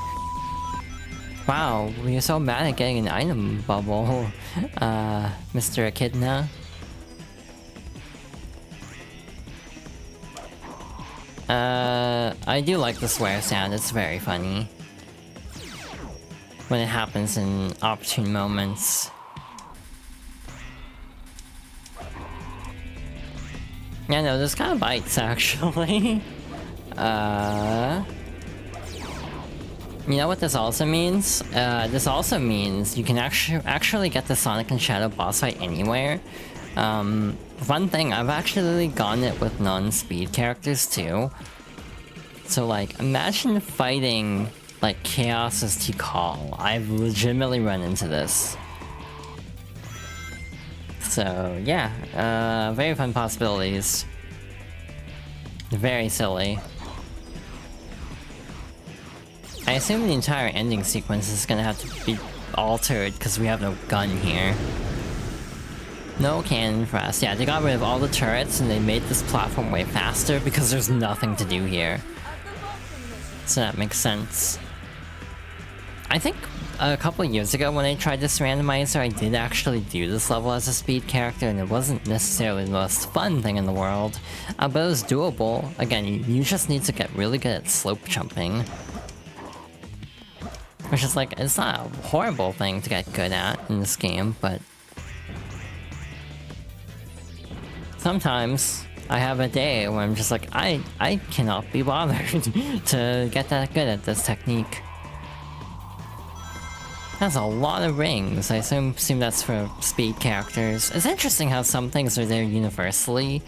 Wow, you're so mad at getting an item bubble, Mr. Echidna. I do like the swear sound, it's very funny. When it happens in opportune moments. Yeah, no, this kind of bites, actually. You know what this also means? This also means you can actually get the Sonic and Shadow boss fight anywhere. Fun thing, I've actually gotten it with non-speed characters too. So like, imagine fighting like Chaos's Tikal. I've legitimately run into this. So yeah, very fun possibilities. Very silly. I assume the entire ending sequence is gonna have to be altered because we have no gun here. No cannon for us. Yeah, they got rid of all the turrets and they made this platform way faster because there's nothing to do here. So that makes sense. I think a couple years ago when I tried this randomizer, I did actually do this level as a speed character, and it wasn't necessarily the most fun thing in the world, but it was doable. Again, you just need to get really good at slope jumping. Which is like, it's not a horrible thing to get good at in this game, but sometimes I have a day where I'm just like, I cannot be bothered to get that good at this technique. That's a lot of rings. I assume that's for speed characters. It's interesting how some things are there universally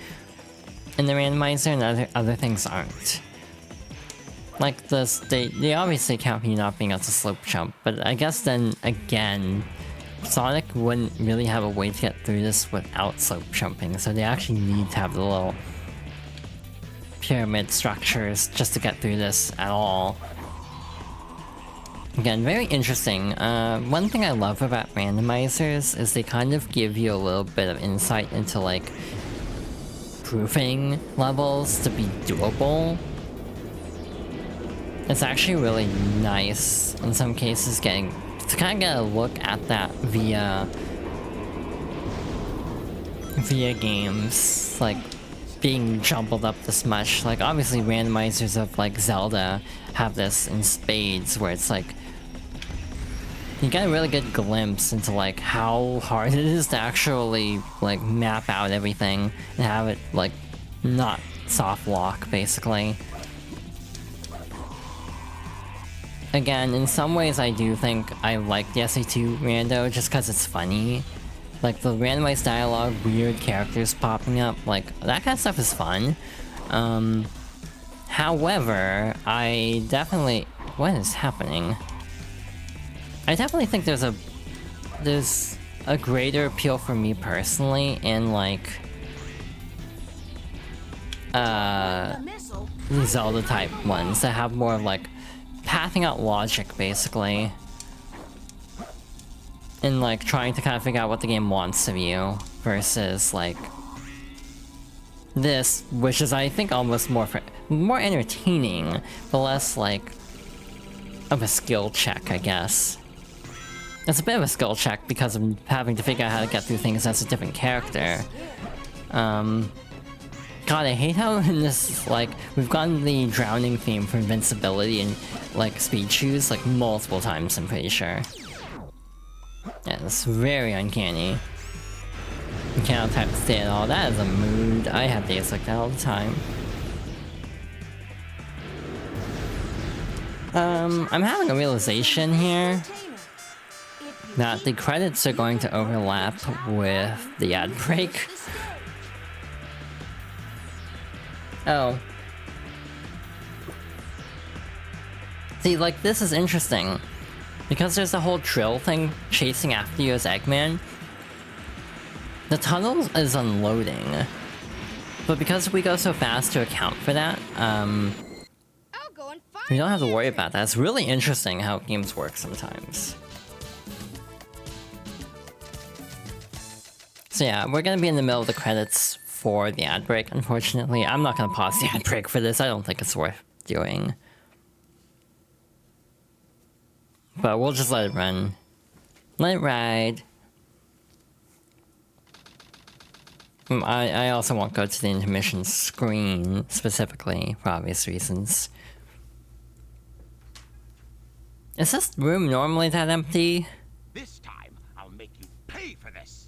in the randomizer and other things aren't. Like this, they obviously count for you not being able to slope jump, but I guess then again, Sonic wouldn't really have a way to get through this without slope jumping, so they actually need to have the little pyramid structures just to get through this at all. Again, very interesting. One thing I love about randomizers is they kind of give you a little bit of insight into like proofing levels to be doable. It's actually really nice in some cases getting to kind of get a look at that via games, like being jumbled up this much. Like obviously randomizers of like Zelda have this in spades where it's like you get a really good glimpse into like how hard it is to actually like map out everything and have it like not soft lock basically. Again, in some ways I do think I like the SA2 rando just because it's funny. Like the randomized dialogue, weird characters popping up, like that kind of stuff is fun. However, I definitely... What is happening? I definitely think there's a greater appeal for me personally in like these Zelda type ones that have more of like pathing out logic basically. And like trying to kind of figure out what the game wants of you versus like this, which is I think almost more entertaining, but less like of a skill check, I guess. It's a bit of a skill check because I'm having to figure out how to get through things as a different character. God, I hate how in this, like, we've gotten the drowning theme for invincibility and, like, speed shoes, like, multiple times, I'm pretty sure. Yeah, it's very uncanny. You cannot type to stay at all. That is a mood. I have days like that all the time. I'm having a realization here that the credits are going to overlap with the ad break. Oh. See, like, this is interesting. Because there's a whole drill thing chasing after you as Eggman. The tunnel is unloading. But because we go so fast to account for that, I'll go and find we don't have to you. worry about that. It's really interesting how games work sometimes. So yeah, we're gonna be in the middle of the credits for the ad break, unfortunately. I'm not gonna pause the ad break for this, I don't think it's worth doing. But we'll just let it run. Let it ride. I also won't go to the intermission screen, specifically, for obvious reasons. Is this room normally that empty? This time, I'll make you pay for this.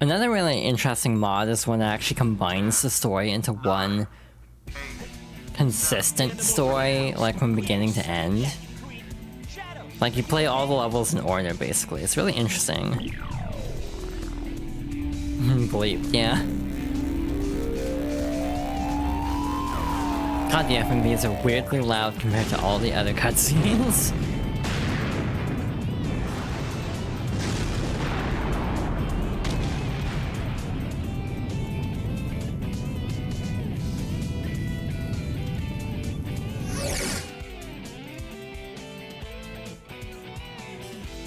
Another really interesting mod is one that actually combines the story into one consistent story, like from beginning to end. Like, you play all the levels in order, basically. It's really interesting. Bleep, yeah. God, the FMVs are weirdly loud compared to all the other cutscenes.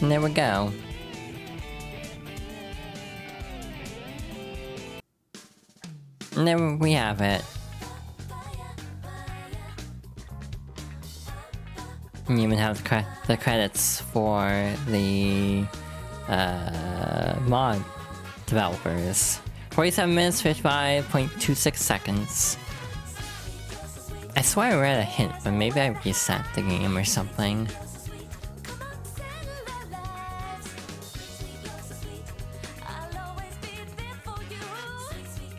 And there we go. And there we have it. And you even have the credits for the mod developers. 47 minutes, 55.26 seconds. I swear I read a hint, but maybe I reset the game or something.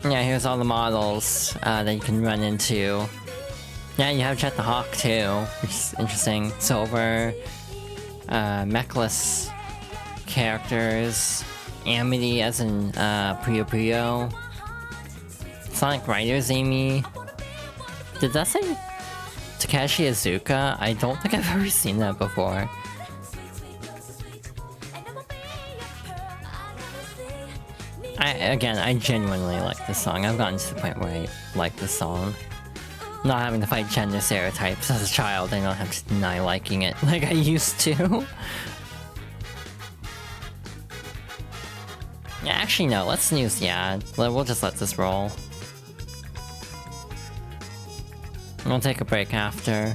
Yeah, here's all the models that you can run into. Yeah, you have Jet the Hawk too, which is interesting. Silver, Mechless characters, Amity as in Puyo Puyo, Sonic Riders Amy. Did that say Takeshi Iizuka? I don't think I've ever seen that before. Again, I genuinely like this song. I've gotten to the point where I like this song. Not having to fight gender stereotypes as a child, I don't have to deny liking it like I used to. Yeah, actually no, let's snooze the ad. We'll just let this roll. We'll take a break after.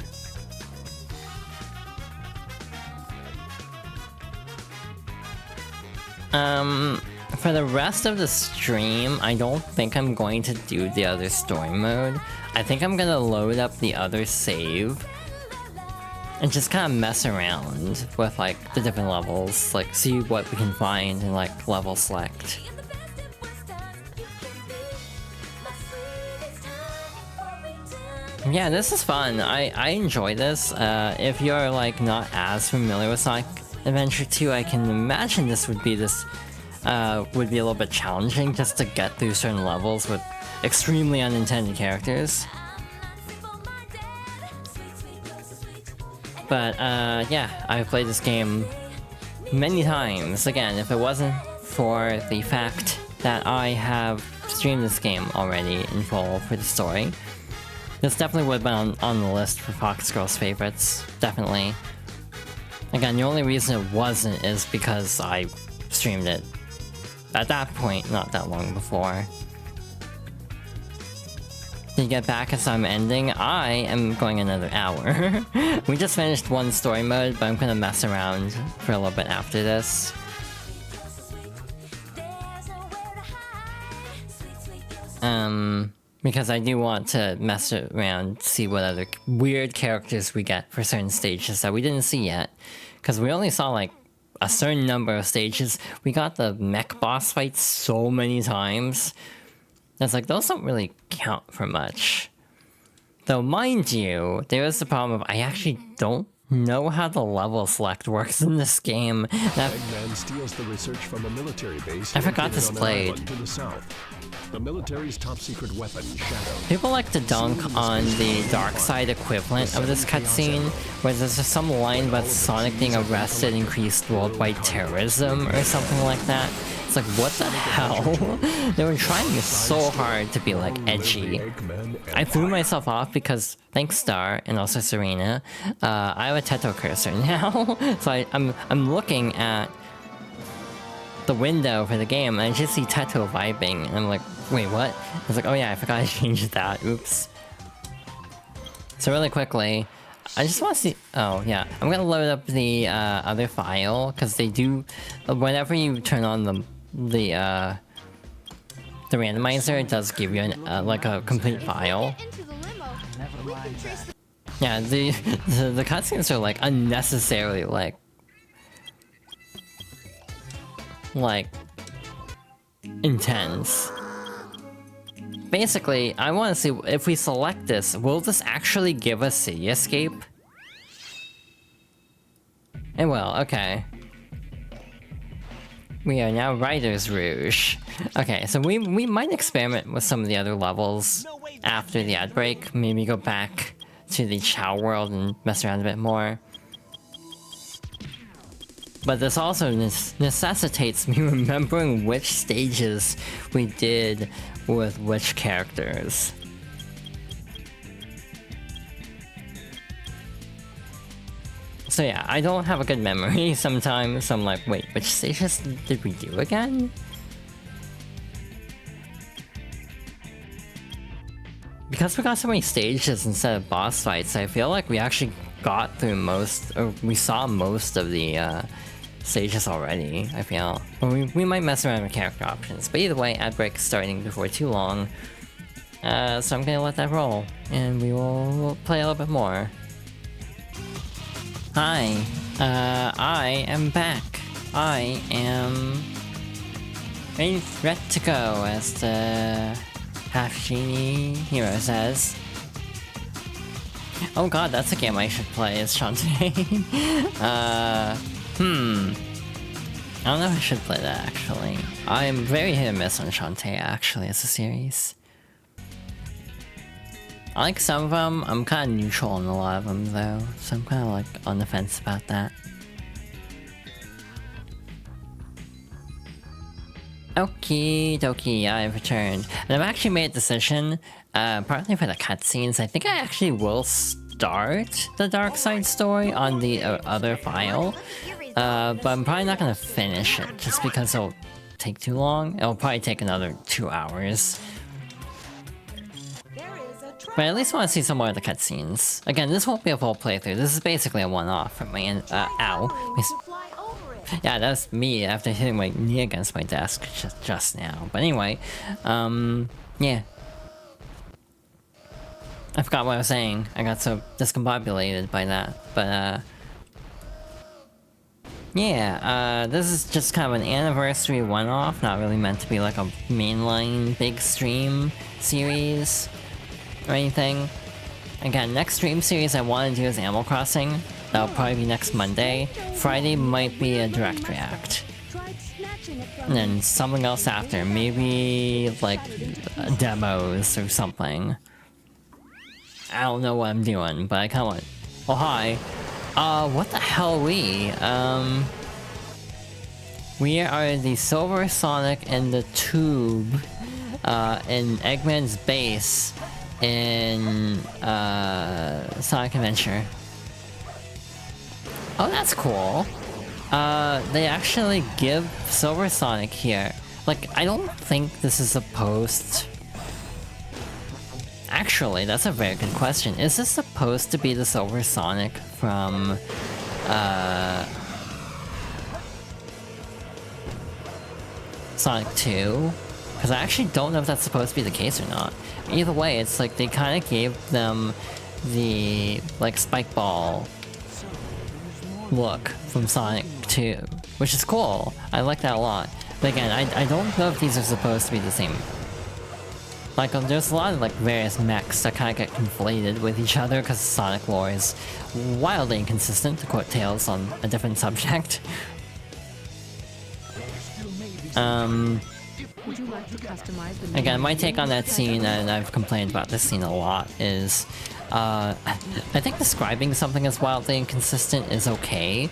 For the rest of the stream, I don't think I'm going to do the other story mode. I think I'm gonna load up the other save and just kind of mess around with like the different levels, like see what we can find and like level select. Yeah, this is fun. I enjoy this. If you're like not as familiar with Sonic Adventure 2, I can imagine this would be a little bit challenging just to get through certain levels with extremely unintended characters. But yeah, I've played this game many times. Again, if it wasn't for the fact that I have streamed this game already in full for the story, this definitely would have been on the list for Fox Girls favorites, definitely. Again, the only reason it wasn't is because I streamed it at that point, not that long before. To get back as I'm ending, I am going another hour. We just finished one story mode, but I'm gonna mess around for a little bit after this. Because I do want to mess around, see what other weird characters we get for certain stages that we didn't see yet. Because we only saw like a certain number of stages. We got the mech boss fights so many times. It's like, those don't really count for much. Though, mind you, there is the problem of I actually don't know how the level select works in this game. Eggman steals the research from a military base. I forgot this played. To the south. The military's top secret weapon, Shadow. People like to dunk on the dark side equivalent of this cutscene, where there's just some line about Sonic being arrested, increased worldwide terrorism, or something like that. It's like, what the hell? They were trying so hard to be like edgy. I threw myself off because thanks Star and also Serena, I have a Teto cursor now. So I'm looking at the window for the game and I just see Teto vibing and I'm like, wait, what? I was like, oh yeah, I forgot I changed that. Oops. So really quickly, I just want to see. Oh yeah, I'm gonna load up the other file because they do. Whenever you turn on the randomizer, it does give you an like a complete file. Yeah, the cutscenes are like unnecessarily like intense. Basically, I want to see if we select this, will this actually give us City Escape? It will, okay. We are now Riders Rouge. Okay, so we might experiment with some of the other levels after the ad break. Maybe go back to the Chow world and mess around a bit more. But this also necessitates me remembering which stages we did with which characters. So yeah, I don't have a good memory sometimes. I'm like, wait, which stages did we do again? Because we got so many stages instead of boss fights, I feel like we actually got through most, or we saw most of the stages already, I feel. Or we might mess around with character options, but either way, ad break starting before too long. So I'm gonna let that roll, and we will play a little bit more. Hi, I am back. I am ready to go, as the half-genie hero says. Oh god, that's a game I should play as Shantae. I don't know if I should play that, actually. I'm very hit and miss on Shantae, actually, as a series. I like some of them, I'm kind of neutral on a lot of them, though. So I'm kind of, like, on the fence about that. Okie dokie, I've returned. And I've actually made a decision, partly for the cutscenes. I think I actually will start the Dark Side story on the other file. But I'm probably not gonna finish it, just because it'll take too long. It'll probably take another 2 hours. But I at least want to see some more of the cutscenes. Again, this won't be a full playthrough. This is basically a one-off from my end. Ow. Yeah, that's me after hitting my knee against my desk just now. But anyway, yeah. I forgot what I was saying. I got so discombobulated by that. But, yeah, this is just kind of an anniversary one-off, not really meant to be like a mainline big stream series or anything. Again, next stream series I want to do is Animal Crossing. That'll probably be next Monday. Friday might be a direct react. And then something else after, maybe like demos or something. I don't know what I'm doing, but I kinda want... Oh hi! What the hell are we? We are the Silver Sonic and the Tube, in Eggman's base in, Sonic Adventure. Oh, that's cool. They actually give Silver Sonic here. Like, I don't think this is supposed... Actually, that's a very good question. Is this supposed to be the Silver Sonic from, Sonic 2? Because I actually don't know if that's supposed to be the case or not. Either way, it's like they kind of gave them the, like, spike ball look from Sonic 2, which is cool. I like that a lot. But again, I don't know if these are supposed to be the same. Like, there's a lot of, like, various mechs that kind of get conflated with each other because Sonic lore is wildly inconsistent, to quote Tails on a different subject. Would you like to customize the Again, my take on that scene, and I've complained about this scene a lot, is I think describing something as wildly inconsistent is okay,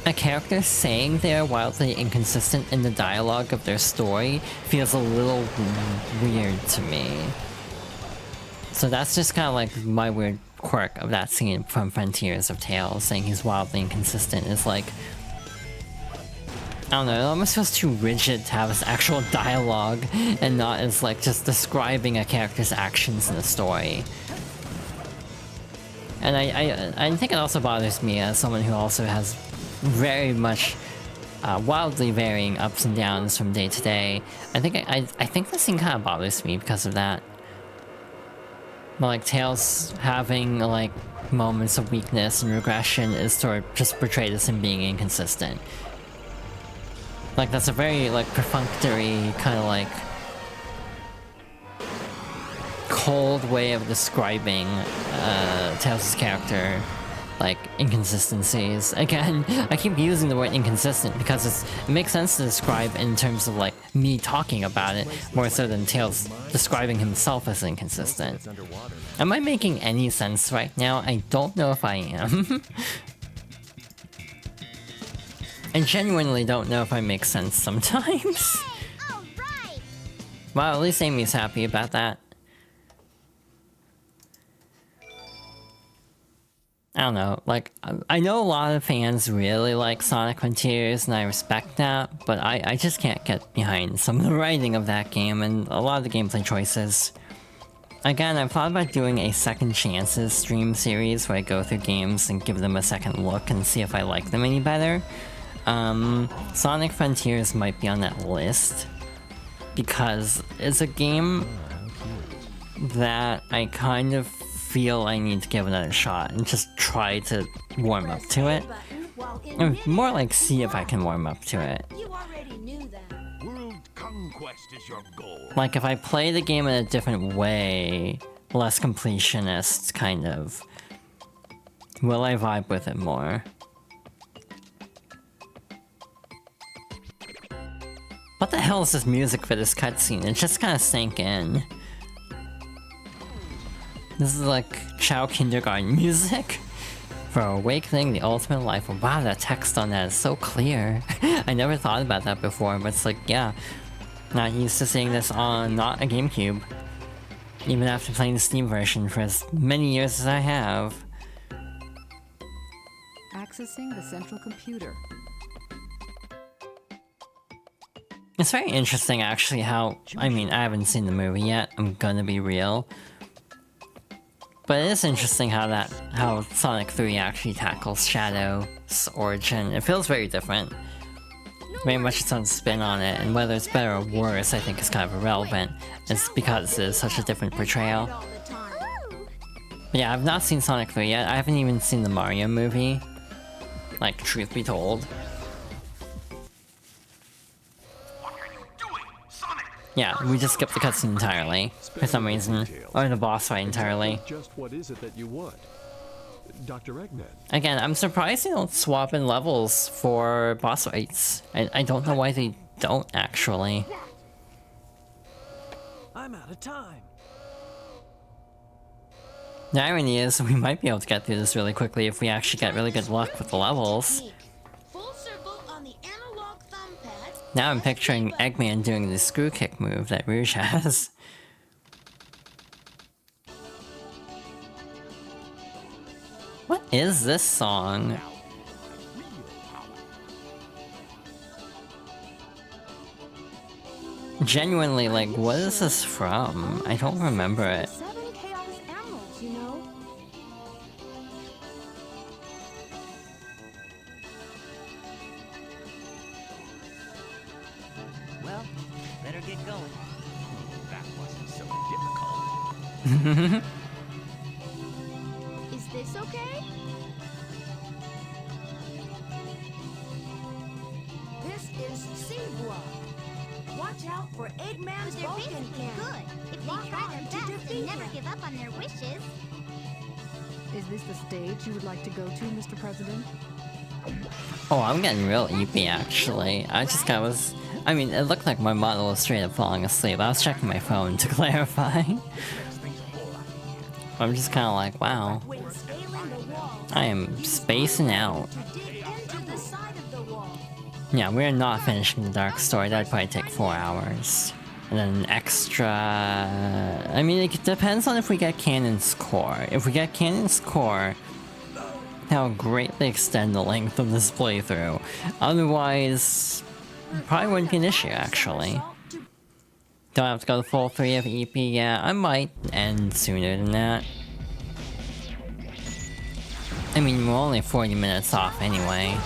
a character saying they're wildly inconsistent in the dialogue of their story feels a little weird to me. So that's just kind of like my weird quirk of that scene from Frontiers of Tales, saying he's wildly inconsistent is like, I don't know, it almost feels too rigid to have this actual dialogue and not as like just describing a character's actions in the story. And I think it also bothers me as someone who also has very much wildly varying ups and downs from day to day. I think this scene kind of bothers me because of that. Like Tails having like moments of weakness and regression is sort of just portrayed as him being inconsistent. Like that's a very like perfunctory kind of like cold way of describing Tails' character, like inconsistencies. Again, I keep using the word inconsistent because it makes sense to describe in terms of like me talking about it more so than Tails describing himself as inconsistent. Am I making any sense right now? I don't know if I am. I genuinely don't know if I make sense sometimes. Well, at least Amy's happy about that. I don't know, like, I know a lot of fans really like Sonic Frontiers, and I respect that, but I just can't get behind some of the writing of that game and a lot of the gameplay choices. Again, I've thought about doing a Second Chances stream series where I go through games and give them a second look and see if I like them any better. Sonic Frontiers might be on that list, because it's a game that I kind of feel I need to give another shot and just try to warm up to it. Or more like see if I can warm up to it. World conquest is your goal. Like if I play the game in a different way, less completionist kind of, will I vibe with it more? What the hell is this music for this cutscene? It just kind of sank in. This is like Chow Kindergarten music for Awakening the Ultimate Life. Wow, that text on that is so clear. I never thought about that before, but it's like, yeah, not used to seeing this on not a GameCube. Even after playing the Steam version for as many years as I have. Accessing the central computer. It's very interesting actually how, I mean, I haven't seen the movie yet, I'm gonna be real. But it is interesting how Sonic 3 actually tackles Shadow's origin. It feels very different. Very much its own spin on it, and whether it's better or worse I think is kind of irrelevant. It's because it is such a different portrayal. But yeah, I've not seen Sonic 3 yet. I haven't even seen the Mario movie. Like, truth be told. Yeah, we just skipped the cutscene entirely, for some reason. Or the boss fight entirely. Just what is it that you want? Dr. Eggman. Again, I'm surprised they don't swap in levels for boss fights. I don't know why they don't, actually. I'm out of time. The irony is, we might be able to get through this really quickly if we actually get really good luck with the levels. Now I'm picturing Eggman doing the screw kick move that Rouge has. What is this song? Genuinely, like, what is this from? I don't remember it. Well, better get going. That wasn't so difficult. Is this okay? This is C-Block. Watch out for Eggman's They're Vulcan basically cannon. good if they Lock try on their to best defeat and never him. give up on their wishes. Is this the stage you would like to go to, Mr. President? Oh, I'm getting real eepy, actually. I just kind of was... I mean, it looked like my model was straight up falling asleep. I was checking my phone to clarify. I'm just kind of like, wow. I am spacing out. To dig into the side of Yeah, we're not finishing the Dark Story. That'd probably take 4 hours. And then an extra... I mean, it depends on if we get Canon's Core. If we get Canon's Core, that'll greatly extend the length of this playthrough. Otherwise, probably wouldn't be an issue, actually. Don't have to go the full 3 of EP. Yeah, I might end sooner than that. I mean, we're only 40 minutes off anyway.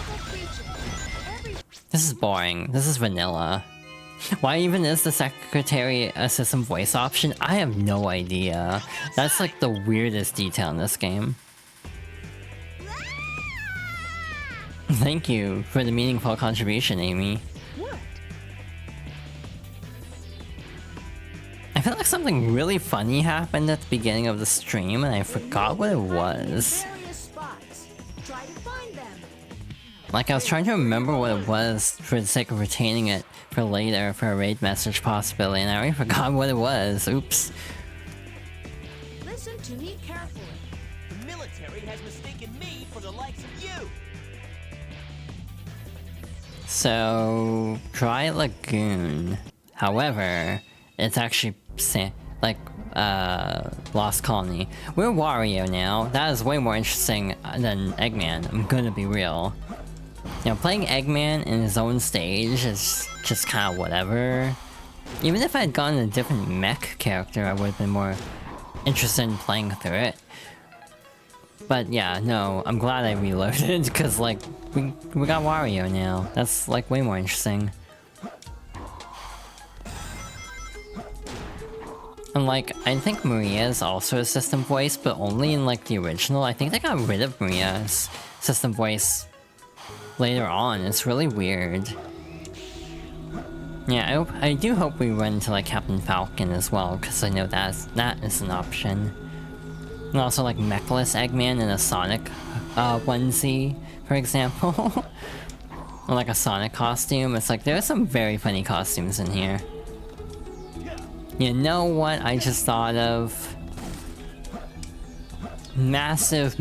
This is boring. This is vanilla. Why even is the secretary assistant voice option? I have no idea. That's like the weirdest detail in this game. Thank you for the meaningful contribution, Amy. I feel like something really funny happened at the beginning of the stream and I forgot what it was. Like, I was trying to remember what it was for the sake of retaining it for later, for a raid message possibility, and I already forgot what it was. Oops. Listen to me carefully. The military has mistaken me for the likes of you. So, Dry Lagoon. However, it's actually Lost Colony. We're Wario now. That is way more interesting than Eggman. I'm gonna be real. You know, playing Eggman in his own stage is just kind of whatever. Even if I had gotten a different mech character, I would have been more interested in playing through it. But yeah, no, I'm glad I reloaded, because like, we got Wario now. That's like way more interesting. And like, I think Maria is also a system voice, but only in like the original. I think they got rid of Maria's system voice later on. It's really weird. Yeah, I do hope we run into like Captain Falcon as well, because I know that is an option. And also like Mechless Eggman in a Sonic onesie, for example. Or like a Sonic costume. It's like, there's some very funny costumes in here. You know what I just thought of? Massive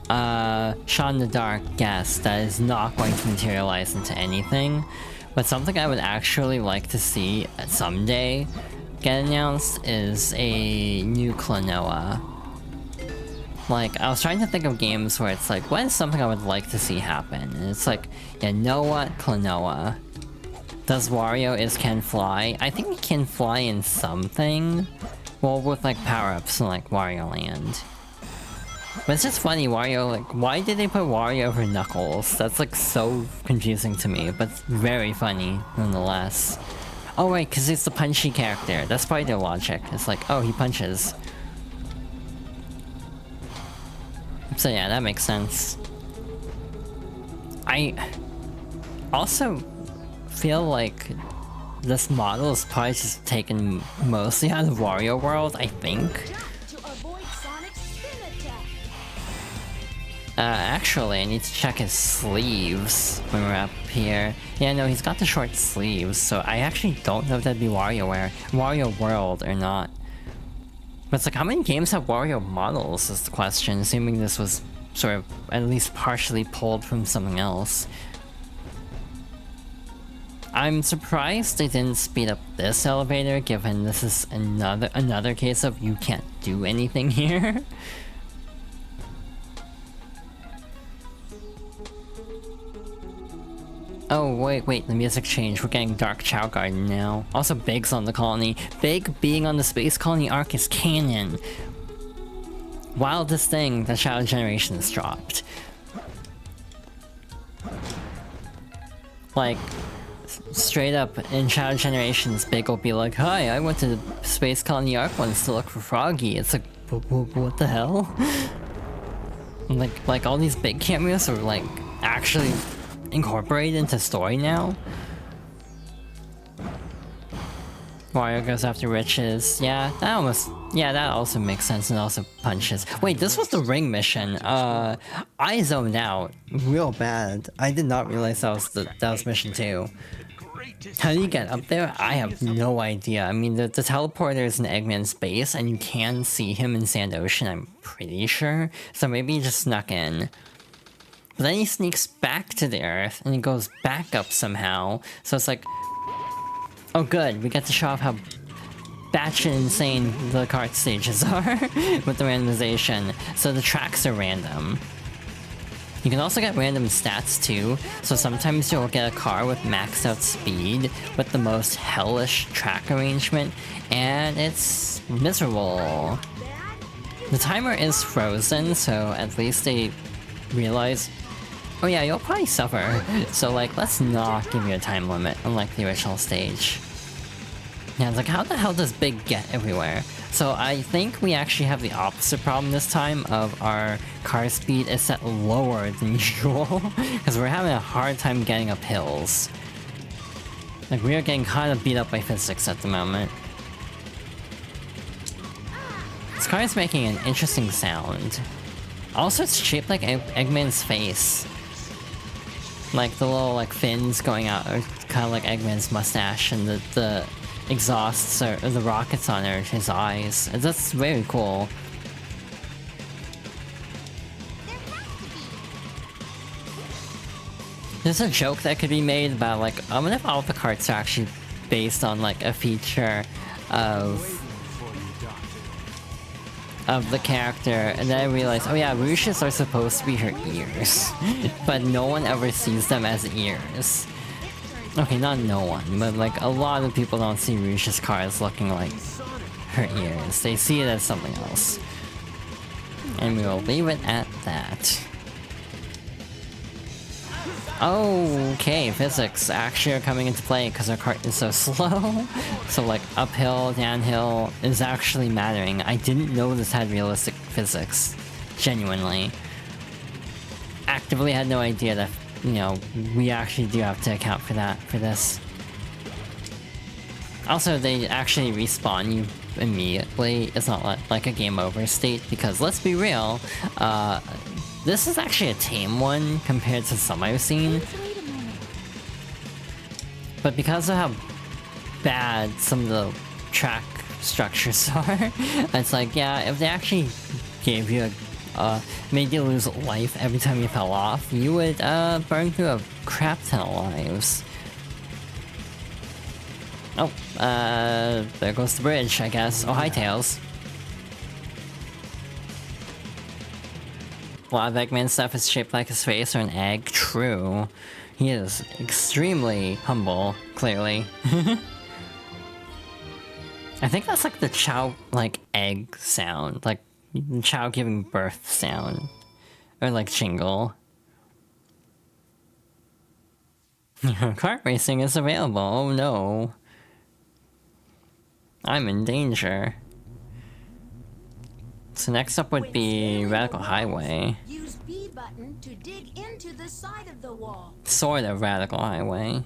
shot in the dark guess that is not going to materialize into anything, but something I would actually like to see someday get announced is a new Klonoa. Like, I was trying to think of games where it's like, what is something I would like to see happen? And it's like, you know what? Klonoa. Does Wario can fly? I think he can fly in something. Well, with like power-ups in like Wario Land. But it's just funny, Wario, like, why did they put Wario over Knuckles? That's like so confusing to me, but very funny nonetheless. Oh right, because it's the punchy character. That's probably their logic. It's like, oh, he punches. So yeah, that makes sense. I also feel like this model is probably just taken mostly out of Wario World, I think. Actually, I need to check his sleeves when we're up here. Yeah, no, he's got the short sleeves, so I actually don't know if that'd be Wario World or not. But it's like, how many games have Wario models is the question, assuming this was sort of at least partially pulled from something else. I'm surprised they didn't speed up this elevator, given this is another case of you can't do anything here. Oh, wait, the music changed. We're getting Dark Chow Garden now. Also, Big's on the colony. Big being on the Space Colony arc is canon. Wildest thing that Shadow Generations dropped. Like, straight up, in Shadow Generations, Big will be like, hi, I went to the Space Colony arc once to look for Froggy. It's like, what the hell? like all these big cameos are like, actually incorporated into story now. Wario goes after riches. Yeah, that also makes sense, and also punches. Wait, this was the ring mission. I zoned out real bad. I did not realize that was mission 2. How do you get up there? I have no idea. I mean, the teleporter is in Eggman's base, and you can see him in Sand Ocean, I'm pretty sure. So maybe he just snuck in. But then he sneaks back to the Earth, and he goes back up somehow. So it's like, oh good, we get to show off how batshit insane the kart stages are with the randomization. So the tracks are random. You can also get random stats too, so sometimes you'll get a car with maxed out speed with the most hellish track arrangement, and it's miserable. The timer is frozen, so at least they realize, oh yeah, you'll probably suffer, so like, let's not give you a time limit, unlike the original stage. Yeah, it's like, how the hell does Big get everywhere? So I think we actually have the opposite problem this time of our car speed is set lower than usual, because we're having a hard time getting up hills. Like, we are getting kind of beat up by physics at the moment. This car is making an interesting sound. Also, it's shaped like Eggman's face. Like, the little, like, fins going out are kind of like Eggman's mustache, and the exhausts or the rockets on are his eyes. That's very cool. There's a joke that could be made about, like, I wonder if all the carts are actually based on, like, a feature of the character, and then I realized, oh yeah, ruches are supposed to be her ears, but no one ever sees them as ears. Okay, not no one, but like a lot of people don't see Ruche's car as looking like her ears. They see it as something else. And we will leave it at that. Okay, physics actually are coming into play because our cart is so slow. So like uphill, downhill is actually mattering. I didn't know this had realistic physics. Genuinely. Actively had no idea that, you know, we actually do have to account for that for this. Also, they actually respawn you immediately. It's not like a game over state, because let's be real, this is actually a tame one compared to some I've seen. But because of how bad some of the track structures are, it's like, yeah, if they actually gave you made you lose life every time you fell off, you would burn through a crap ton of lives. Oh, there goes the bridge, I guess. Oh, hi, Tails. A lot of Eggman stuff is shaped like his face or an egg. True. He is extremely humble, clearly. I think that's like the Chow, like, egg sound. Like, Chow giving birth sound. Or like jingle. Kart racing is available. Oh no. I'm in danger. So next up would be Radical Highway. Use B button to dig into the side of the wall. Sort of Radical Highway.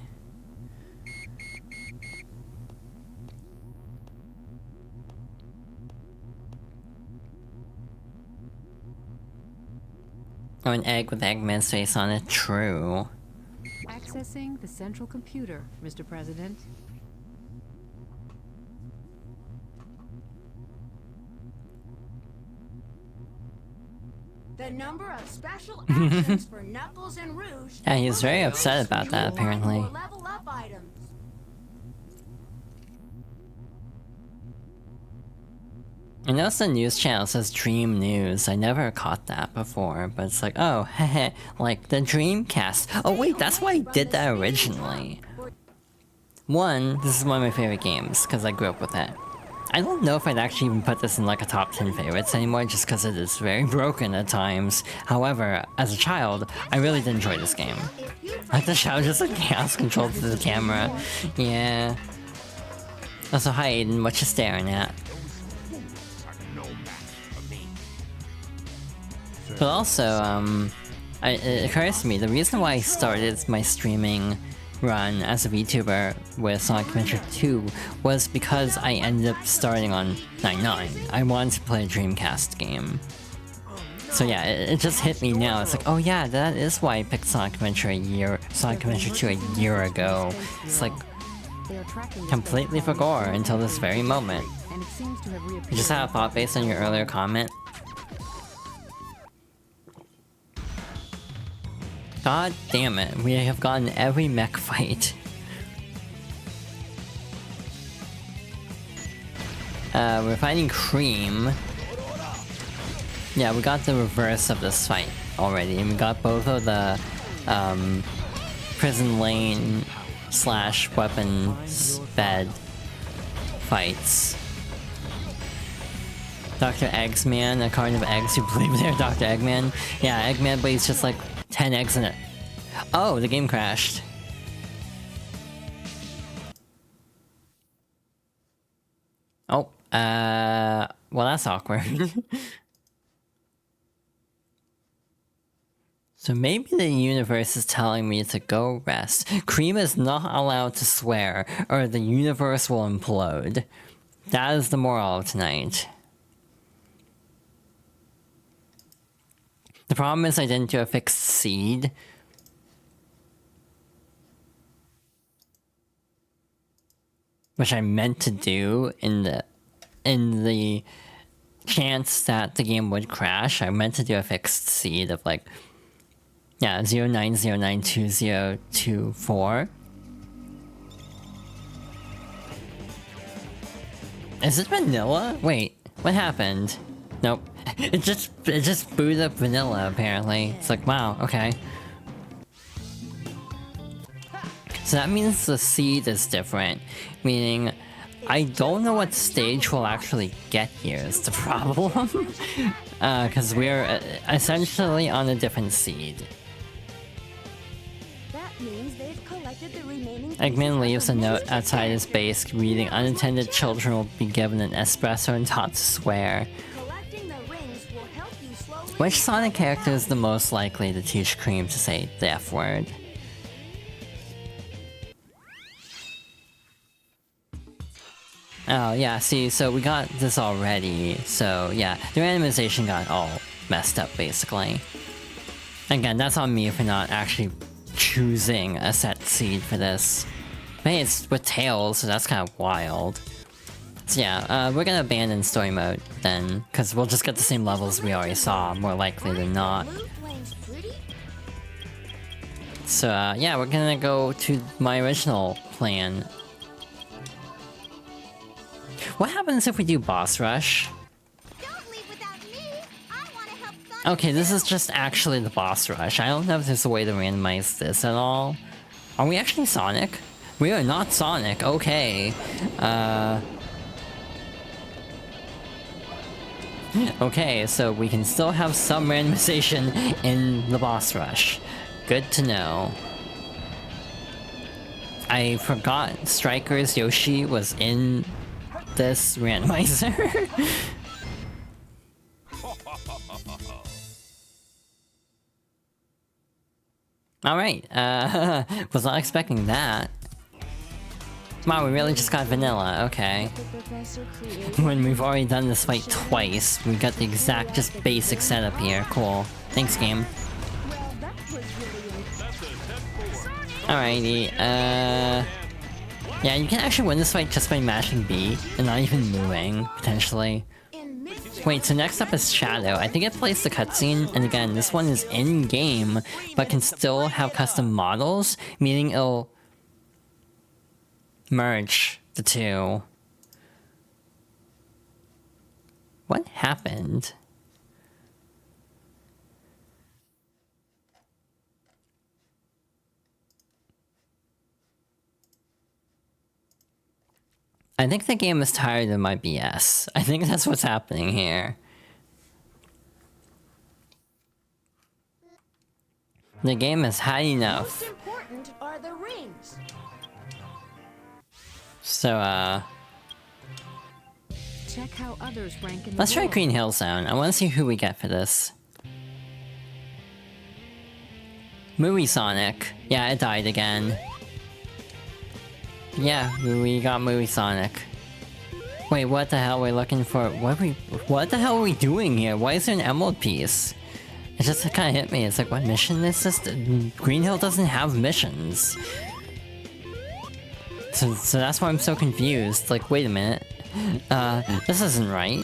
Oh, an egg with Eggman's face on it. True. Accessing the central computer, Mr. President. The number of special actions for Knuckles and Rouge. Yeah, he's very upset about that, apparently. Level up items. I noticed the news channel says Dream News. I never caught that before, but it's like, oh, heh, like the Dreamcast. Oh wait, that's why I did that originally. One, this is one of my favorite games, because I grew up with it. I don't know if I'd actually even put this in like a top 10 favorites anymore, just because it is very broken at times. However, as a child, I really did enjoy this game. Like the show just like chaos controlled to the camera. Yeah. Also, hi Aiden, what you staring at? But also, it occurs to me, the reason why I started my streaming run as a VTuber with Sonic Adventure 2 was because I ended up starting on 99. I wanted to play a Dreamcast game. So yeah, it just hit me now. It's like, oh yeah, that is why I picked Sonic Adventure 2 a year ago. It's like, completely forgot until this very moment. You just had a thought based on your earlier comment. God damn it, we have gotten every mech fight. We're fighting Cream. Yeah, we got the reverse of this fight already, and we got both of the prison lane / weapons bed fights. Dr. Eggsman, a carton of eggs, you believe they're Dr. Eggman? Yeah, Eggman, but he's just like 10 eggs in it. Oh, the game crashed. Oh, well that's awkward. So maybe the universe is telling me to go rest. Cream is not allowed to swear, or the universe will implode. That is the moral of tonight. The problem is I didn't do a fixed seed. Which I meant to do in the chance that the game would crash. I meant to do a fixed seed of like, yeah, 09092024. Is it vanilla? Wait, what happened? Nope. It just booted up vanilla apparently. It's like, wow, okay. So that means the seed is different, meaning I don't know what stage we'll actually get here is the problem. Because we're essentially on a different seed. That means they've collected the remaining Eggman leaves a note outside his base reading, "Unattended children will be given an espresso and taught to swear." Collecting the rings will help you slowly. Which Sonic character is the most likely to teach Cream to say the F word? Oh yeah, see, so we got this already, so yeah, the randomization got all messed up basically. Again, that's on me for not actually choosing a set seed for this. But hey, it's with Tails, so that's kind of wild. So yeah, we're gonna abandon story mode then, because we'll just get the same levels we already saw, more likely than not. So yeah, we're gonna go to my original plan. What happens if we do boss rush? Don't leave without me. I want to help Sonic. Okay, this is just actually the boss rush. I don't know if there's a way to randomize this at all. Are we actually Sonic? We are not Sonic, okay. Okay, so we can still have some randomization in the boss rush. Good to know. I forgot Striker's Yoshi was in this randomizer. Alright, was not expecting that. Wow, we really just got vanilla, okay. When we've already done this fight twice, we got the exact, just basic setup here. Cool. Thanks, game. Alrighty, yeah, you can actually win this fight just by mashing B, and not even moving, potentially. Wait, so next up is Shadow. I think it plays the cutscene, and again, this one is in-game, but can still have custom models, meaning it'll merge the two. What happened? I think the game is tired of my BS. I think that's what's happening here. The game has had enough. Most important are the rings. So, Check how others rank in the let's try world. Green Hill Zone. I want to see who we get for this. Movie Sonic. Yeah, it died again. Yeah, we got Movie Sonic. Wait, what the hell are we looking for? What the hell are we doing here? Why is there an emerald piece? It just kind of hit me. It's like, what mission is this? Green Hill doesn't have missions. So that's why I'm so confused. Like, wait a minute. This isn't right.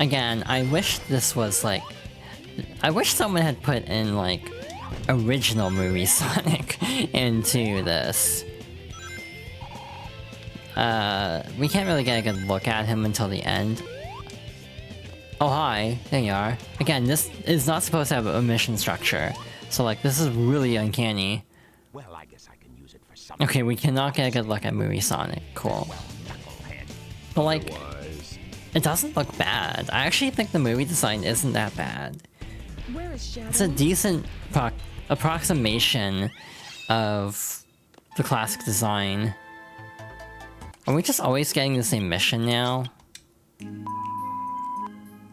Again, I wish this was like... I wish someone had put in, like, original movie Sonic into this. We can't really get a good look at him until the end. Oh, hi. There you are. Again, this is not supposed to have a mission structure. So, like, this is really uncanny. Well, I guess I can use it for something. Okay, we cannot get a good look at movie Sonic. Cool. But, like, it doesn't look bad. I actually think the movie design isn't that bad. Where is Shadow? It's a decent approximation of the classic design. Are we just always getting the same mission now?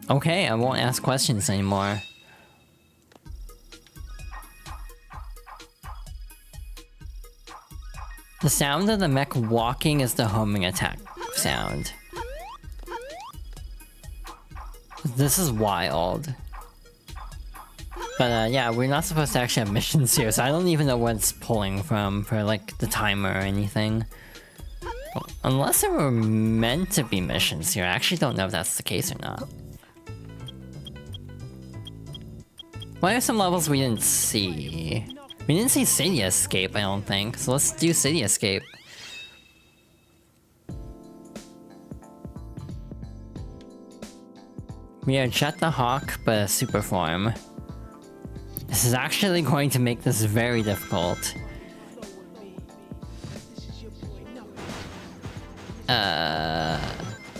Okay, I won't ask questions anymore. The sound of the mech walking is the homing attack sound. This is wild. But yeah, we're not supposed to actually have missions here, so I don't even know what it's pulling from for like the timer or anything. Unless there were meant to be missions here, I actually don't know if that's the case or not. Why are some levels we didn't see? We didn't see City Escape, I don't think, so let's do City Escape. We are Jet the Hawk, but a super form. This is actually going to make this very difficult.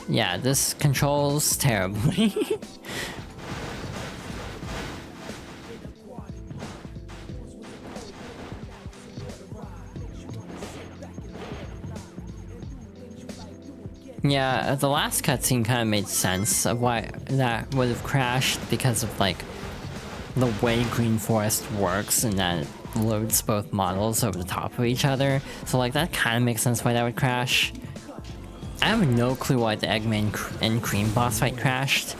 Yeah, this controls terribly. Yeah, the last cutscene kind of made sense of why that would have crashed because of like the way Green Forest works and that it loads both models over the top of each other. So like that kind of makes sense why that would crash. I have no clue why the Eggman and Cream boss fight crashed.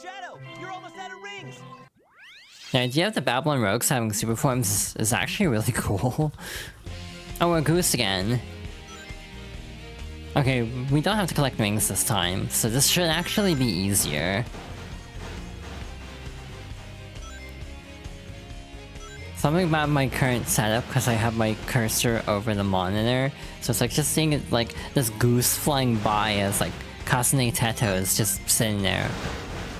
Shadow, you're almost out of rings. The idea of the Babylon Rogues having super forms is actually really cool. Oh, a goose again. Okay, we don't have to collect rings this time, so this should actually be easier. Something about my current setup, because I have my cursor over the monitor, so it's like just seeing it like this goose flying by as like Kasane Teto is just sitting there.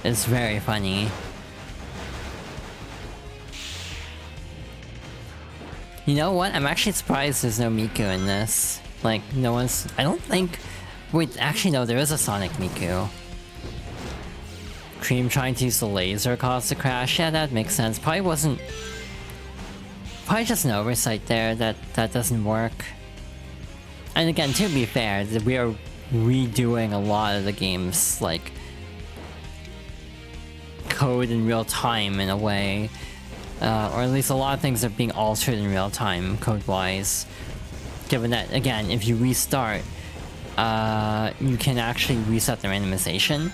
It's very funny. You know what? I'm actually surprised there's no Miku in this. Like, no one's... I don't think... Wait, actually no, there is a Sonic Miku. Cream trying to use the laser caused the crash. Yeah, that makes sense. Probably wasn't... Probably just an oversight there that doesn't work. And again, to be fair, we are redoing a lot of the game's, like... code in real time, in a way. Or at least a lot of things are being altered in real time, code-wise. Given that, again, if you restart, you can actually reset the randomization.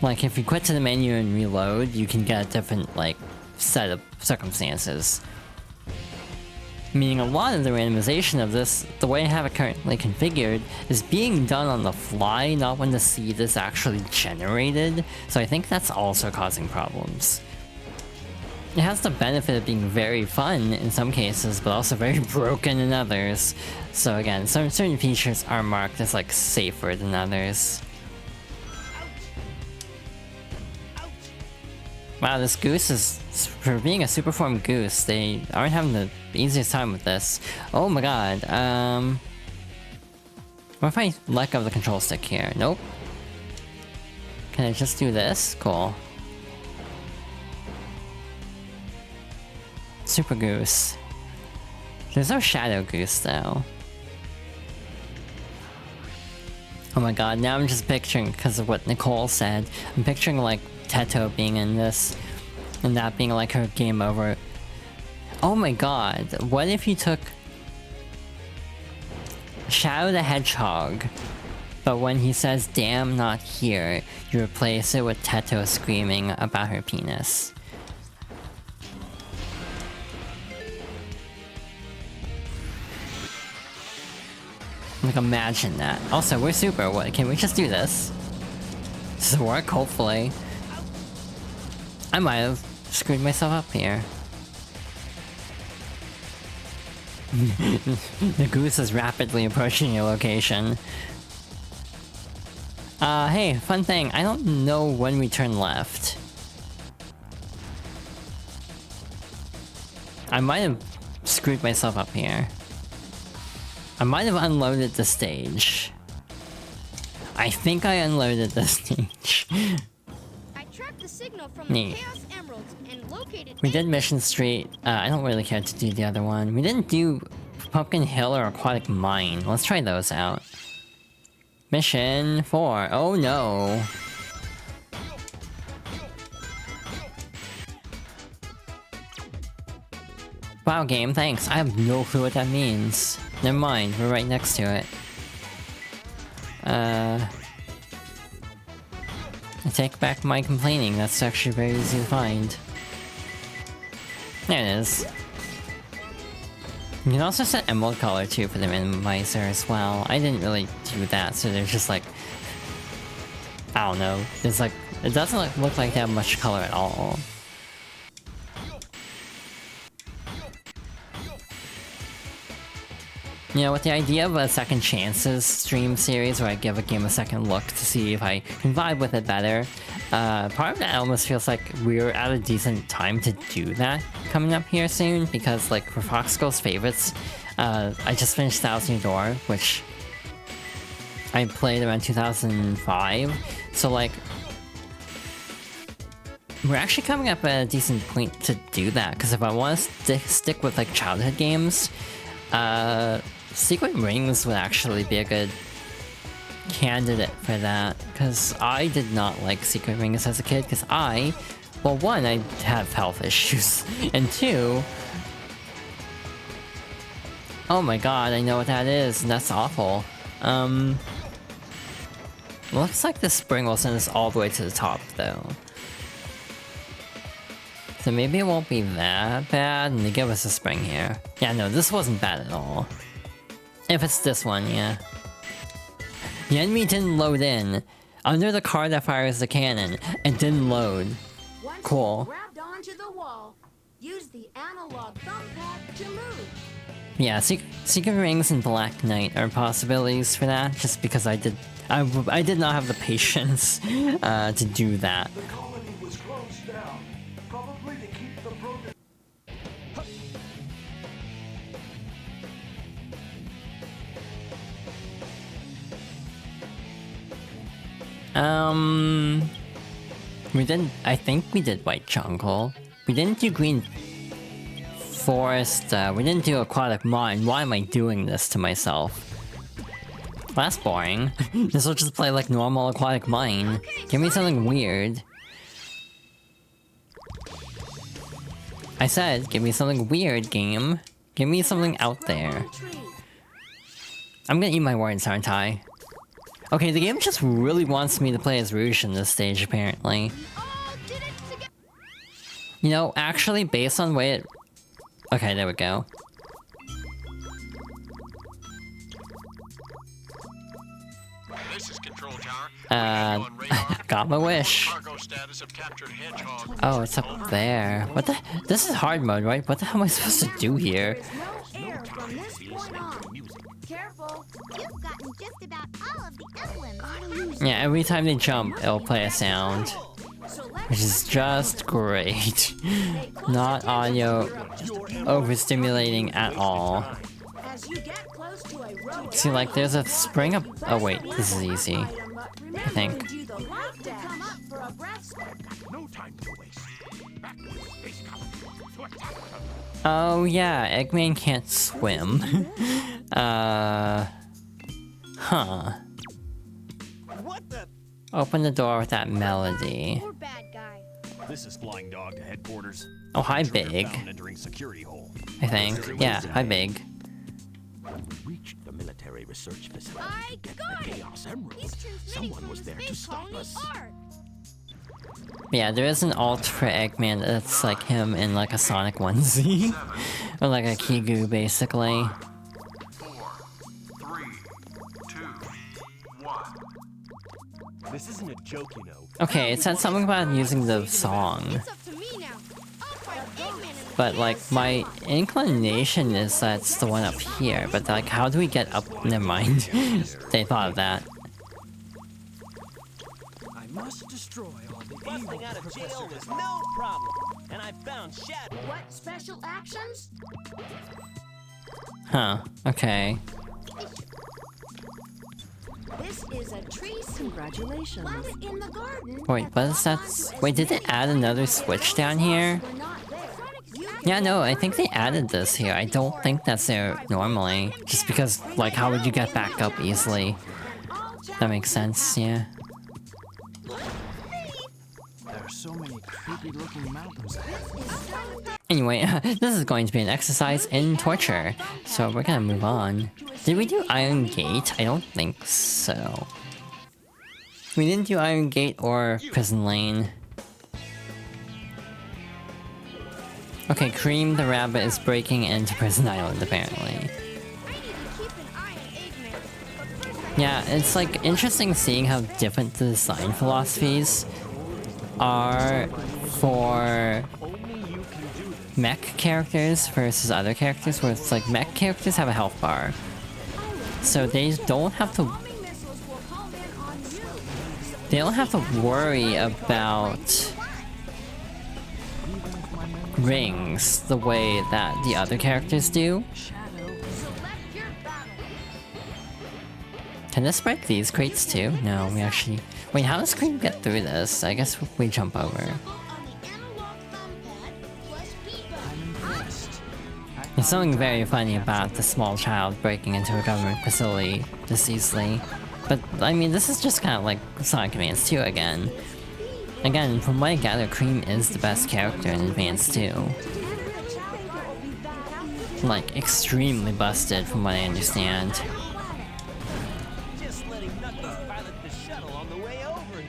Like, if you quit to the menu and reload, you can get a different, like, set of circumstances. Meaning a lot of the randomization of this, the way I have it currently configured, is being done on the fly, not when the seed is actually generated. So I think that's also causing problems. It has the benefit of being very fun in some cases, but also very broken in others. So again, certain features are marked as like safer than others. Wow, this goose is, for being a superform goose, they aren't having the easiest time with this. Oh my god, what if I let go of the control stick here? Nope. Can I just do this? Cool. Super Goose. There's no Shadow Goose though. Oh my god, now I'm just picturing, because of what Nicole said, I'm picturing like Teto being in this, and that being like her game over. Oh my god, what if you took Shadow the Hedgehog, but when he says damn not here, you replace it with Teto screaming about her penis? Like, imagine that. Also, we're super. What? Can we just do this? Does it work? Hopefully. I might have screwed myself up here. The goose is rapidly approaching your location. Hey, fun thing. I don't know when we turn left. I might have screwed myself up here. I might have unloaded the stage. I think I unloaded the stage. I tracked the signal from the Chaos Emeralds and located. We did Mission Street. I don't really care to do the other one. We didn't do Pumpkin Hill or Aquatic Mine. Let's try those out. Mission 4. Oh no. Wow, game, thanks. I have no clue what that means. Never mind, we're right next to it. I take back my complaining, that's actually very easy to find. There it is. You can also set emerald color too for the randomizer as well. I didn't really do that, so there's just like... I don't know. There's like... It doesn't look like they have much color at all. You know, with the idea of a Second Chances stream series where I give a game a second look to see if I can vibe with it better, part of that almost feels like we're at a decent time to do that coming up here soon, because like for Fox Girls Favorites, I just finished Thousand Year Door, which I played around 2005, so like we're actually coming up at a decent point to do that, because if I want to stick with like childhood games, Secret Rings would actually be a good candidate for that, because I did not like Secret Rings as a kid, because well, one, I have health issues, and two, oh my god, I know what that is, and that's awful. Looks like the spring will send us all the way to the top, though. So maybe it won't be that bad, and they give us a spring here. Yeah, no, this wasn't bad at all. If it's this one, yeah. The enemy didn't load in. Under the car that fires the cannon, it didn't load. Cool. Grabbed onto the wall. Use the analog thumb pad to move. Yeah, Secret Rings and Black Knight are possibilities for that, just because I did not have the patience to do that. The colony was closed down. Probably to keep the prototype. We didn't, I think we did White Jungle. We didn't do Green Forest, we didn't do Aquatic Mine. Why am I doing this to myself? Well, that's boring. This will just play like normal Aquatic Mine. Give me something weird. I said, give me something weird, game. Give me something out there. I'm gonna eat my words, aren't I? Okay, the game just really wants me to play as Rouge in this stage, apparently. You know, actually, based on the way it... Okay, there we go. This is Control Tower. Got my wish. Oh, it's up there. What the... This is hard mode, right? What the hell am I supposed to do here? Air from this point on. Careful. You've gotten just about all of the emblems. Yeah, every time they jump, it'll play a sound. Which is just great. Not audio overstimulating at all. As you get close to a road, See, like, there's a spring up... Oh wait, this is easy. I think. do the light come up for a breath. No time to waste. Back to the space colony to attack them. Oh yeah, Eggman can't swim. Huh. What the? Open the door with that melody. Poor bad guy. This is Flying Dog to headquarters. Oh, hi, Big. Entering security hole. I think. Yeah, hi, Big. We reached the military research facility I to get got the it. Chaos He's Emeralds. transmitting Someone from was the there to space stop colony us. Ark. Yeah, there is an alt for Eggman that's like him in like a Sonic onesie. Or like a Kigu, basically. 4, 3, 2, 1. This isn't a joke, you know. Okay, it said something about using the song. It's up to me now. I'll fight Eggman in the But like, my inclination is that it's the one up here. But like, how do we get up? Never mind. They thought of that. I must destroy all the Busting out of jail was no problem. And I found Shadow. What special actions? Huh. Okay. This is a tree seed. Congratulations. Plant it in the garden. Wait, what is that? Wait, did they add another switch down here? We're not there. Yeah, no, I think they added this here. I don't think that's there normally. Just because, like, how would you get back up easily? That makes sense, yeah. There are so many creepy-looking mountains. Anyway, this is going to be an exercise in torture. So we're gonna move on. Did we do Iron Gate? I don't think so. We didn't do Iron Gate or Prison Lane. Okay, Cream the Rabbit is breaking into Prison Island, apparently. I need to keep an eye on Eggman. But first I Yeah, it's like interesting seeing how different the design philosophies are for mech characters versus other characters, where it's like mech characters have a health bar. So they don't have to worry about rings the way that the other characters do. Can this break these crates too? No, we actually... Wait, how does Cream get through this? I guess we jump over. There's something very funny about the small child breaking into a government facility this easily. But, I mean, this is just kind of like Sonic Advance 2 again. Again, from what I gather, Cream is the best character in Advance 2. Like, extremely busted from what I understand. Just letting Knuckles pilot the shuttle on the way over.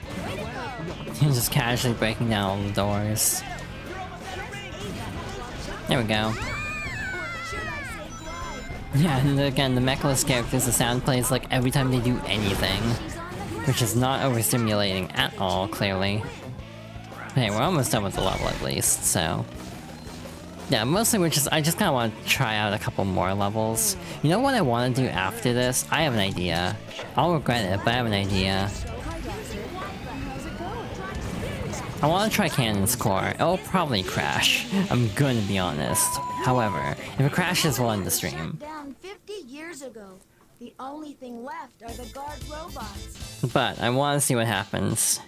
He's just casually breaking down all the doors. There we go. Yeah, and again, the Mechaless characters, the sound plays like every time they do anything. Which is not overstimulating at all, clearly. Hey, we're almost done with the level at least, so... Yeah, mostly I just kinda want to try out a couple more levels. You know what I want to do after this? I have an idea. I'll regret it, but I have an idea. I want to try Cannon's Core. It'll probably crash. I'm gonna be honest. However, if it crashes, we'll end the stream. Down 50 years ago. The only thing left are the guard robots. But I want to see what happens.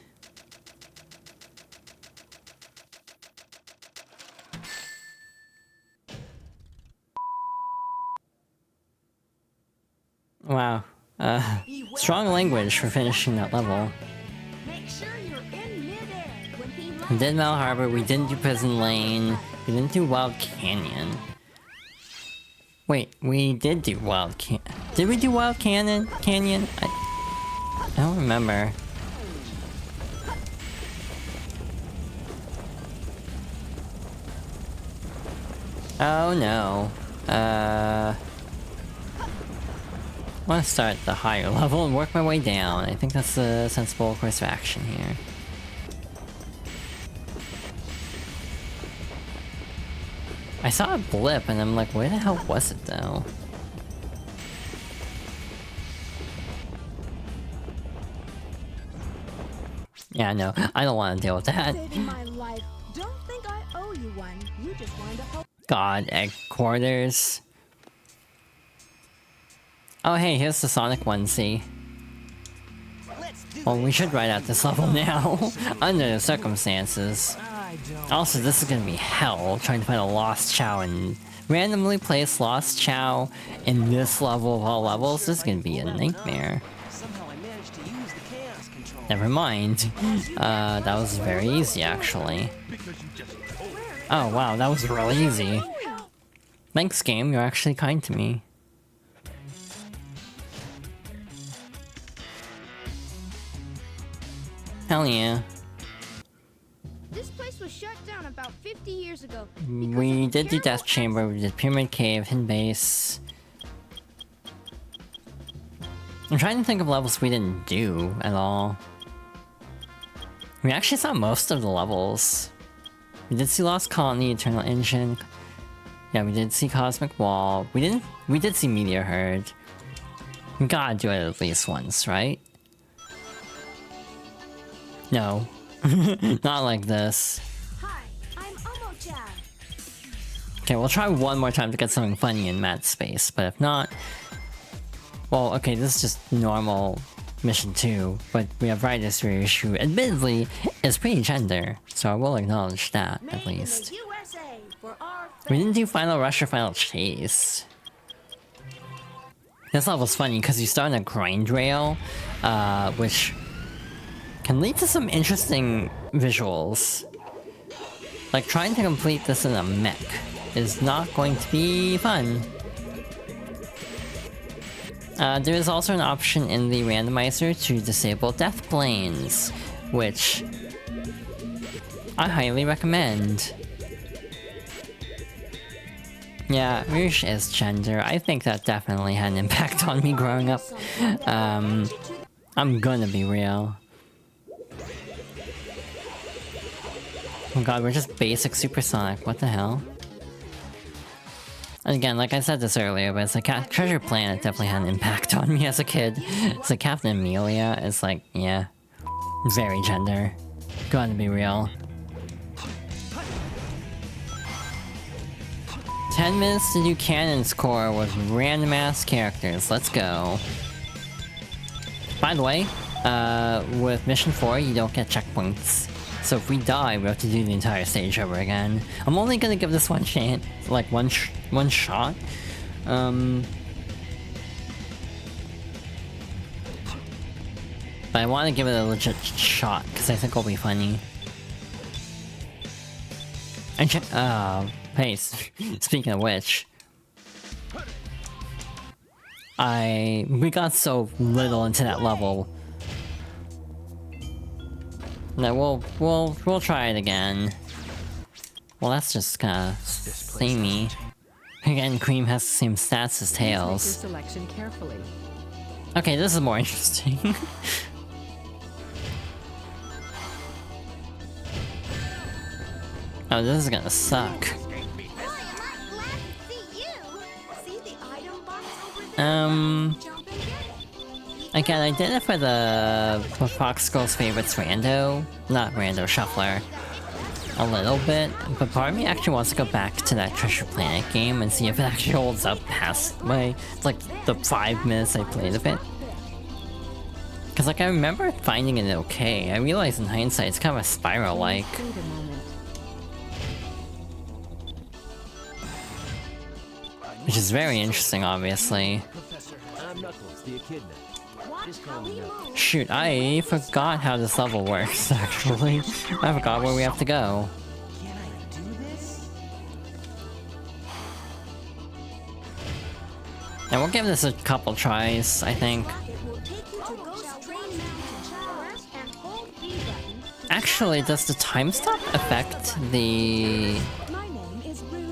Wow. Strong language for finishing that level. Make sure you're in midair when he We did Mal Harbor, we didn't do Prison Lane, we didn't do Wild Canyon. Wait, we did do Wild Canyon. Did we do Wild Canyon? I don't remember. Oh no. I want to start at the higher level and work my way down. I think that's the sensible course of action here. I saw a blip and I'm like, where the hell was it though? Yeah, no, I don't want to deal with that. Saving my life. Don't think I owe you one. You just wanted to help. God, egg quarters. Oh hey, here's the Sonic onesie. Well, we should ride out this level now, under the circumstances. Also, this is gonna be hell, trying to find a Lost Chow and randomly place Lost Chow in this level of all levels. This is gonna be a nightmare. Never mind. That was very easy, actually. Oh wow, that was really easy. Thanks, game, you're actually kind to me. Hell yeah. This place was shut down about 50 years ago. We did do Death Chamber, we did Pyramid Cave, Hidden Base. I'm trying to think of levels we didn't do at all. We actually saw most of the levels. We did see Lost Colony, Eternal Engine. Yeah, we did see Cosmic Wall. We did see Meteor Herd. We gotta do it at least once, right? No. Not like this. Hi, I'm Omo-chan. Okay, we'll try one more time to get something funny in Matt's space, but if not... Well, okay, this is just normal Mission 2, but we have Writer's Series, who admittedly is pretty gender, so I will acknowledge that, at least. We didn't do Final Rush or Final Chase. This level's funny because you start on a grind rail, which can lead to some interesting visuals. Like, trying to complete this in a mech is not going to be fun. There is also an option in the randomizer to disable death planes, which I highly recommend. Yeah, Rouge is gender. I think that definitely had an impact on me growing up. I'm gonna be real. Oh god, we're just basic supersonic. What the hell? And again, like I said this earlier, but it's like Treasure Planet definitely had an impact on me as a kid. It's like Captain Amelia is like, yeah, very gender. Gotta be real. 10 minutes to do cannon score with random ass characters. Let's go. By the way, with Mission 4, you don't get checkpoints. So if we die, we have to do the entire stage over again. I'm only gonna give this one chance, like one shot. But I want to give it a legit shot because I think it'll be funny. And hey, speaking of which, we got so little into that level. No, we'll try it again. Well, that's just kinda samey. Again, Cream has the same stats as Tails. Selection carefully. Okay, this is more interesting. Oh, this is gonna suck. Again, I did it for the Fox Girls Favorites Rando, not Rando Shuffler, a little bit, but part of me actually wants to go back to that Treasure Planet game and see if it actually holds up past like the 5 minutes I played of it. Cause like I remember finding it okay. I realize in hindsight it's kind of a Spiral-like. Which is very interesting, obviously. I'm Knuckles, the echidna. Just call me Knuckles. Shoot, I forgot how this level works, actually. I forgot where we have to go. Can I do this? And we'll give this a couple tries, I think. Actually, does the time stop affect the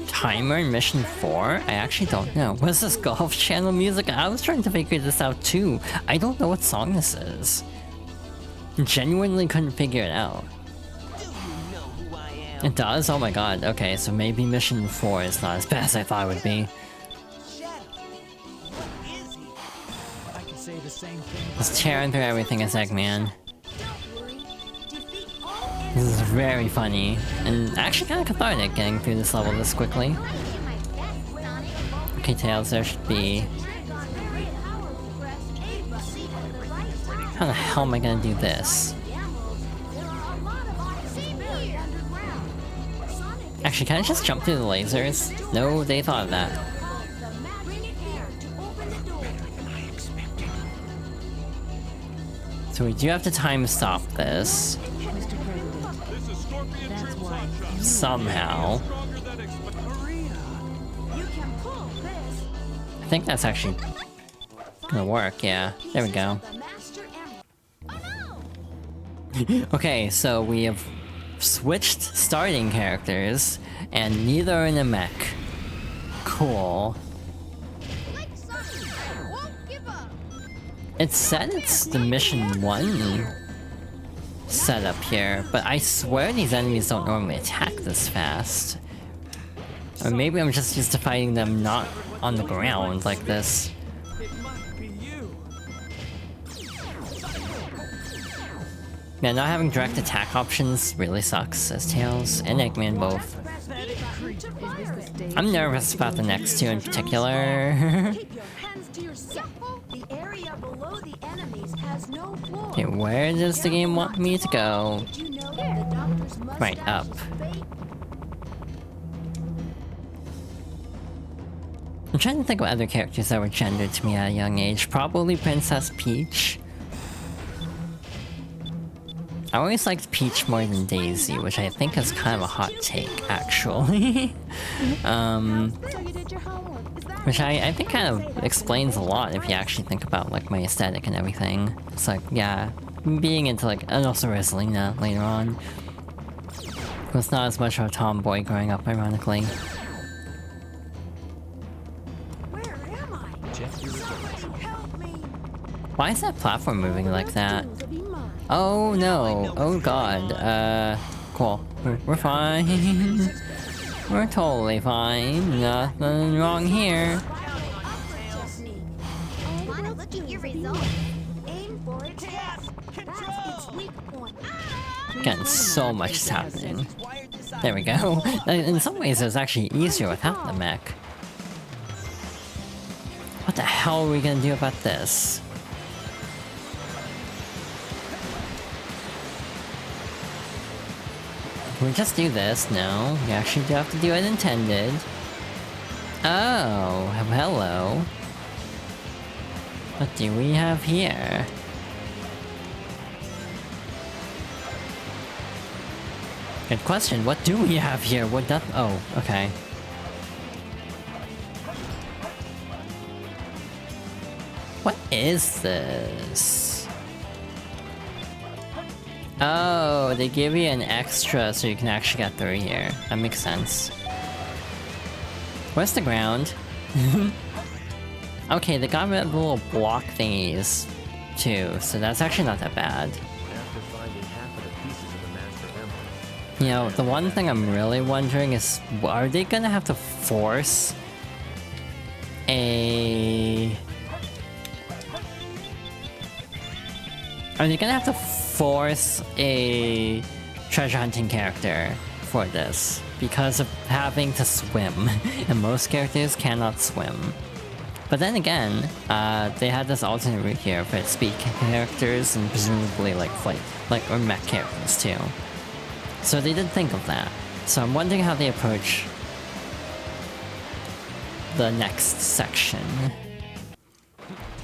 timer in Mission 4? I actually don't know. What is this Golf Channel music? I was trying to figure this out too. I don't know what song this is. Genuinely couldn't figure it out. Do you know who I am? It does? Oh my god. Okay, so maybe Mission 4 is not as bad as I thought it would be. I can say the same thing. Just tearing through everything as Eggman. This is very funny, and actually kind of cathartic getting through this level this quickly. Okay, Tails, there should be... How the hell am I gonna do this? Actually, can I just jump through the lasers? No, they thought of that. So we do have to time stop this. Somehow. I think that's actually gonna work, yeah. There we go. Okay, so we have switched starting characters, and neither are in a mech. Cool. It said it's the Mission 1 setup here, but I swear these enemies don't normally attack this fast. Or maybe I'm just used to fighting them not on the ground like this. It might be you. Yeah, not having direct attack options really sucks, as Tails and Eggman both. I'm nervous about the next two in particular. Keep your hands to yourself. The area below the enemies has no floor. Okay, where does the game want me to go? Did you know that the doctor's Right, up. mustache is fake? I'm trying to think of other characters that were gendered to me at a young age. Probably Princess Peach. I always liked Peach more than Daisy, which I think is kind of a hot take, actually. So you did your homework. Is that Which I think kind of explains a lot if you actually think about like my aesthetic and everything. It's like, yeah, being into like, and also Rosalina later on. Was not as much of a tomboy growing up, ironically. Where am I? Check your results. Somebody help me. Why is that platform moving like that? Will be mine. Oh no, oh god, cool. We're fine. We're totally fine. Nothing wrong here. Wanna look at your results? Aim for its head. That's its weak point. Again, so much is happening. There we go. In some ways, it was actually easier without the mech. What the hell are we gonna do about this? Can we just do this? No, we actually do have to do it intended. Oh, hello. What do we have here? Good question, what do we have here? What the— oh, okay. What is this? Oh, they give you an extra so you can actually get through here. That makes sense. Where's the ground? Okay, they got rid of the little block thingies too, so that's actually not that bad. After finding half of the pieces of the Master Emerald, You know, the one thing I'm really wondering is, are they gonna have to force a... Are they gonna have to force a treasure hunting character for this? Because of having to swim, and most characters cannot swim. But then again, they had this alternate route here for speed characters and presumably like flight, or mech characters too. So they did think of that. So I'm wondering how they approach the next section.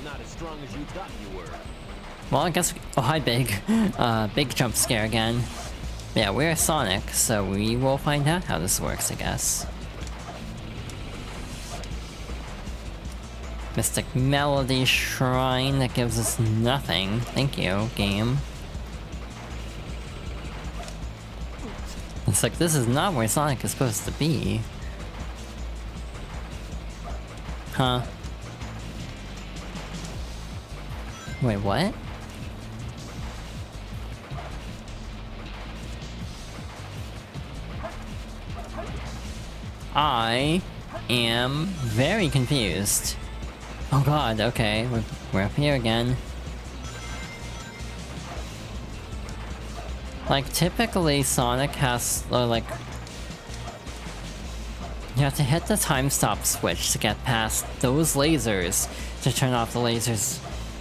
Not as strong as you thought you were. Well, I guess— oh, hi, Big. Big jump scare again. Yeah, we're Sonic, so we will find out how this works, I guess. Mystic Melody Shrine that gives us nothing. Thank you, game. It's like, this is not where Sonic is supposed to be. Huh. Wait, what? I am very confused. Oh god, okay, we're up here again. Like, typically Sonic has, like... You have to hit the time stop switch to get past those lasers to turn off the lasers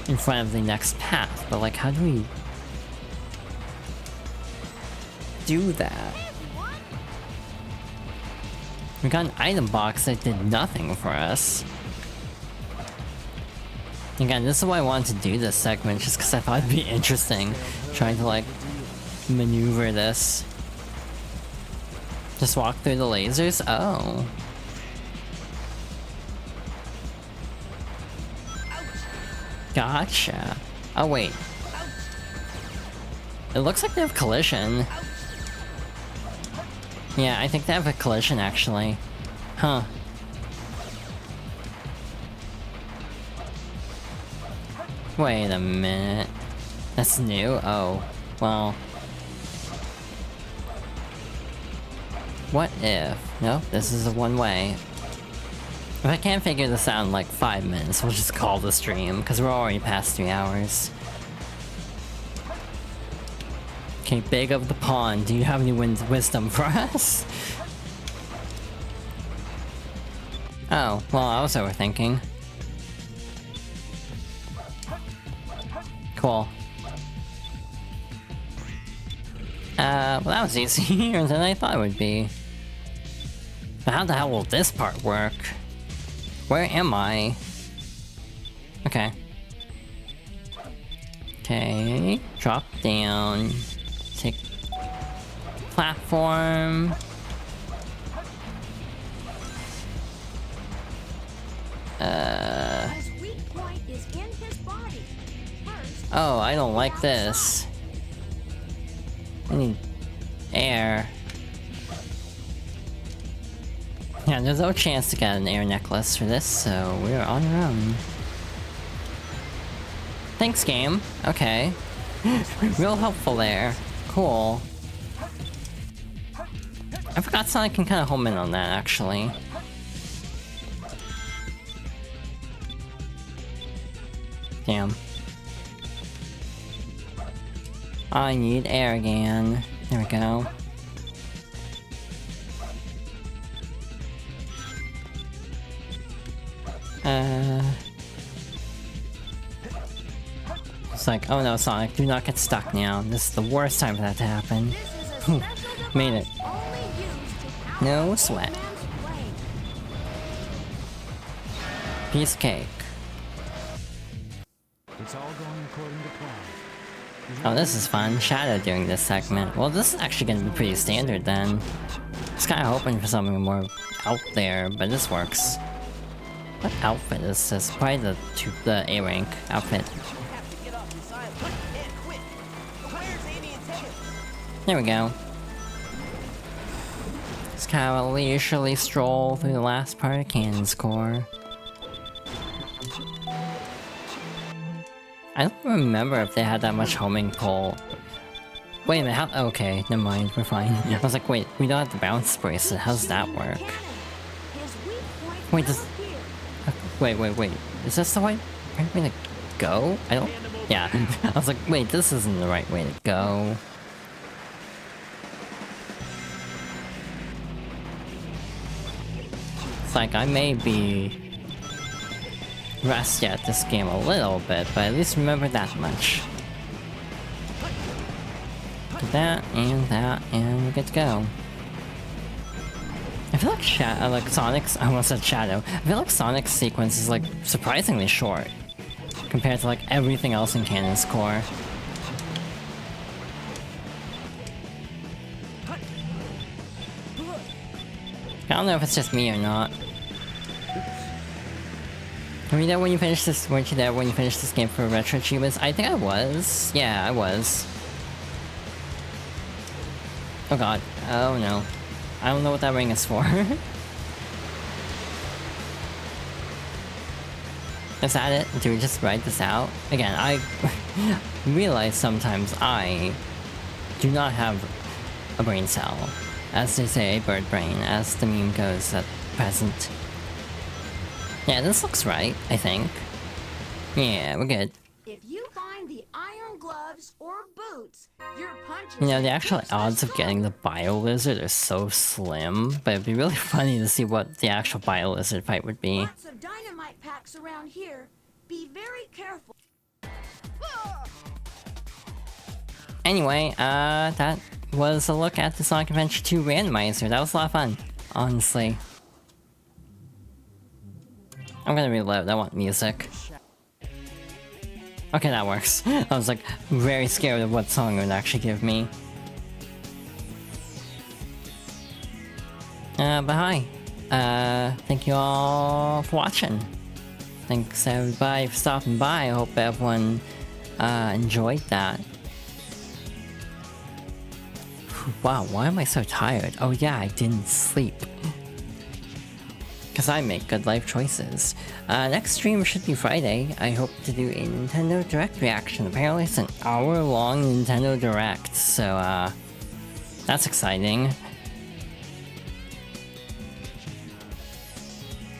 in front of the next path, but like, how do we do that? We got an item box that did nothing for us. Again, this is why I wanted to do this segment, just because I thought it'd be interesting, trying to like maneuver this. Just walk through the lasers? Oh. Gotcha. Oh wait. It looks like they have collision. Yeah, I think they have a collision actually. Huh. Wait a minute. That's new? Oh. Well, What if... Nope, this is a one-way. If I can't figure this out in like 5 minutes, we'll just call the stream, because we're already past 3 hours. Okay, Big of the Pond, do you have any wisdom for us? Oh, well, I was overthinking. Cool. Well, that was easier than I thought it would be. But how the hell will this part work? Where am I? Okay. Okay, drop down. Take platform. His weak point is in his body. First, Oh, I don't like this. I need air. Yeah, there's no chance to get an air necklace for this, so we're on our own. Thanks, game. Okay. Real helpful there. Cool. I forgot Sonic can kind of home in on that, actually. Damn. I need air again. There we go. It's like, oh no, Sonic, do not get stuck now. This is the worst time for that to happen. Made it. No sweat. Piece of cake. It's all going according to plan. Oh, this is fun. Shadow doing this segment. Well, this is actually gonna be pretty standard then. I was kinda hoping for something more out there, but this works. What outfit is this? Probably the A-rank outfit. There we go. Just kind of a leisurely stroll through the last part of Cannon's Core. I don't remember if they had that much homing pull. Wait a minute, how- okay, never mind, we're fine. I was like, wait, we don't have the bounce bracelet, how does that work? Wait, wait, is this the right way to go? I don't- yeah, I was like, wait, this isn't the right way to go. It's like, I may be rusty at this game a little bit, but at least remember that much. Do that, and we're good to go. I feel like Sonic's- I almost said Shadow. I feel like Sonic's sequence is like surprisingly short compared to like everything else in Cannon's Core. I don't know if it's just me or not. Were you there when you finished this? Weren't you there when you finished this game for Retro Achievements? I think I was. Yeah, I was. Oh god. Oh no. I don't know what that ring is for. Is that it? Do we just write this out? Again, I realize sometimes I do not have a brain cell. As they say, a bird brain, as the meme goes at present. Yeah, this looks right, I think. Yeah, we're good. If you find the iron gloves or boots, your punches. You know, the actual odds of getting the Bio Lizard are so slim, but it'd be really funny to see what the actual Bio Lizard fight would be. Lots of dynamite packs around here. Be very careful. Anyway, that was a look at the Sonic Adventure 2 Randomizer. That was a lot of fun, honestly. I'm gonna reload, I want music. Okay, that works. I was like, very scared of what song it would actually give me. But hi. Thank you all for watching. Thanks everybody for stopping by. I hope everyone, enjoyed that. Wow, why am I so tired? Oh yeah, I didn't sleep. Because I make good life choices. Next stream should be Friday. I hope to do a Nintendo Direct reaction. Apparently it's an hour-long Nintendo Direct, so, that's exciting.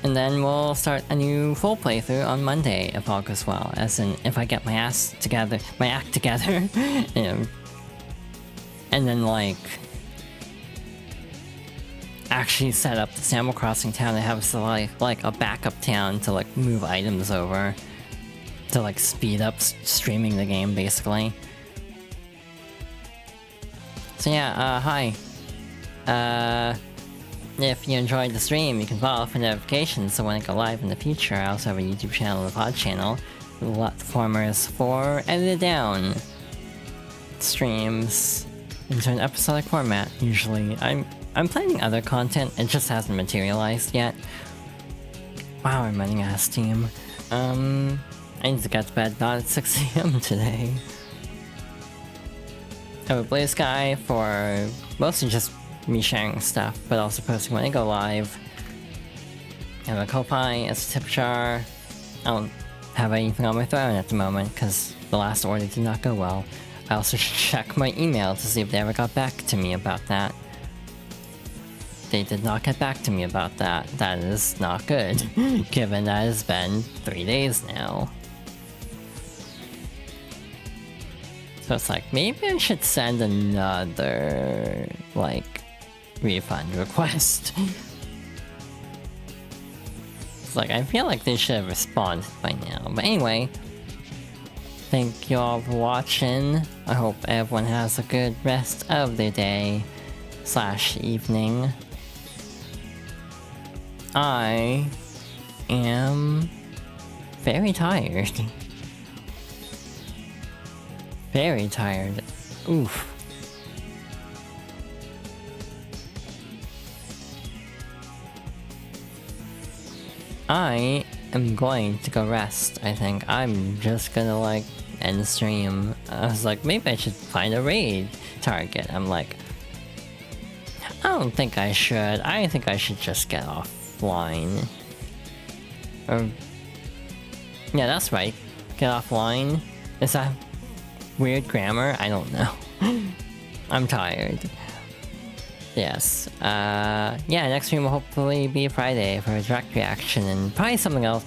And then we'll start a new full playthrough on Monday if all goes well. As in, if I get my act together, you know, and then like actually set up the Animal Crossing town and have like a backup town to like move items over to like speed up streaming the game basically. So yeah, hi. If you enjoyed the stream, you can follow for notifications so when I go live in the future. I also have a YouTube channel and a pod channel with a lot of formers for edited down streams into an episodic format. Usually, I'm planning other content. It just hasn't materialized yet. Wow, I'm running out of steam. I need to get to bed not at 6 AM today. I have a Blue Sky for mostly just me sharing stuff, but also posting when I go live. I have a Ko-Fi as a tip jar. I don't have anything on my throne at the moment because the last order did not go well. I also should check my email to see if they ever got back to me about that. They did not get back to me about that. That is not good, given that it's been 3 days now. So it's like, maybe I should send another, like, refund request. It's like, I feel like they should have responded by now. But anyway, thank you all for watching. I hope everyone has a good rest of their day / evening. I am very tired. Very tired. Oof. I am going to go rest, I think. I'm just gonna like end the stream. I was like, maybe I should find a raid target. I'm like, I don't think I should. I think I should just get offline. Or, yeah, that's right. Get offline. Is that weird grammar? I don't know. I'm tired. Yes. Yeah, next stream will hopefully be Friday for a direct reaction and probably something else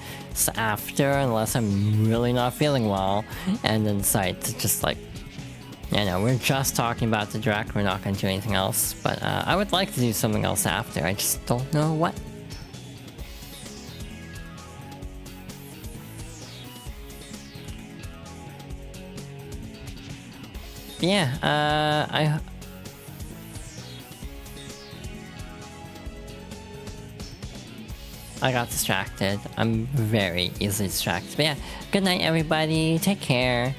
after, unless I'm really not feeling well and then decide to just like, you know, we're just talking about the direct, we're not going to do anything else, but I would like to do something else after, I just don't know what. Yeah, I got distracted. I'm very easily distracted. But yeah, good night everybody, take care.